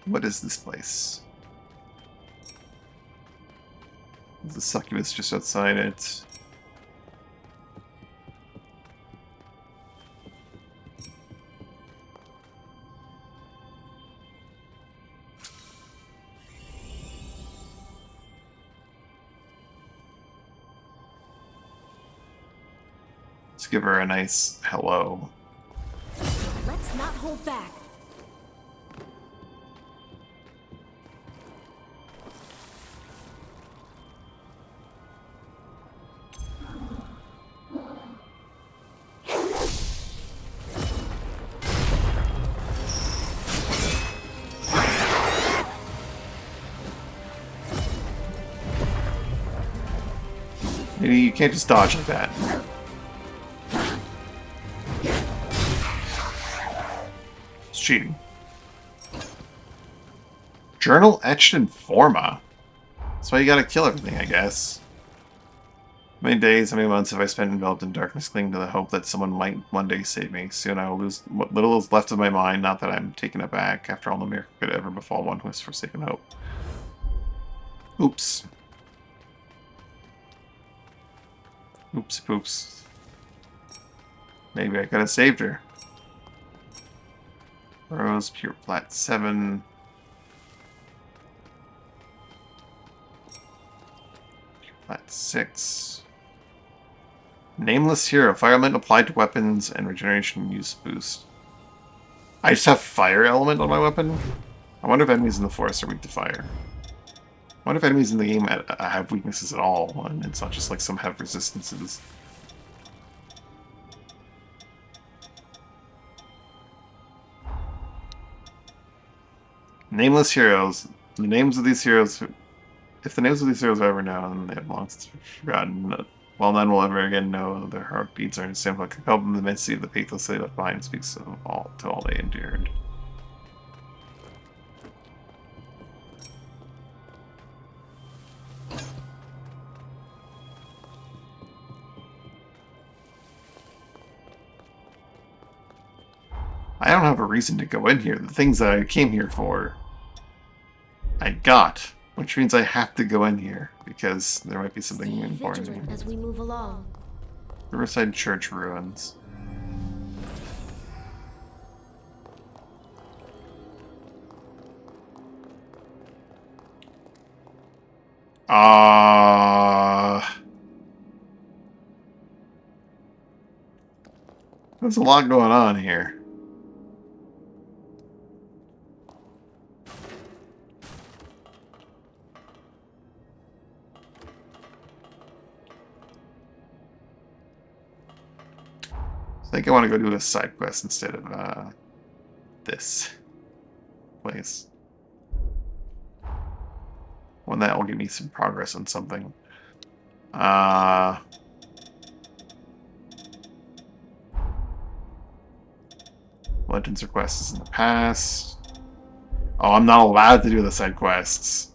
What is this place? There's a succubus just outside it. Let's give her a nice hello. Let's not hold back. Maybe you can't just dodge like that. It's cheating. Journal etched in Forma. That's why you gotta kill everything, I guess. How many days, how many months have I spent enveloped in darkness, clinging to the hope that someone might one day save me? Soon I will lose what little is left of my mind, not that I'm taken aback, after all the miracle could ever befall one who has forsaken hope. Oops. Oops poops. Maybe I could have saved her. Rose, pure plat 7. Pure plat 6. Nameless hero. Fire element applied to weapons and regeneration use boost. I just have fire element on my weapon? I wonder if enemies in the forest are weak to fire. I wonder if enemies in the game have weaknesses at all, and it's not just like some have resistances. Nameless heroes. The names of these heroes... If the names of these heroes are ever known, they have long since been forgotten. While none will ever again know their heartbeats are in simple, can help them in the midst of the pathos they left behind speaks of all to all they endured. I don't have a reason to go in here. The things that I came here for, I got. Which means I have to go in here, because there might be something Stay important vigilant here. as we move along. Riverside Church ruins. There's a lot going on here. I think I want to go do a side quest instead of this place. One that will give me some progress on something. Legends requests in the past. Oh, I'm not allowed to do the side quests.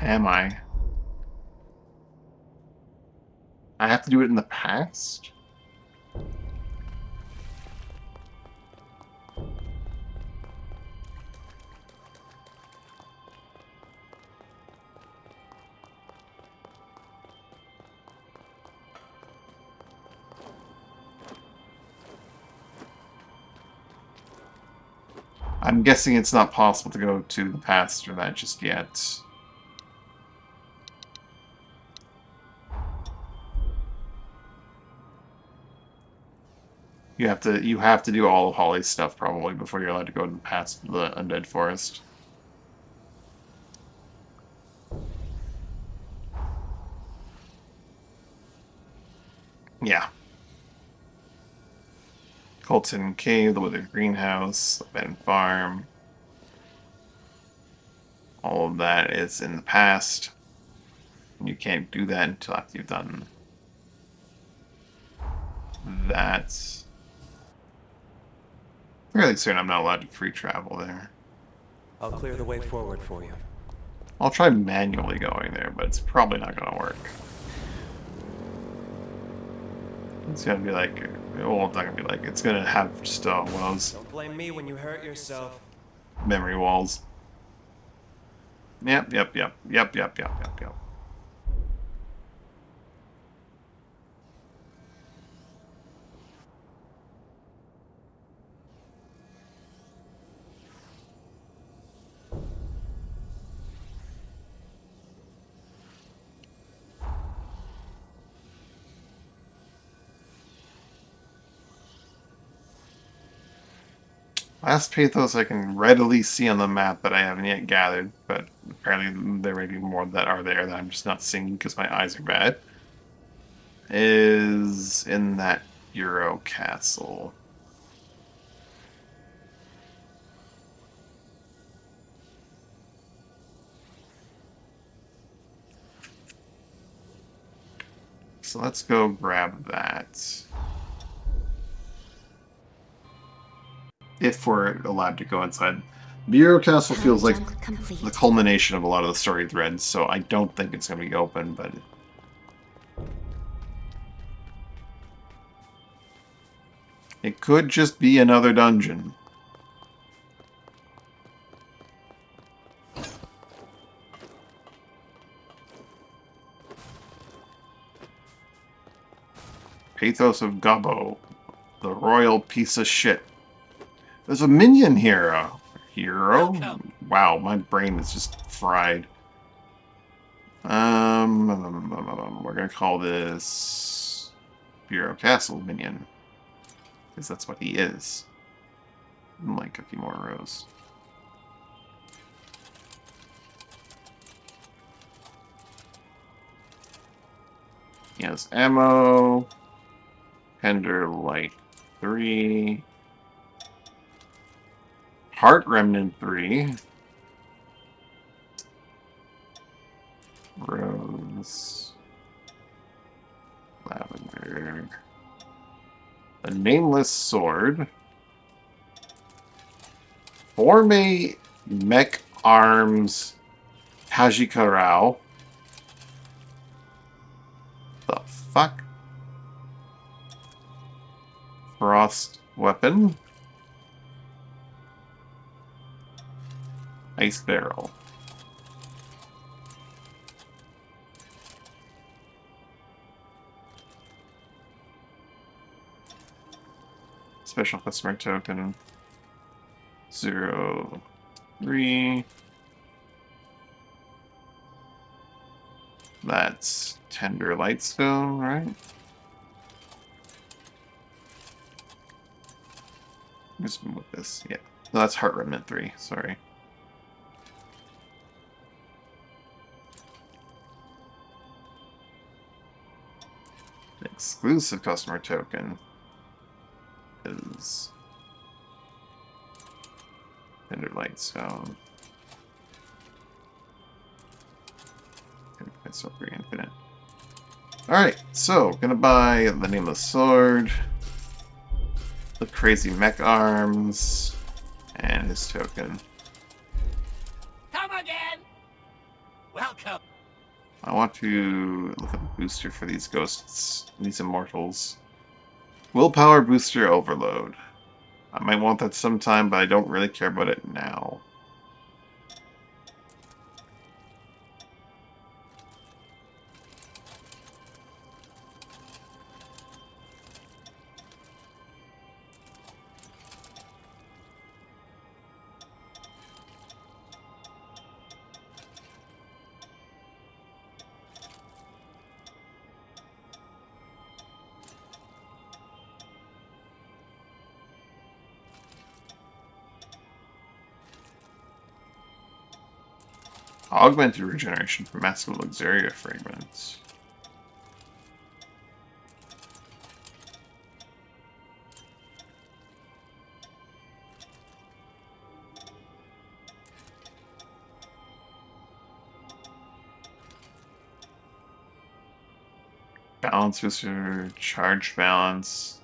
am I? I have to do it in the past? I'm guessing it's not possible to go to the past for that just yet. You have to do all of Holly's stuff probably before you're allowed to go past the Undead Forest. Yeah. Colton Cave, the Withered Greenhouse, the Ben Farm. All of that is in the past. You can't do that until after you've done that. Fairly soon I'm not allowed to free travel there. I'll clear the way forward for you. I'll try manually going there, but it's probably not going to work. It's going to be like... Well, it's not going to be like... It's going to have just one of those Don't blame me when you hurt yourself. memory walls. Yep. Last pathos I can readily see on the map that I haven't yet gathered, but apparently there may be more that are there that I'm just not seeing because my eyes are bad, is in that Euro castle. So let's go grab that. If we're allowed to go inside. Bureau Castle feels like the culmination of a lot of the story threads, so I don't think it's going to be open, but... It could just be another dungeon. Pathos of Gobbo. The royal piece of shit. There's a minion hero. Hero? Wow, my brain is just fried. We're gonna call this Bureau Castle minion. Because that's what he is. Like a few more rows. He has ammo. Tender Light 3. Heart Remnant 3. Rose. Lavender. The Nameless Sword. Forme Mech Arms Tajikarao. The fuck? Frost Weapon. Ice Barrel. Special customer token. 03. That's Tender Lightstone, right? Just move this, yeah. No, that's Heart Remnant 3, sorry. Exclusive customer token is Tender Lightstone. It's so pretty infinite. Alright, so gonna buy the Nameless Sword, the Crazy Mech Arms, and his token. Come again. Welcome. I want to look at the booster for these ghosts, these immortals. Willpower booster overload. I might want that sometime, but I don't really care about it now. Augmented regeneration from massive Luxuria fragments. Balance booster, charge balance.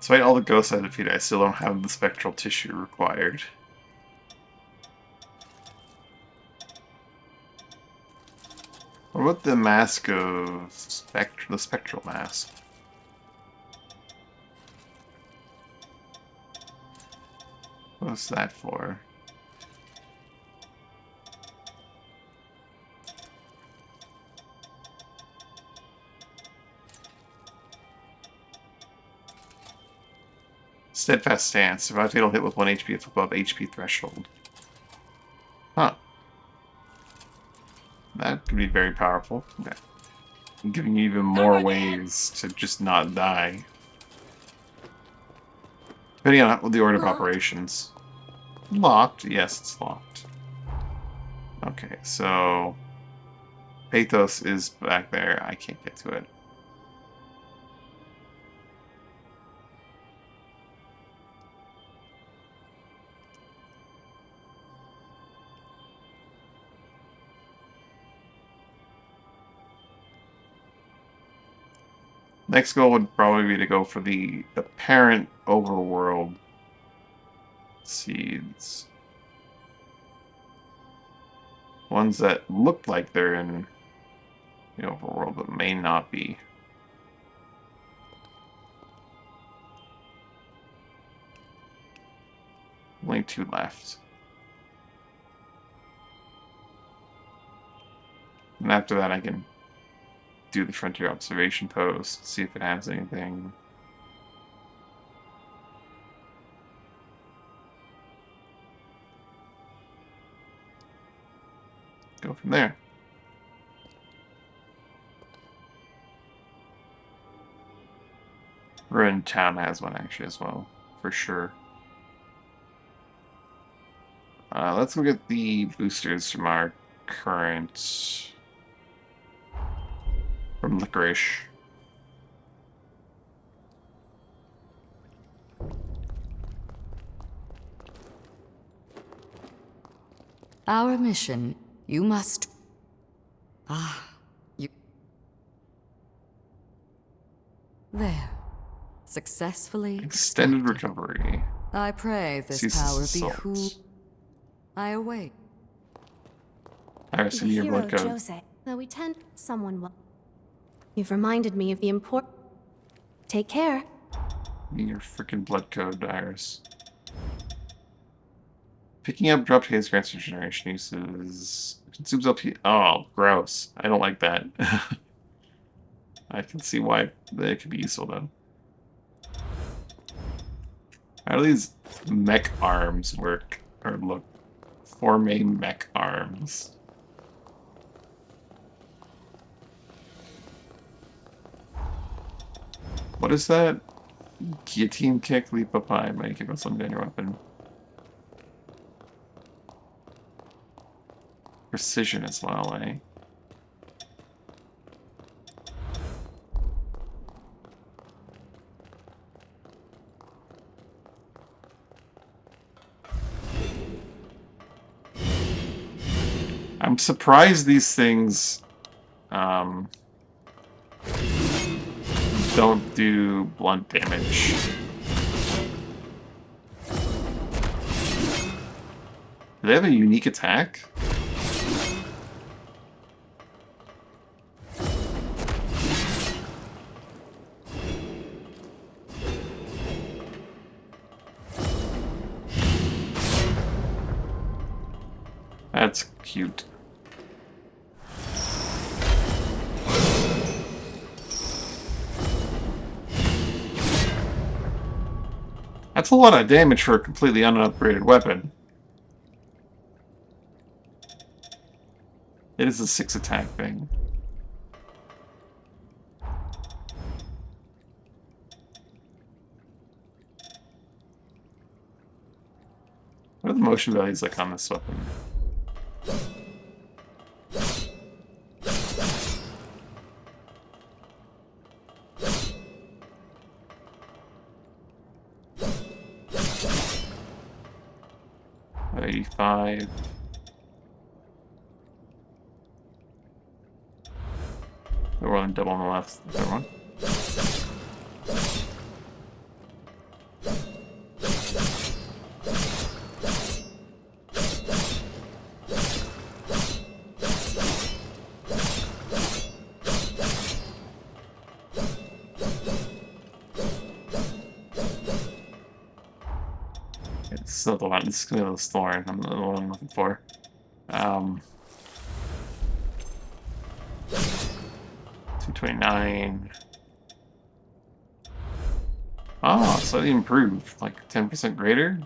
Despite all the ghosts I defeated, I still don't have the spectral tissue required. What about the mask of the spectral mask? What's that for? Steadfast stance. Survive fatal hit with 1 HP if above HP threshold. Huh. That could be very powerful. Okay. Giving you even more ways to just not die. Depending on the order of operations. Locked? Yes, it's locked. Okay, so... Pathos is back there. I can't get to it. Next goal would probably be to go for the apparent overworld seeds. Ones that look like they're in the overworld, but may not be. Only 2 left. And after that I can do the frontier observation post, see if it has anything. Go from there. Ruined Town has one actually as well, for sure. Let's look at the boosters from our current... From Licorice. Our mission, you must... you... There. Successfully... Extended recovery. I pray this Ceases power assault. be who... I await. Iris, The in your hero blood code. Jose, though we tend someone well. You've reminded me of the important. Take care. Your freaking blood code, Iris. Picking up drop case grants regeneration uses... Consumes LP... Oh, gross. I don't like that. I can see why they could be useful, though. How do these mech arms work? Or look? 4 main mech arms. What is that? Guillotine kick, leap up high, might keep us on your weapon. Precision as well, eh? I'm surprised these things don't do blunt damage. Do they have a unique attack? That's cute. That's a lot of damage for a completely unupgraded weapon. It is a 6 attack thing. What are the motion values like on this weapon? $85. We're rolling double on the last third one. It's not the one. This is gonna be the Thorn. I'm the one I'm looking for. 229. Oh, slightly improved, like 10% greater.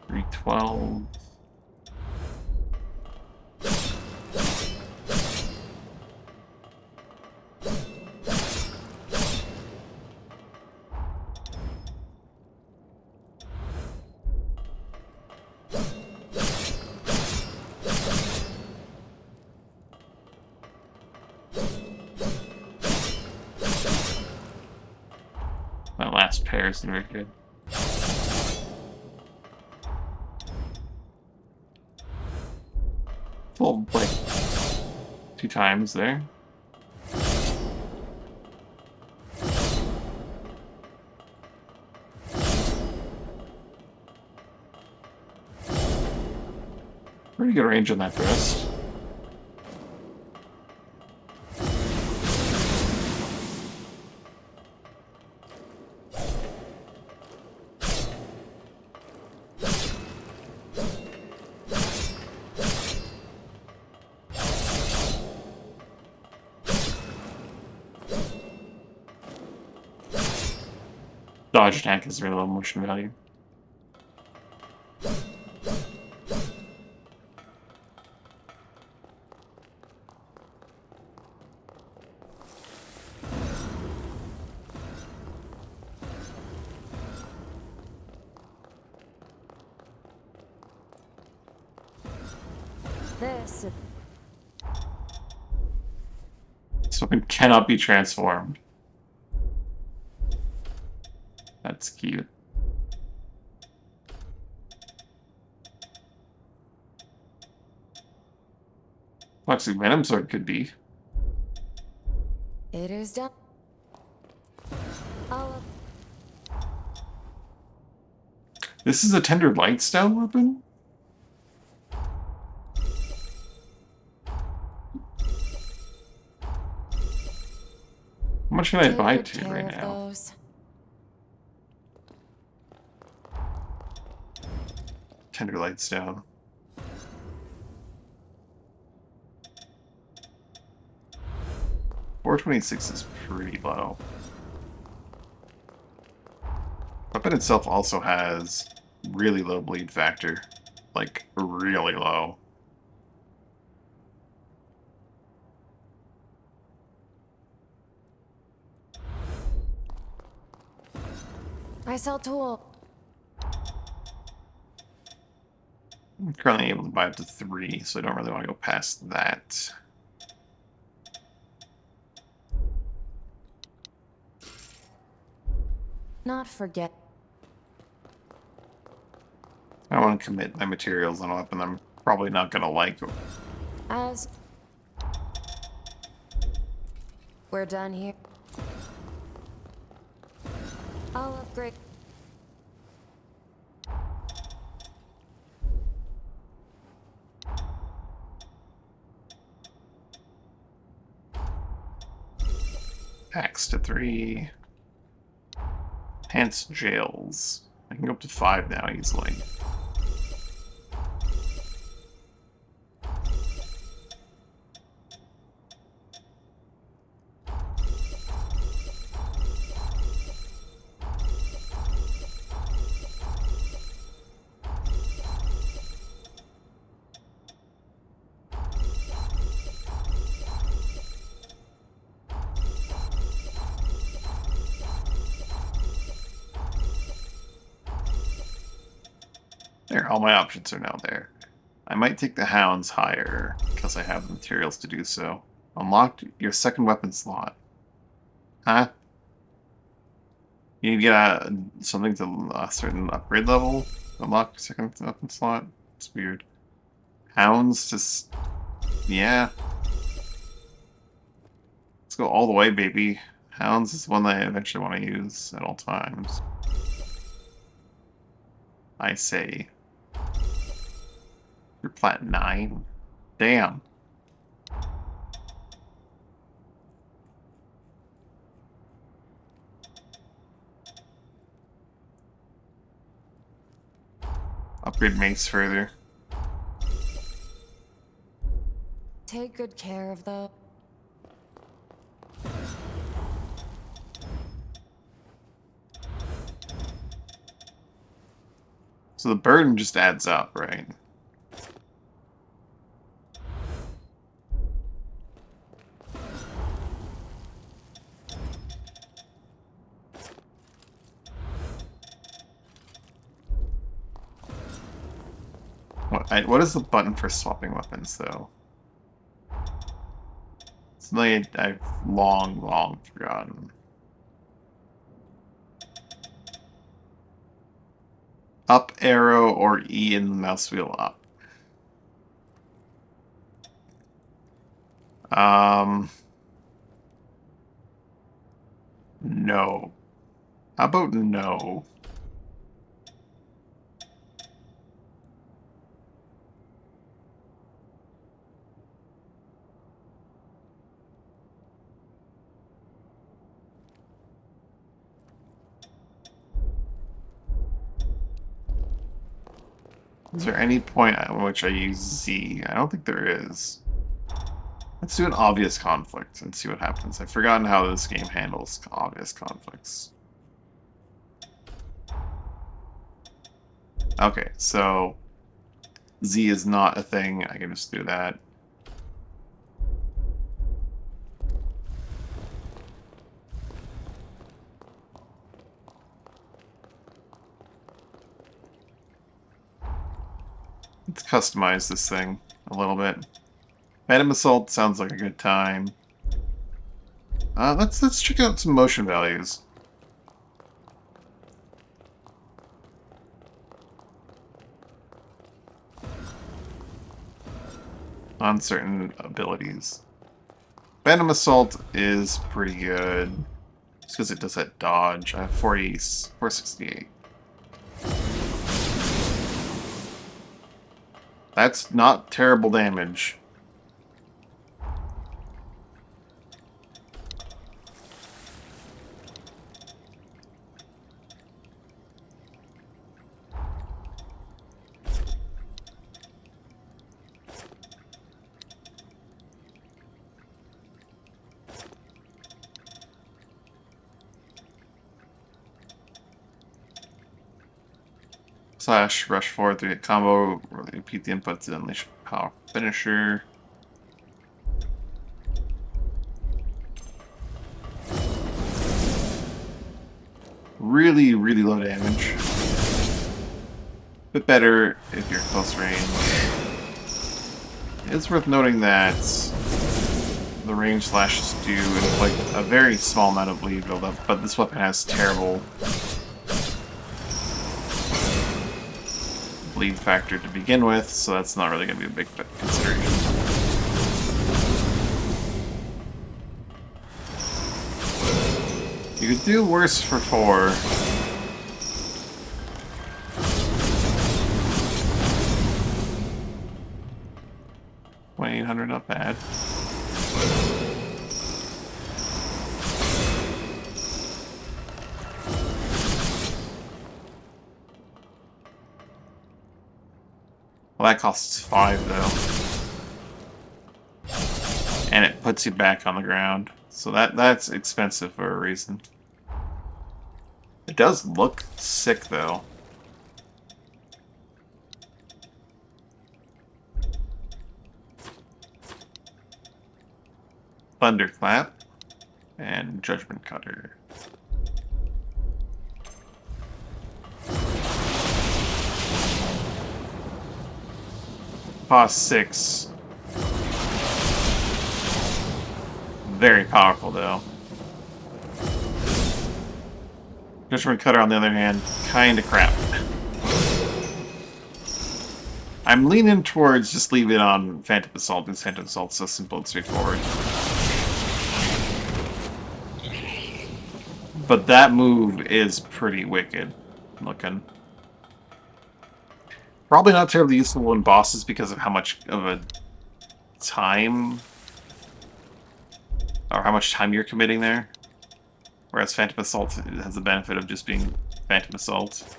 $312. That last pair isn't very good. Full, like, 2 times there. Pretty good range on that thrust. Dodge attack is very low motion value. This This weapon cannot be transformed. That's cute. Toxic Venom Sword could be. it is done. Oh, This is a Tender Light style weapon? How much can I buy take to good right care of now? those. Tender Light style. $426 is pretty low. Weapon itself also has really low bleed factor. Like, really low. I sell tool. I'm currently able to buy up to 3, so I don't really want to go past that. Not forget. don't commit my materials on a weapon I'm probably not gonna like. As we're done here, I'll upgrade. Axe to 3. Enhanced jails. I can go up to 5 now easily. There, all my options are now there. I might take the hounds higher, because I have the materials to do so. Unlocked your second weapon slot. Huh? You need to get something to a certain upgrade level? Unlock your second weapon slot? It's weird. Hounds, just... yeah. Let's go all the way, baby. Hounds is one that I eventually want to use at all times. I say... You're plat 9? Damn. Upgrade mace further. Take good care of the. So the burden just adds up, right? What is the button for swapping weapons, though? Something I've long forgotten. Up arrow or E in the mouse wheel up. No. How about no? Is there any point at which I use Z? I don't think there is. Let's do an obvious conflict and see what happens. I've forgotten how this game handles obvious conflicts. Okay, so Z is not a thing. I can just do that. Let's customize this thing a little bit. Phantom Assault sounds like a good time. Let's check out some motion values. On certain abilities. Phantom Assault is pretty good. Just because it does that dodge. I have 468. That's not terrible damage. Slash rush forward to get combo, repeat the input to unleash power finisher. Really low damage. Bit better if you're close range. It's worth noting that the range slashes do like a very small amount of bleed buildup, but this weapon has terrible bleed factor to begin with, so that's not really going to be a big consideration. You could do worse for 4. $2,800, not bad. Well, that costs 5 though. And it puts you back on the ground. So that's expensive for a reason. It does look sick though. Thunderclap and Judgment Cutter. Cost 6. Very powerful though. Judgment Cutter, on the other hand, kinda crap. I'm leaning towards just leave it on Phantom Assault, because Phantom Assault's so simple and straightforward. But that move is pretty wicked looking. Probably not terribly useful in bosses because of how much of a time, or how much time you're committing there. Whereas Phantom Assault has the benefit of just being Phantom Assault.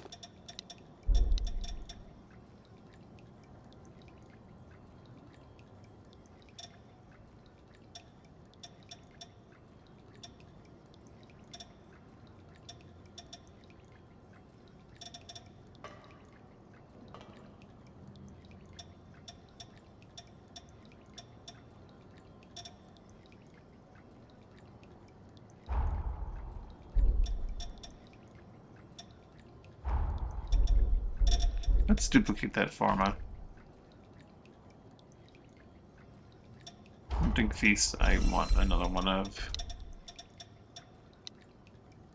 Let's duplicate that Pharma. Hunting Feast I want another one of.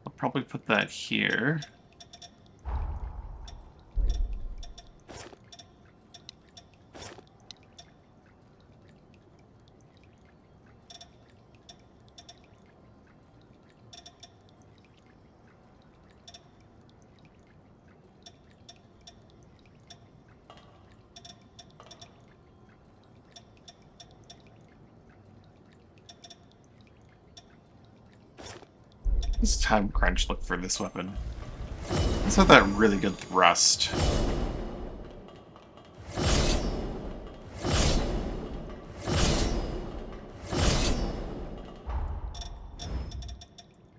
I'll probably put that here. This time crunch look for this weapon. It's not that really good thrust.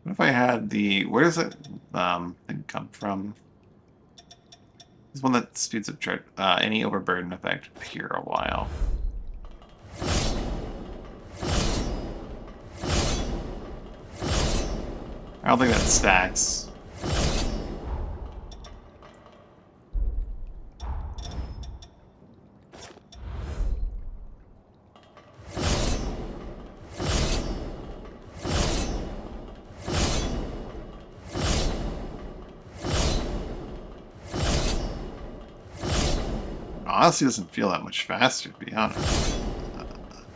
What if I had the... Where does it thing come from? This one that speeds up any overburden effect here a while. I don't think that stacks. Honestly, doesn't feel that much faster, to be honest.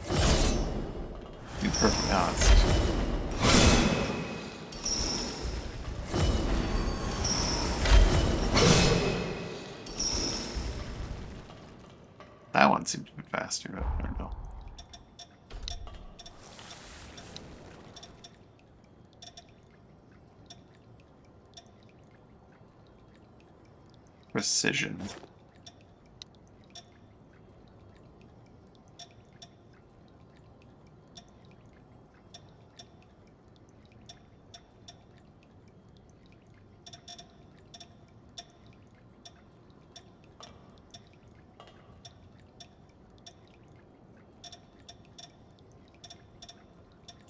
To be perfectly honest. That one seems to be faster, but I don't know. Precision.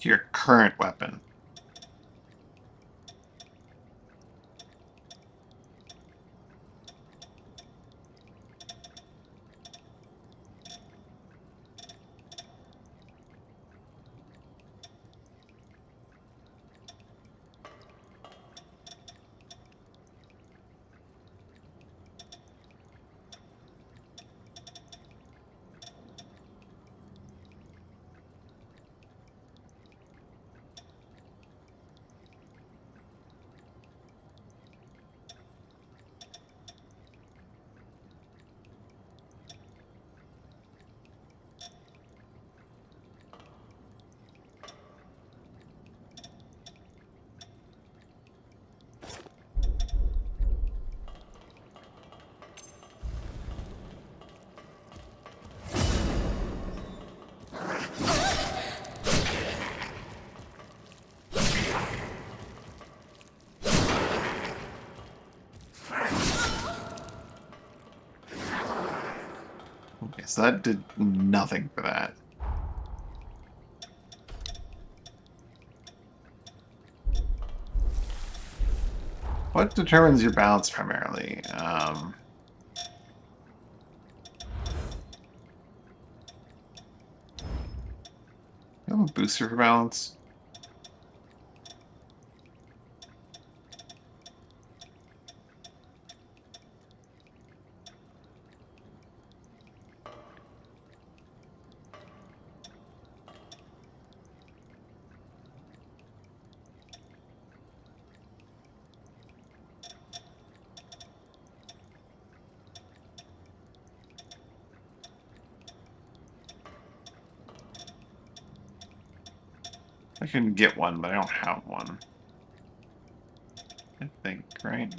Your current weapon. So that did nothing for that. What determines your balance primarily? You have a booster for balance? I can get one, but I don't have one. I think, right?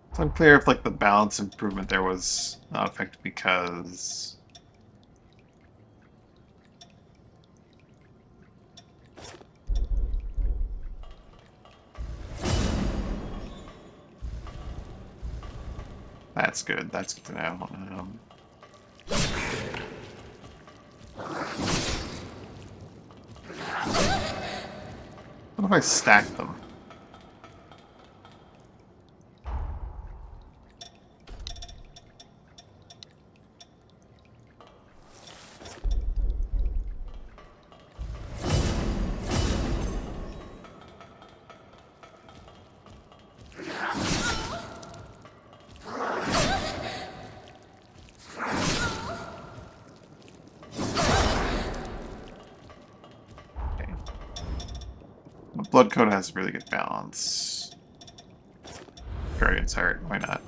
It's unclear if like the balance improvement there was not affected because that's good. That's good to know. What if I stack them? Blood Code has really good balance. Guardian's Heart, why not?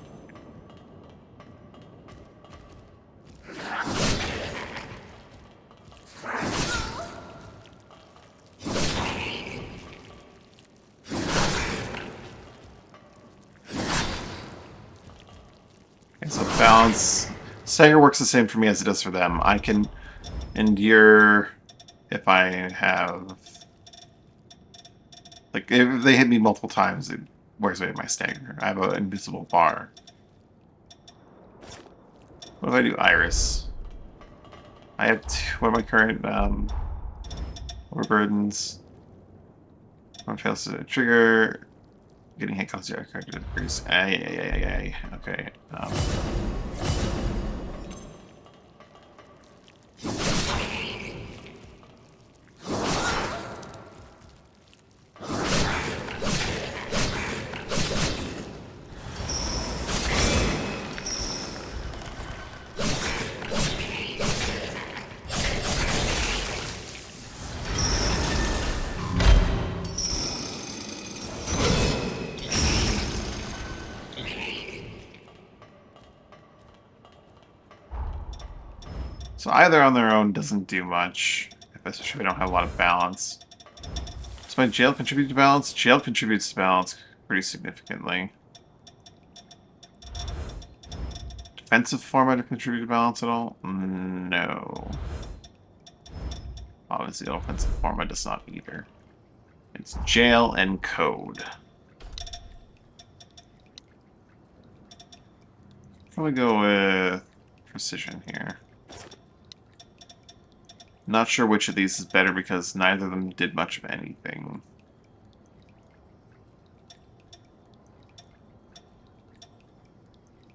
Okay, so balance. Stagger works the same for me as it does for them. I can endure if I have... Like, if they hit me multiple times, it wears away my stagger. I have an invisible bar. What if I do Iris? I have what are my current overburdens? One fails to trigger. Getting hit causes your character to increase. Okay. So either on their own doesn't do much, especially if we don't have a lot of balance. Does my jail contribute to balance? Jail contributes to balance pretty significantly. Defensive format contribute to balance at all? No. Obviously, offensive format does not either. It's jail and code. Probably go with precision here. Not sure which of these is better because neither of them did much of anything.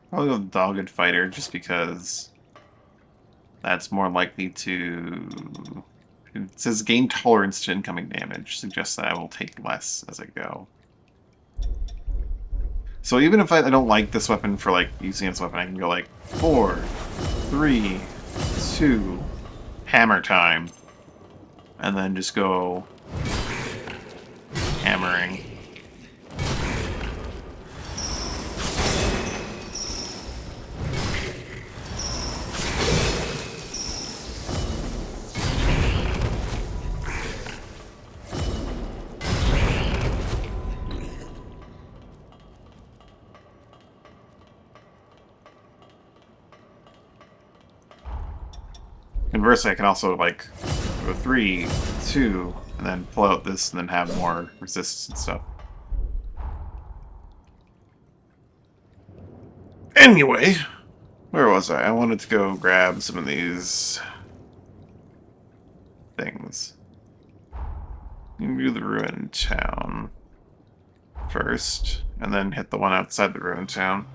Probably go with Dogged Fighter just because that's more likely to... It says gain tolerance to incoming damage, suggests that I will take less as I go. So even if I don't like this weapon for like using its weapon, I can go like 4, 3, 2, hammer time, and then just go hammering. Conversely, I can also, like, go 3, 2, and then pull out this, and then have more resistance and stuff. Anyway, where was I? I wanted to go grab some of these things. You can do the ruined town first, and then hit the one outside the ruined town.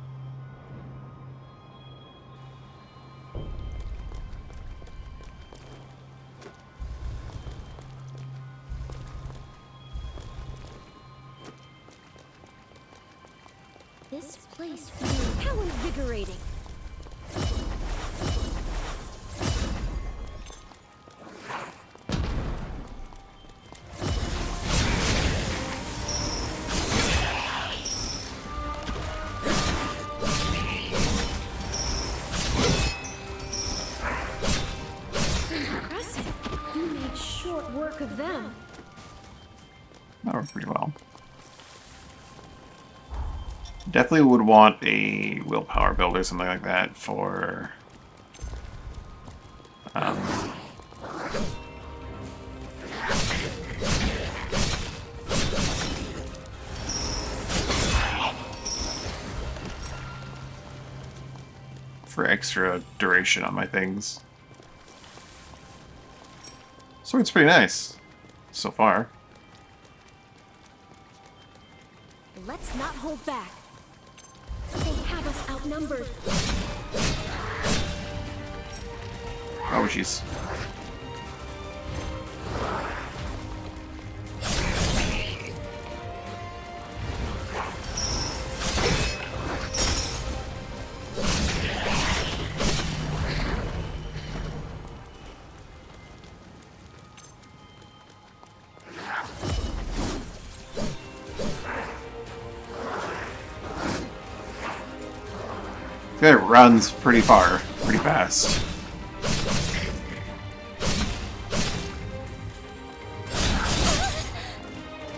This place feels how invigorating. Impressive. You made short work of them. That worked pretty well. Definitely would want a willpower build or something like that for extra duration on my things. Sword's pretty nice so far. Let's not hold back. They have us outnumbered. Oh, jeez. It runs pretty far, pretty fast.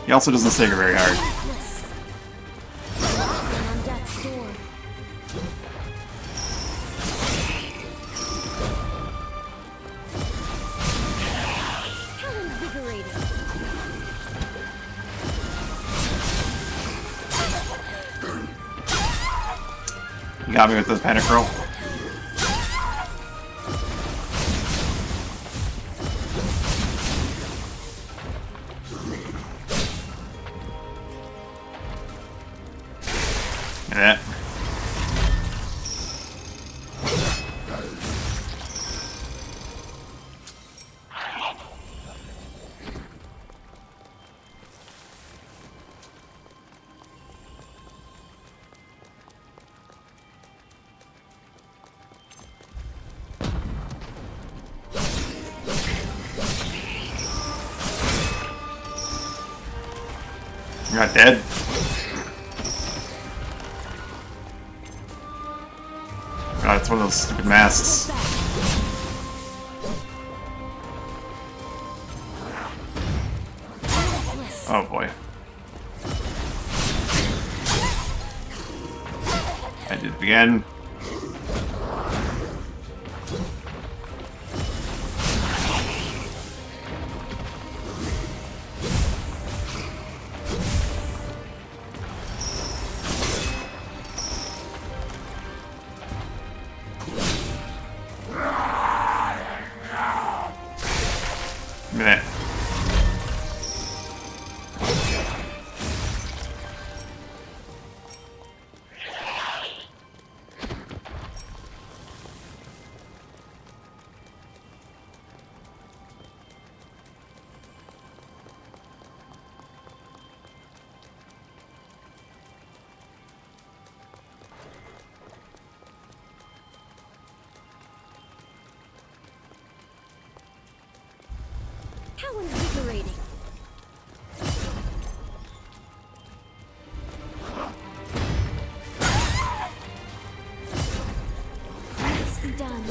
He also doesn't stinger very hard. On death's door. How invigorating. You got me with this panic roll. Yeah. You're not dead? God, it's one of those stupid masks. Oh boy. I did it again. Minute. How invigorating. Nicely done.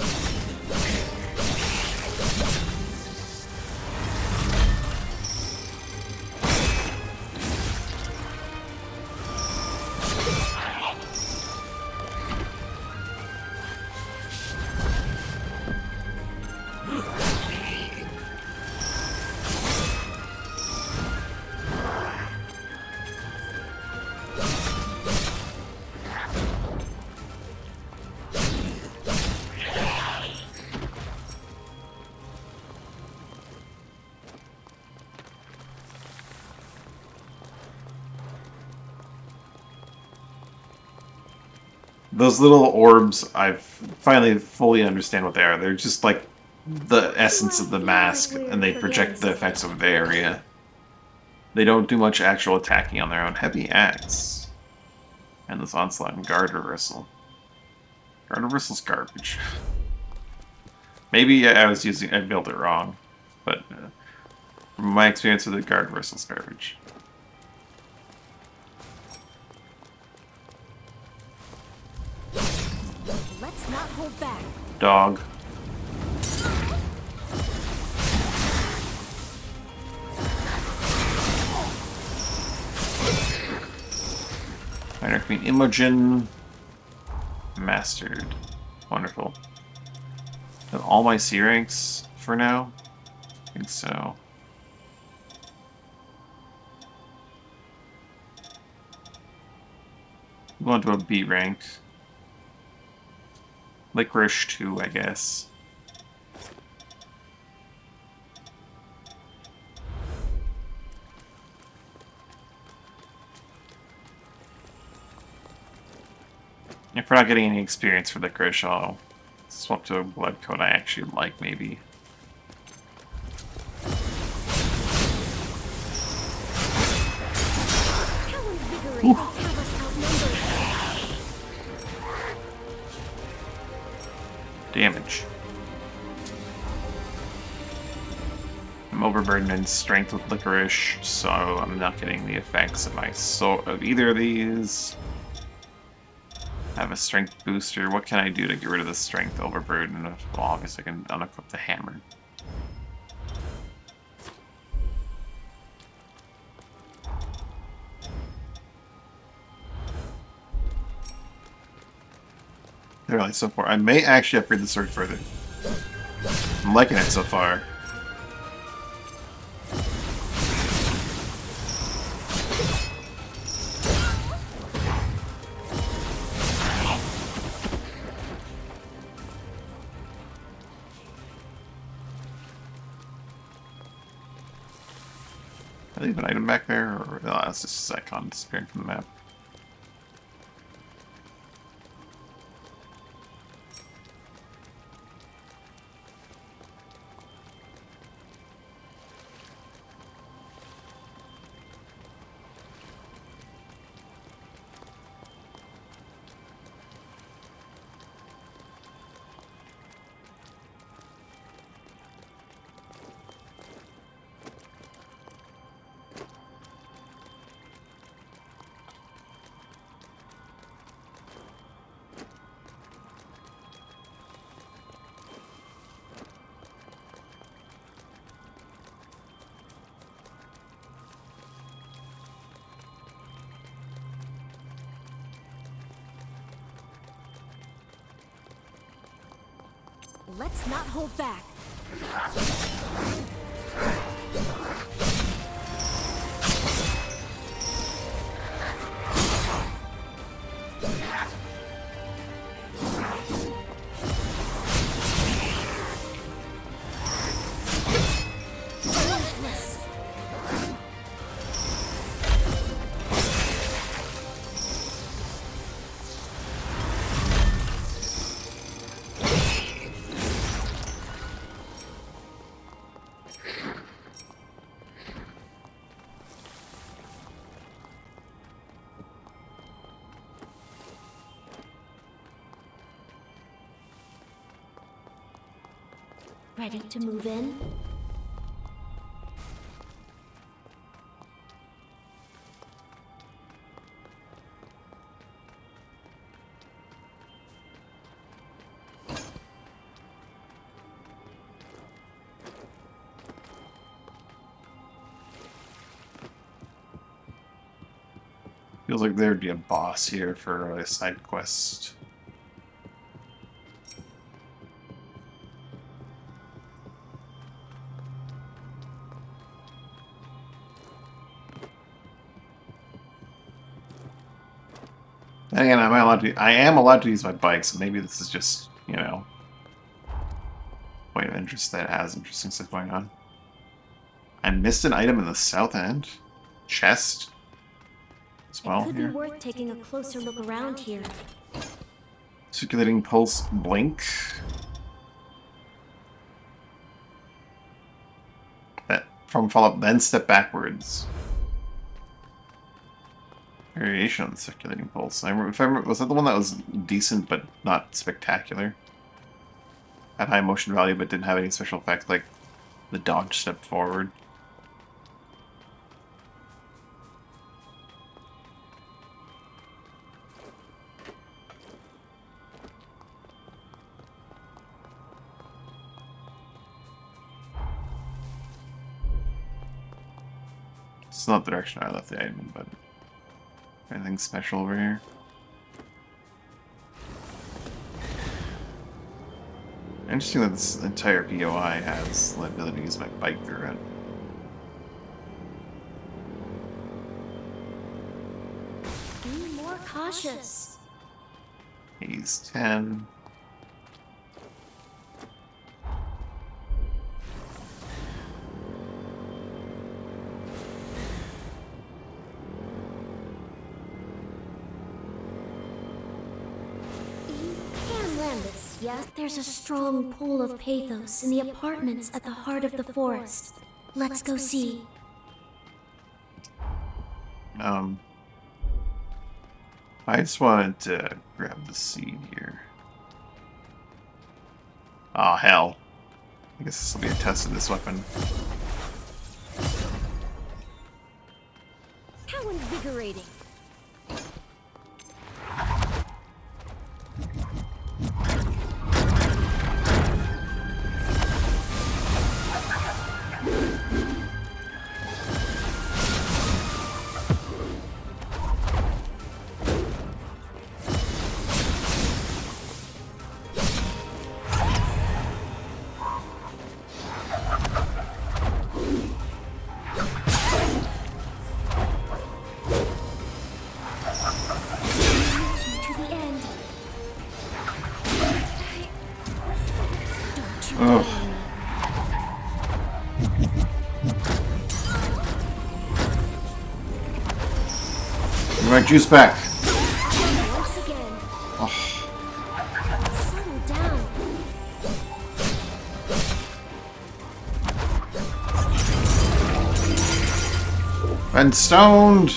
Those little orbs, I've finally fully understand what they are. They're just like the essence of the mask, and they project the effects of the area. They don't do much actual attacking on their own. Heavy axe. And this onslaught and guard reversal. Guard reversal's garbage. Maybe I built it wrong, but from my experience with the guard reversal's garbage. Let's not hold back. Dog. Minor Queen Imogen. Mastered. Wonderful. Have all my C ranks for now? I think so. Go on to a B rank. Licorice 2, I guess. If we're not getting any experience for Licorice, I'll swap to a blood coat I actually like, maybe. Damage. I'm overburdened in strength with Licorice, so I'm not getting the effects of of either of these. I have a strength booster. What can I do to get rid of the strength overburden? Well, obviously I can unequip the hammer. Really, so far. I may actually upgrade the sword further. I'm liking it so far. I leave an item back there, or oh, that's just an icon disappearing from the map. Let's not hold back. Ready to move in? Feels like there'd be a boss here for a side quest. And again, I am allowed to use my bike, so maybe this is just, you know, point of interest that has interesting stuff going on. I missed an item in the south end. Chest. As well It could here. be worth taking a closer look around here. Circulating pulse blink. From follow-up, then step backwards. Variation on the circulating pulse. Was that the one that was decent but not spectacular? Had high motion value but didn't have any special effects like the dodge step forward. It's not the direction I left the item in, but anything special over here? Interesting that this entire POI has the ability to use my bike through it. Be more cautious. He's 10. Yes, there's a strong pull of pathos in the apartments at the heart of the forest. Let's go see. I just wanted to grab the seed here. Oh hell. I guess this will be a test of this weapon. How invigorating. Give my juice back. Once again. Oh. Settle down. Been stoned.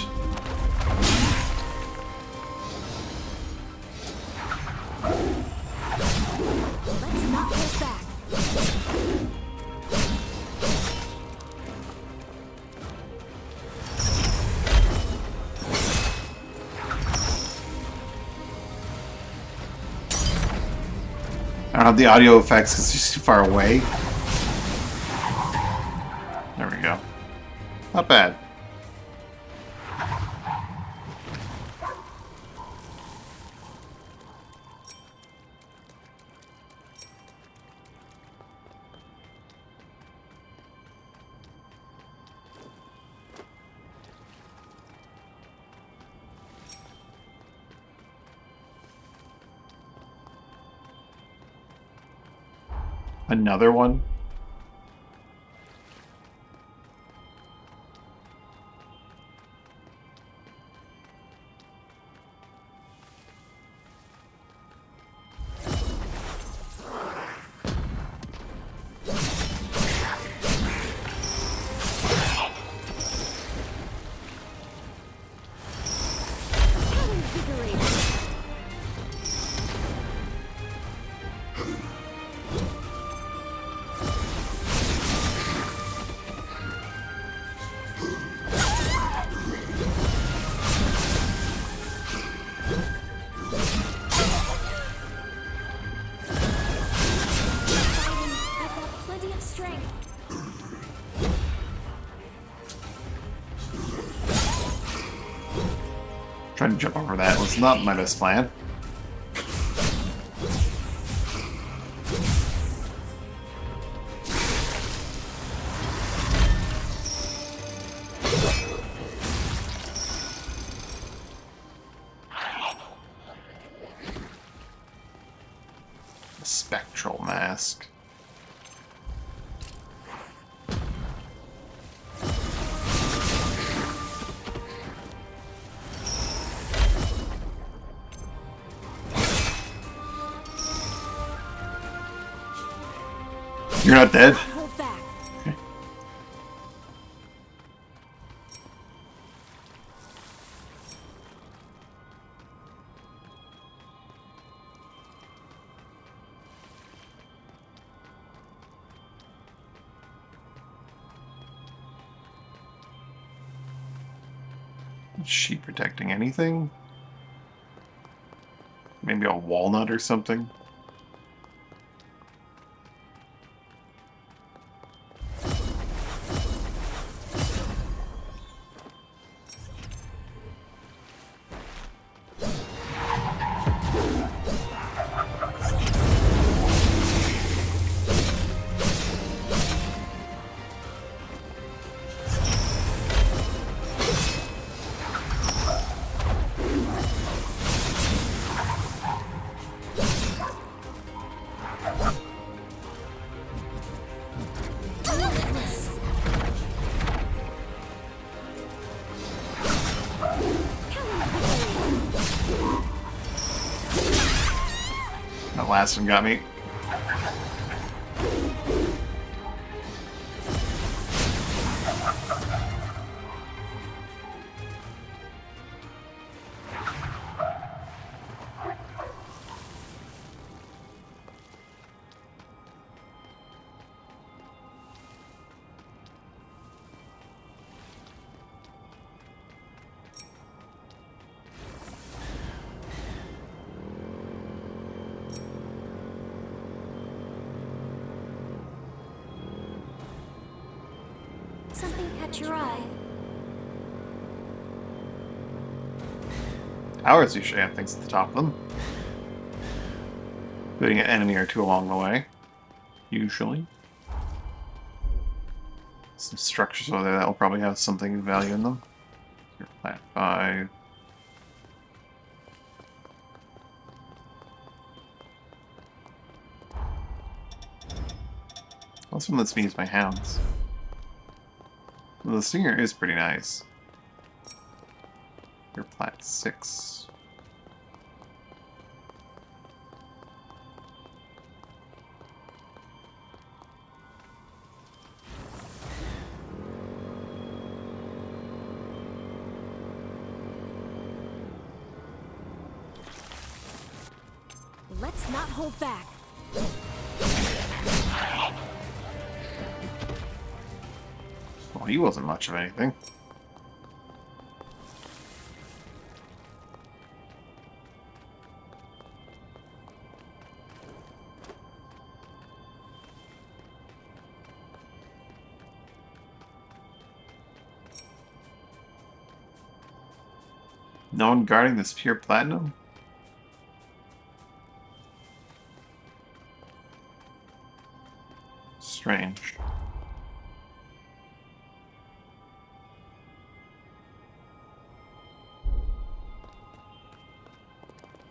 Let's not hold back. I don't have the audio effects because it's too far away. There we go. Not bad. Another one? How invigorating. I've got plenty of strength. Trying to jump over that was not my best plan. Spectral mask. You're not dead? Hold back. Is she protecting anything? Maybe a walnut or something? That last one got me. Something catch your eye. Towers usually have things at the top of them. Putting an enemy or two along the way. Usually. Some structures over there that will probably have something of value in them. Here, plant 5. This one lets me use my hounds. Well, the stinger is pretty nice. Your plat 6. Let's not hold back. Well, he wasn't much of anything. No one guarding this pure platinum? Strange.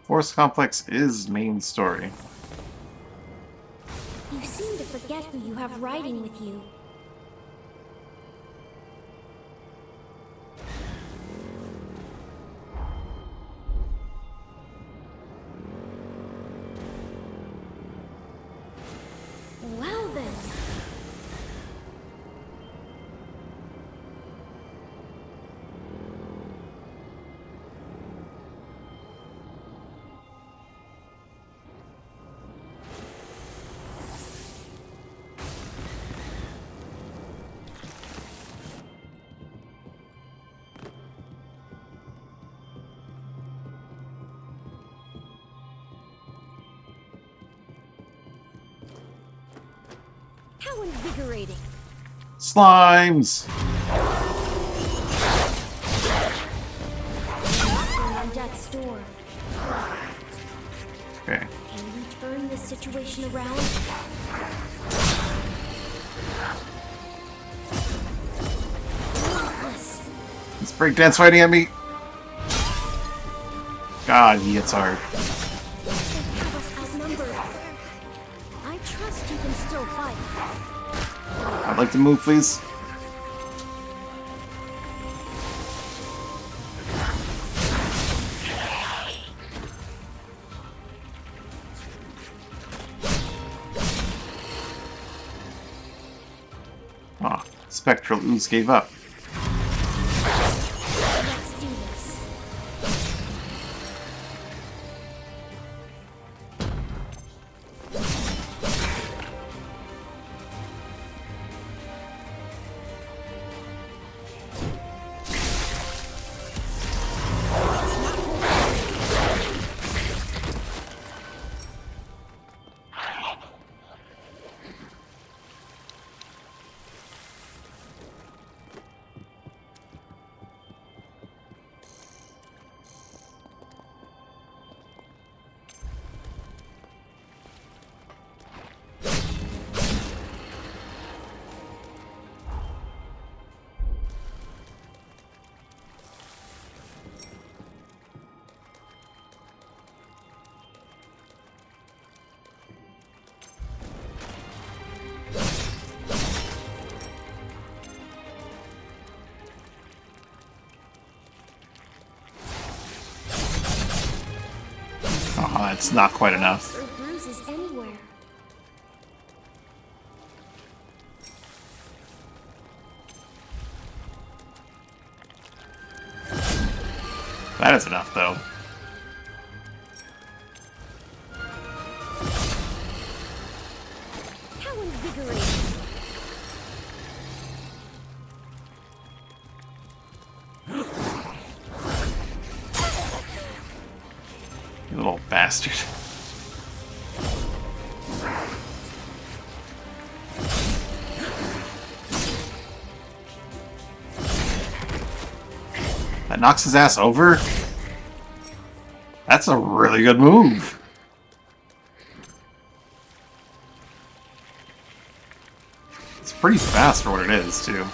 Forest Complex is main story. You seem to forget who you have riding with you. Well then. How invigorating. Slimes! On death's door. Okay. Can we turn this situation around? Relentless. He's breakdance fighting at me! God, he hits hard. They have us outnumbered. I trust you can still fight. I'd like to move, please. Ah, spectral ooze gave up. Let's do this. Ah, it's not quite enough. Or bruises anywhere. That is enough, though. How invigorating. You little bastard. That knocks his ass over? That's a really good move. It's pretty fast for what it is, too.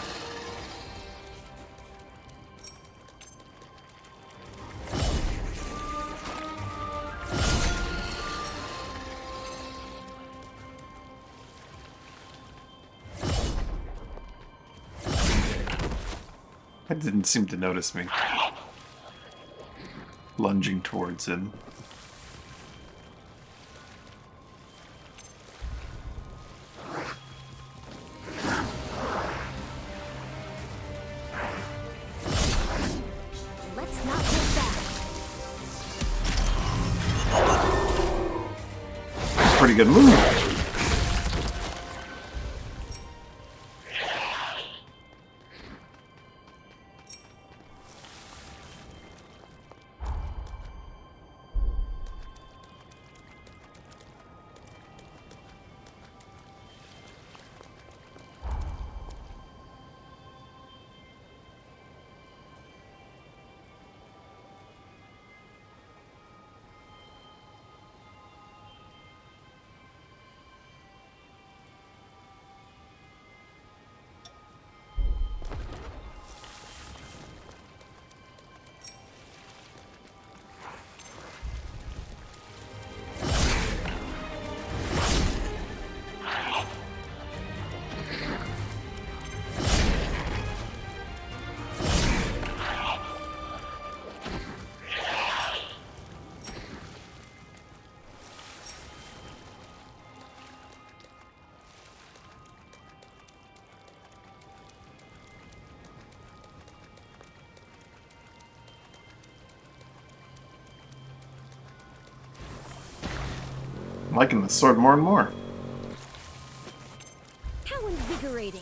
It didn't seem to notice me. Lunging towards him. Let's not hold back. Pretty good move. I'm liking the sword more and more. How invigorating.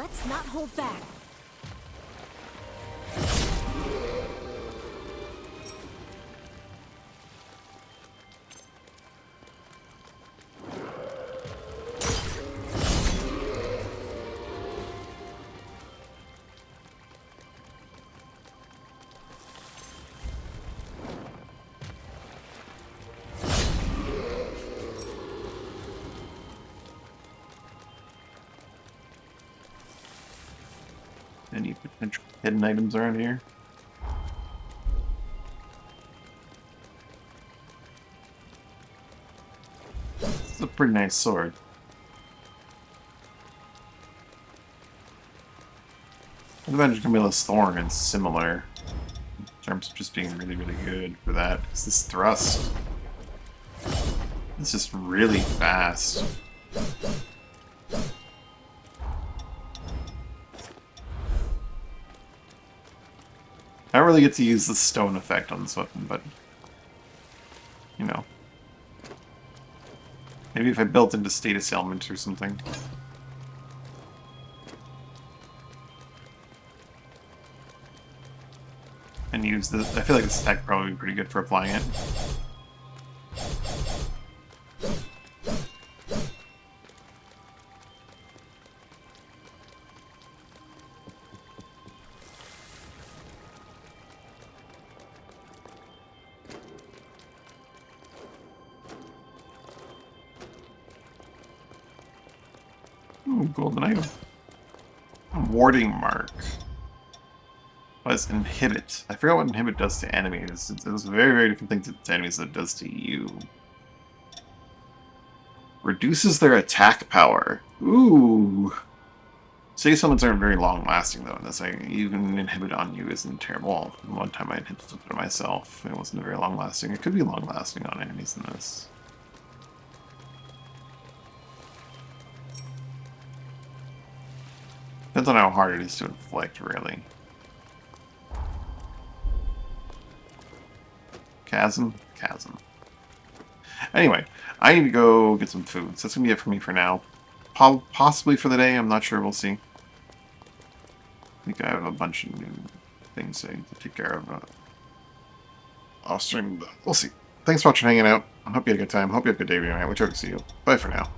Let's not hold back. Any potential hidden items around here? This is a pretty nice sword. I imagine Camilla's Thorn is similar in terms of just being really, really good for that. Because this thrust is just really fast. I don't really get to use the stone effect on this weapon, but you know. Maybe if I built into status element or something. And use this. I feel like this attack would probably be pretty good for applying it. Ooh, golden item. Warding mark. What is inhibit? I forgot what inhibit does to enemies. It does a very, very different thing to enemies than it does to you. Reduces their attack power. Ooh. Say summons aren't very long lasting though. That's like even inhibit on you isn't terrible. Well, one time I inhibited it myself. It wasn't very long lasting. It could be long lasting on enemies in this. Depends on how hard it is to inflict, really. Chasm? Chasm. Anyway, I need to go get some food. So that's going to be it for me for now. Possibly for the day, I'm not sure. We'll see. I think I have a bunch of new things to take care of. I'll stream, but we'll see. Thanks for watching, hanging out. I hope you had a good time. Hope you had a good day, whichever to see you. Bye for now.